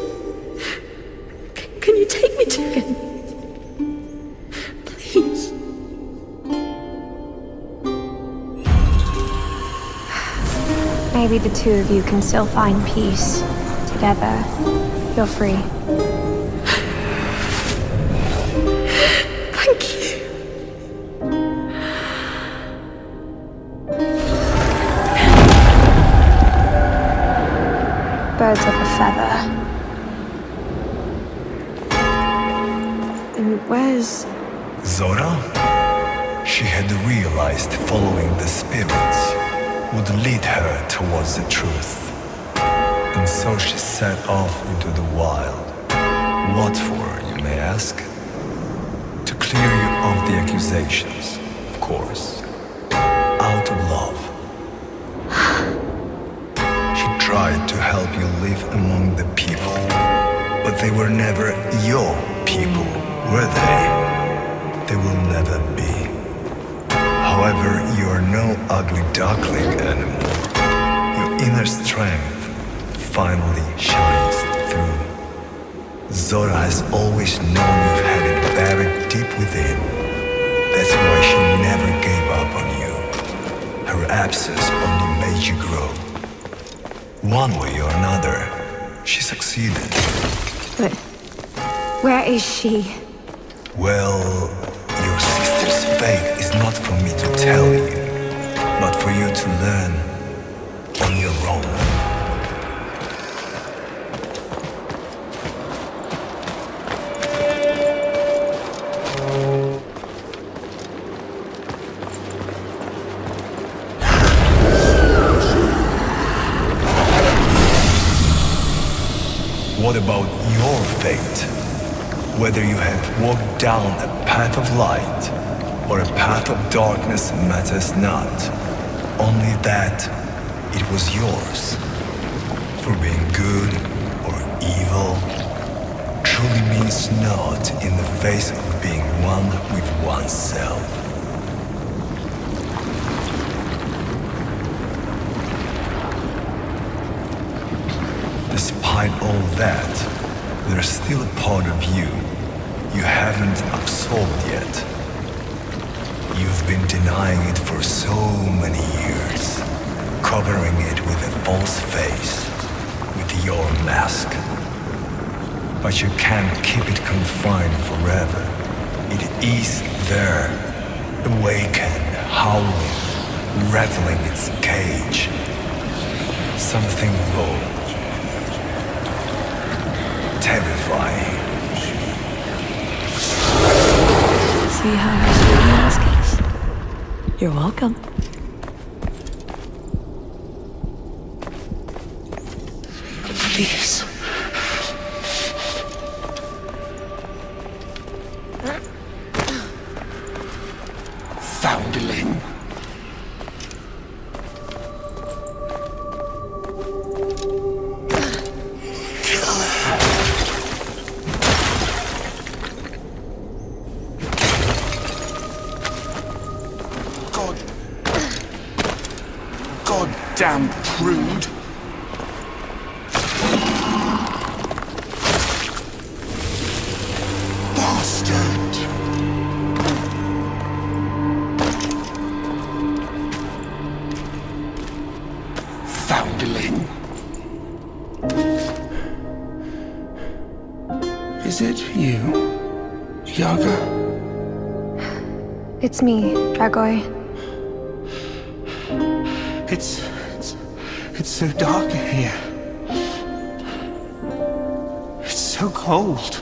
Can you take me to him? Please. Maybe the two of you can still find peace together. You're free. Thank you. Birds of a feather. And where's... Zora? She had realized following the spirits would lead her towards the truth. And so she set off into the wild. What for, you may ask? To clear you of the accusations, of course. Out of love. She tried to help you live among the people, but they were never your people, were they? They will never be. However, you are no ugly duckling anymore. Your inner strength finally shines through. Zora has always known you've had it buried deep within. That's why she never gave up on you. Her absence only made you grow. One way or another, she succeeded. But where is she? Well, your sister's fate is not for me to tell you, but for you to learn on your own. What about your fate? Whether you have walked down a path of light or a path of darkness matters not. Only that it was yours. For being good or evil truly means naught in the face of being one with oneself. Despite all that, there's still a part of you haven't absorbed yet. You've been denying it for so many years, covering it with a false face, with your mask. But you can't keep it confined forever. It is there, awakened, howling, rattling its cage. Something low, terrifying. See how your sweet mask is? You're welcome. Please. Foundling. Goddamn prude. Bastard. Foundling. Is it you, Yaga? It's me, Dragoi. It's so dark here. It's so cold.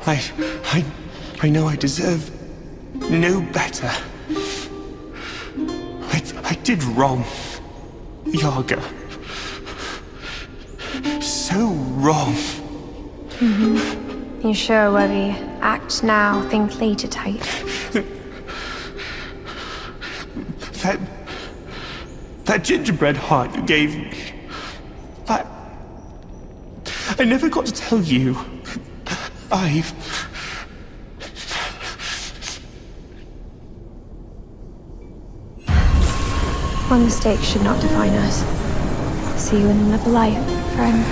I know I deserve no better. I did wrong, Yaga. So wrong. You sure, Webby? Act now, think later type. That gingerbread heart you gave me. I never got to tell you. One mistake should not define us. See you in another life, friend.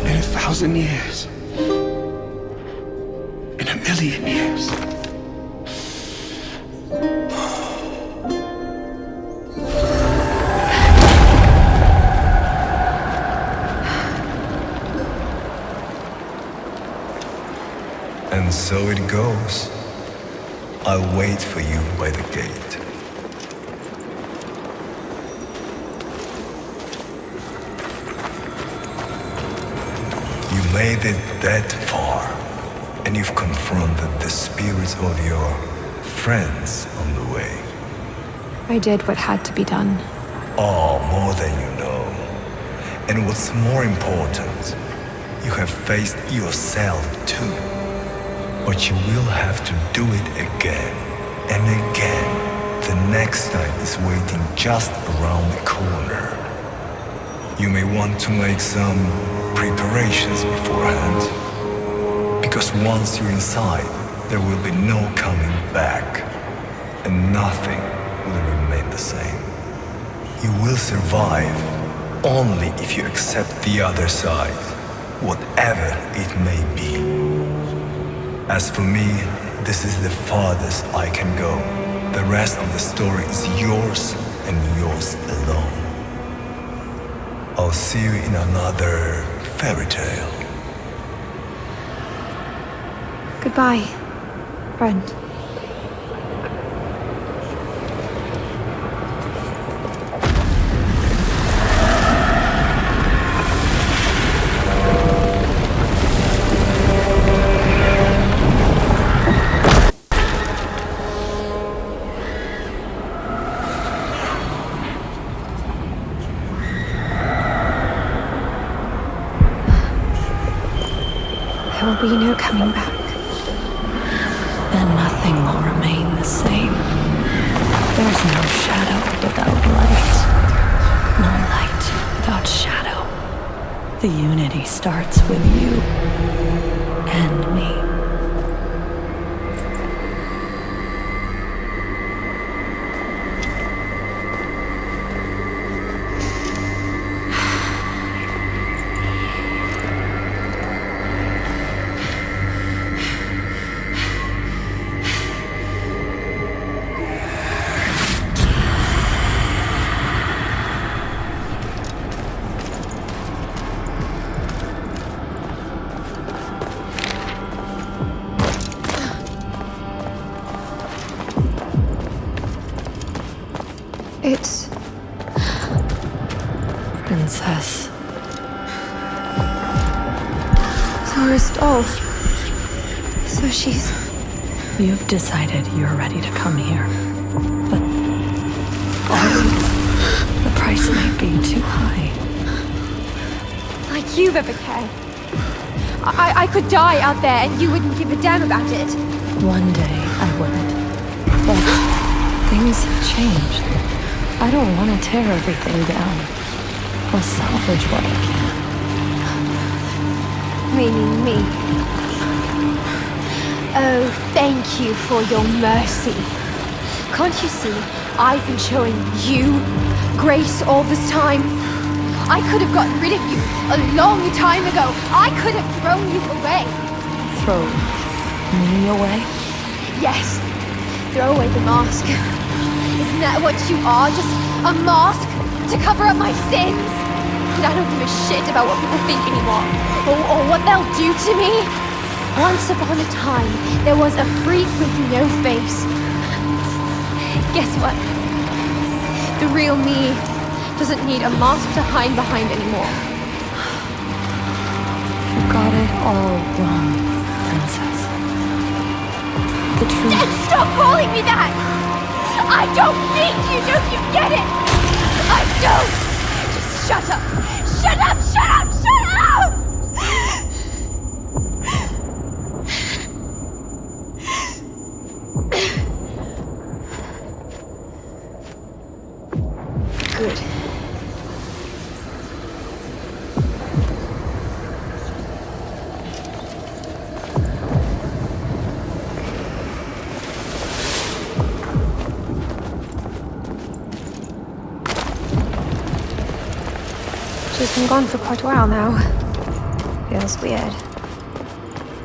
In 1,000 years. In 1,000,000 years. And so it goes. I'll wait for you by the gate. You made it that far, and you've confronted the spirits of your friends on the way. I did what had to be done. Oh, more than you know. And what's more important, you have faced yourself too. But you will have to do it again and again. The next time is waiting just around the corner. You may want to make some preparations beforehand. Because once you're inside, there will be no coming back. And nothing will remain the same. You will survive only if you accept the other side, whatever it may be. As for me, this is the farthest I can go. The rest of the story is yours and yours alone. I'll see you in another fairy tale. Goodbye, friend. There will be no coming back. And nothing will remain the same. There's no shadow without light. No light without shadow. The unity starts with you and me. It's... Princess. Zora's doll. So she's... You've decided you're ready to come here. But... the price might be too high. Like you've ever cared. I could die out there and you wouldn't give a damn about it. One day I wouldn't. But things have changed. I don't want to tear everything down. I'll salvage what I can. Meaning me. Oh, thank you for your mercy. Can't you see I've been showing you grace all this time? I could have gotten rid of you a long time ago. I could have thrown you away. Throw me away? Yes. Throw away the mask. Isn't that what you are? Just a mask to cover up my sins? But I don't give a shit about what people think anymore. Or what they'll do to me. Once upon a time, there was a freak with no face. Guess what? The real me doesn't need a mask to hide behind anymore. You got it all wrong, Princess. The truth... And stop calling me that! I don't need you, don't you get it? I don't! Just shut up! Shut up, shut up, shut up! Good. She's been gone for quite a while now. Feels weird.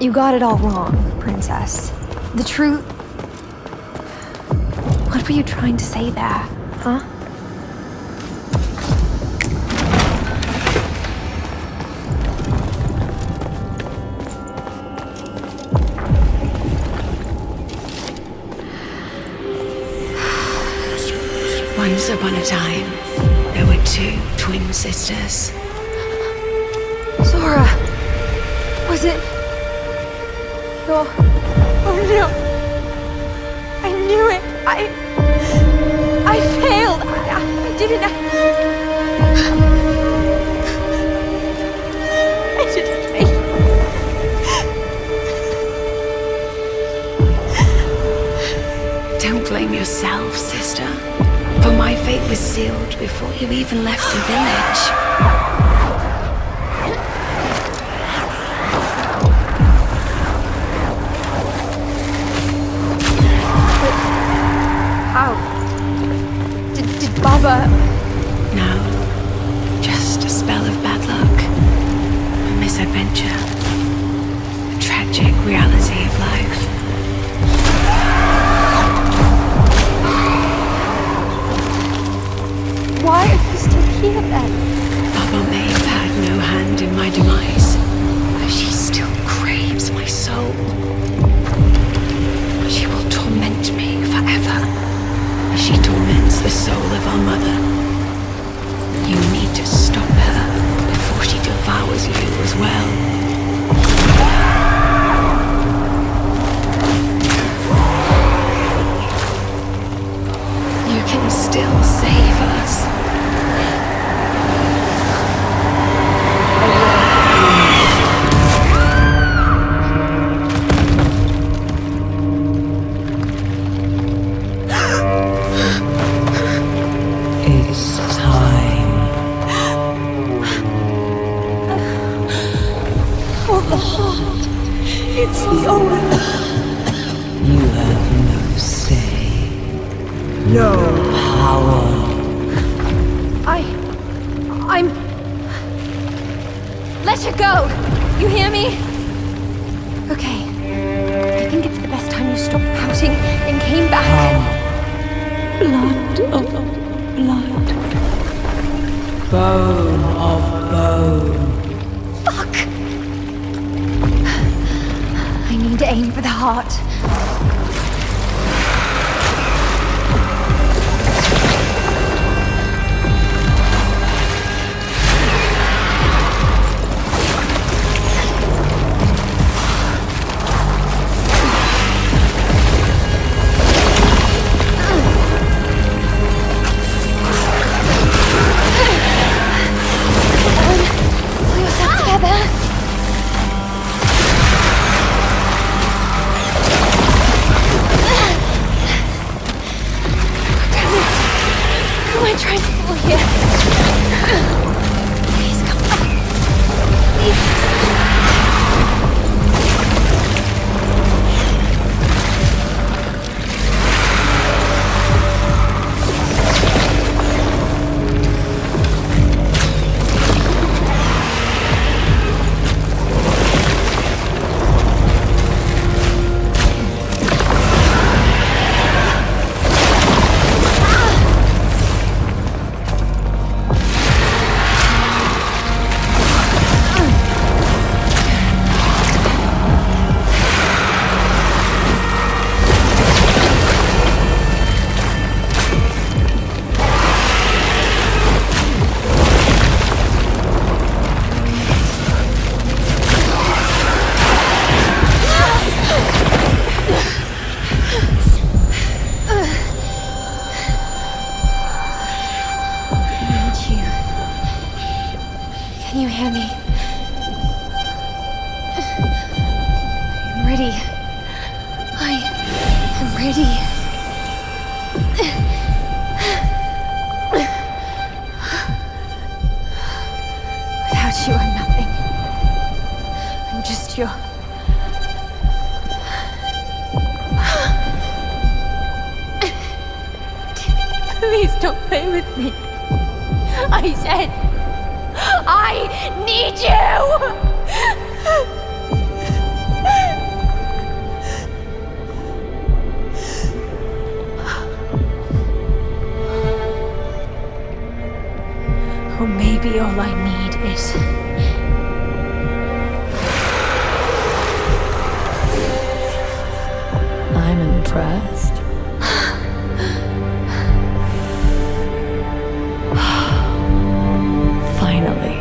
You got it all wrong, Princess. The truth... What were you trying to say there, huh? Once upon a time, there were two twin sisters. Zora! Was it... your... Oh no! I knew it! I failed! I didn't... I didn't make it. Don't blame yourself, sister. For my fate was sealed before you even left the village. How? Did Baba... No. Just a spell of bad luck. A misadventure. A tragic reality of life. Why are you still here then? Baba may have had no hand in my demise, but she still craves my soul. She will torment me forever, as she torments the soul of our mother. You need to stop her before she devours you as well. You can still save us. It's time. For the heart, it's the only... You have no say, no power. I'm... Let her go! You hear me? Okay. I think it's the best time you stopped pouting and came back. Blood of blood. Bone of bone. Fuck! I need to aim for the heart. Please don't play with me. I said, I need you! Or maybe all I need is... I'm impressed. Finally,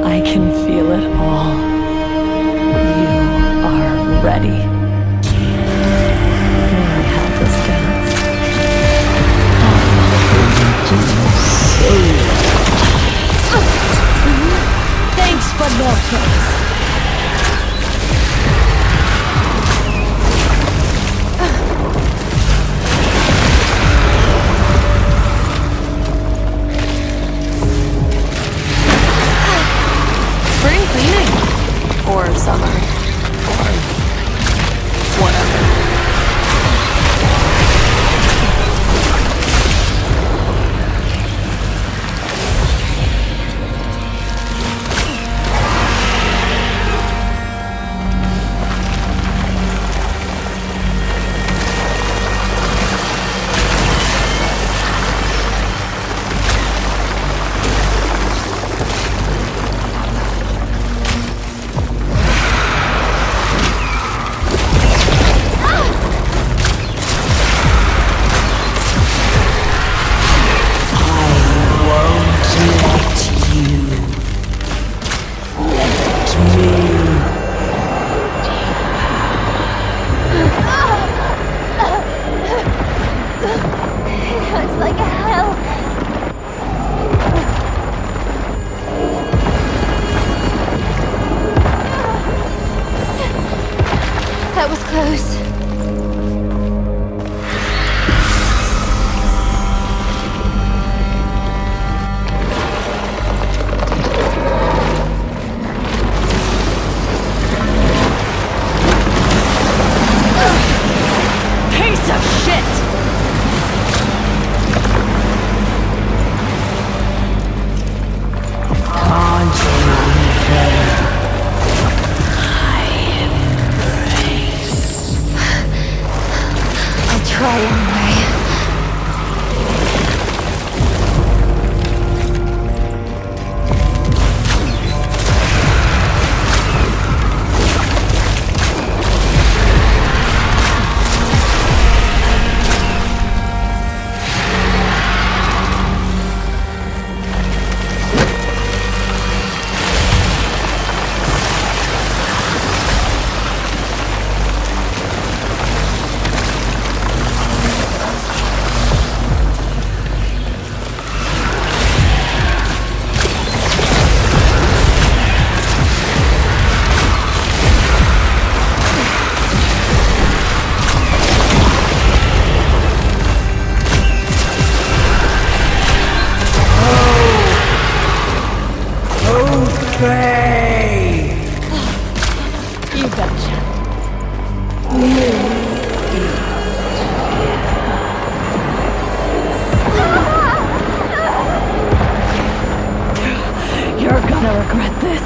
I can feel it all. You are ready. May I have this dance? Thanks, but no thanks. Spring cleaning. Or summer. Or whatever. It's like hell. That was close. Piece of shit! I'll try anyway. You betcha. You're gonna regret this.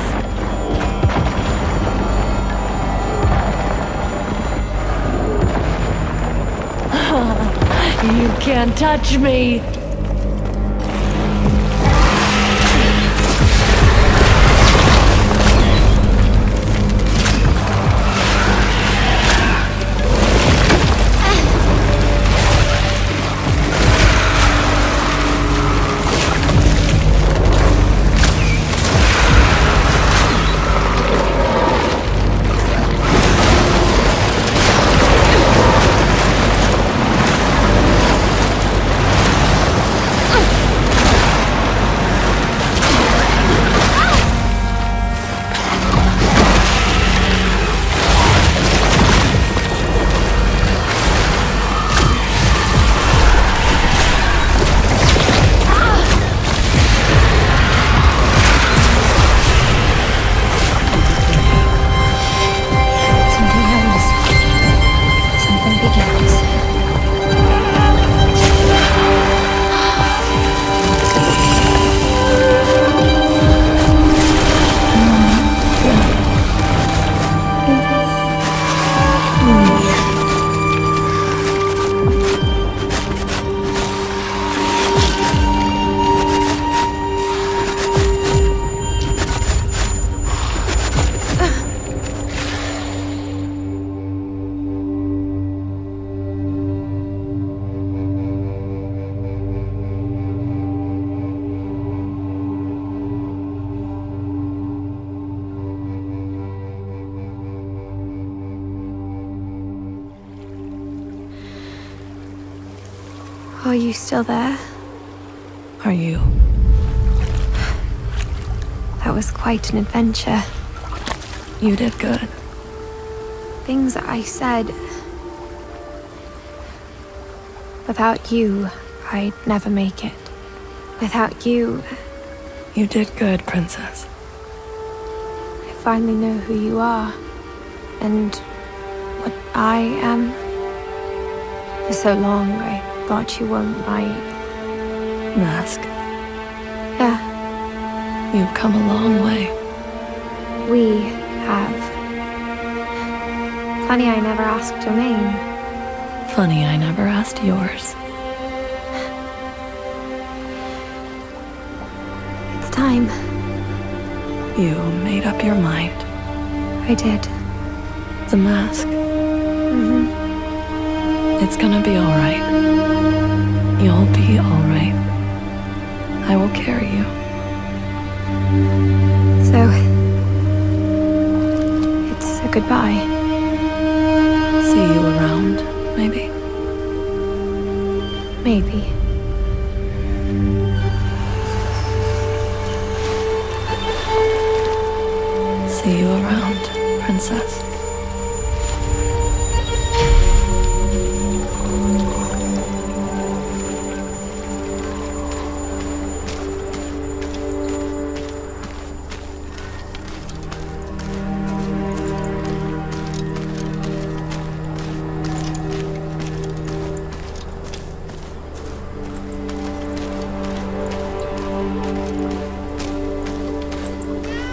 You can't touch me. Are you still there? Are you? That was quite an adventure. You did good. Things I said... Without you, I'd never make it. Without you... You did good, Princess. I finally know who you are. And what I am. For so long, I thought you were my... Mask. Yeah. You've come a long way. We have. Funny I never asked your name. Funny I never asked yours. It's time. You made up your mind. I did. The mask. Mm-hmm. It's gonna be alright. You'll be alright. I will carry you. So... it's a goodbye. See you around, maybe? Maybe. See you around, Princess.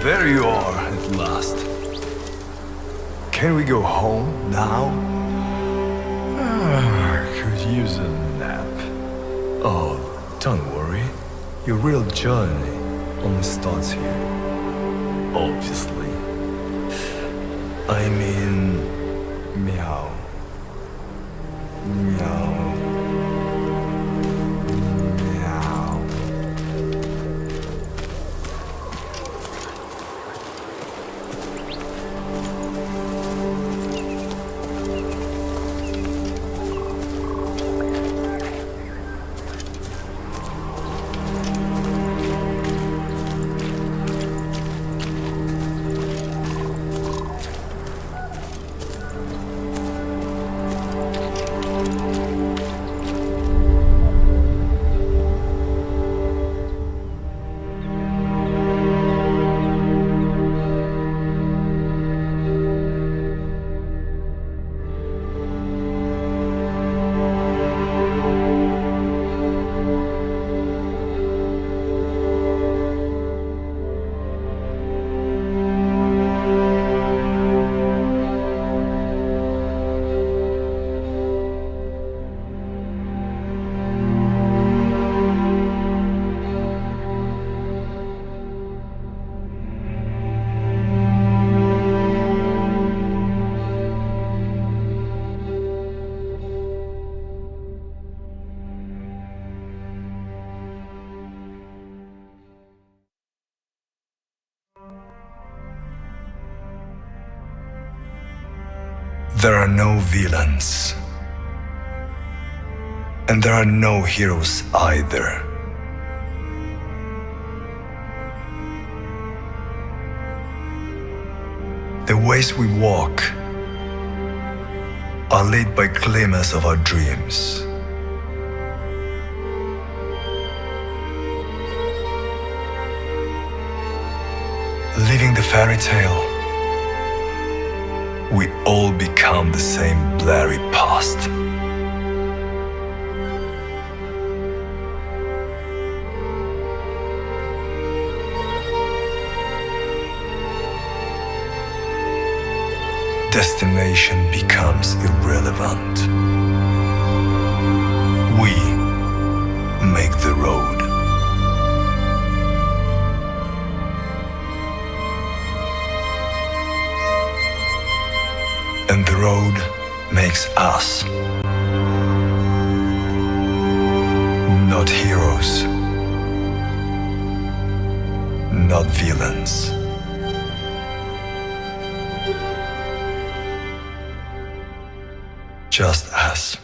There you are, at last. Can we go home now? Could use a nap. Oh, don't worry. Your real journey only starts here. Obviously. I mean... meow. Meow. There are no villains. And there are no heroes either. The ways we walk are lit by glimmers of our dreams. Living the fairy tale, we all become the same blurry past. Destination becomes irrelevant. We make the road. And the road makes us. Not heroes. Not villains. Just us.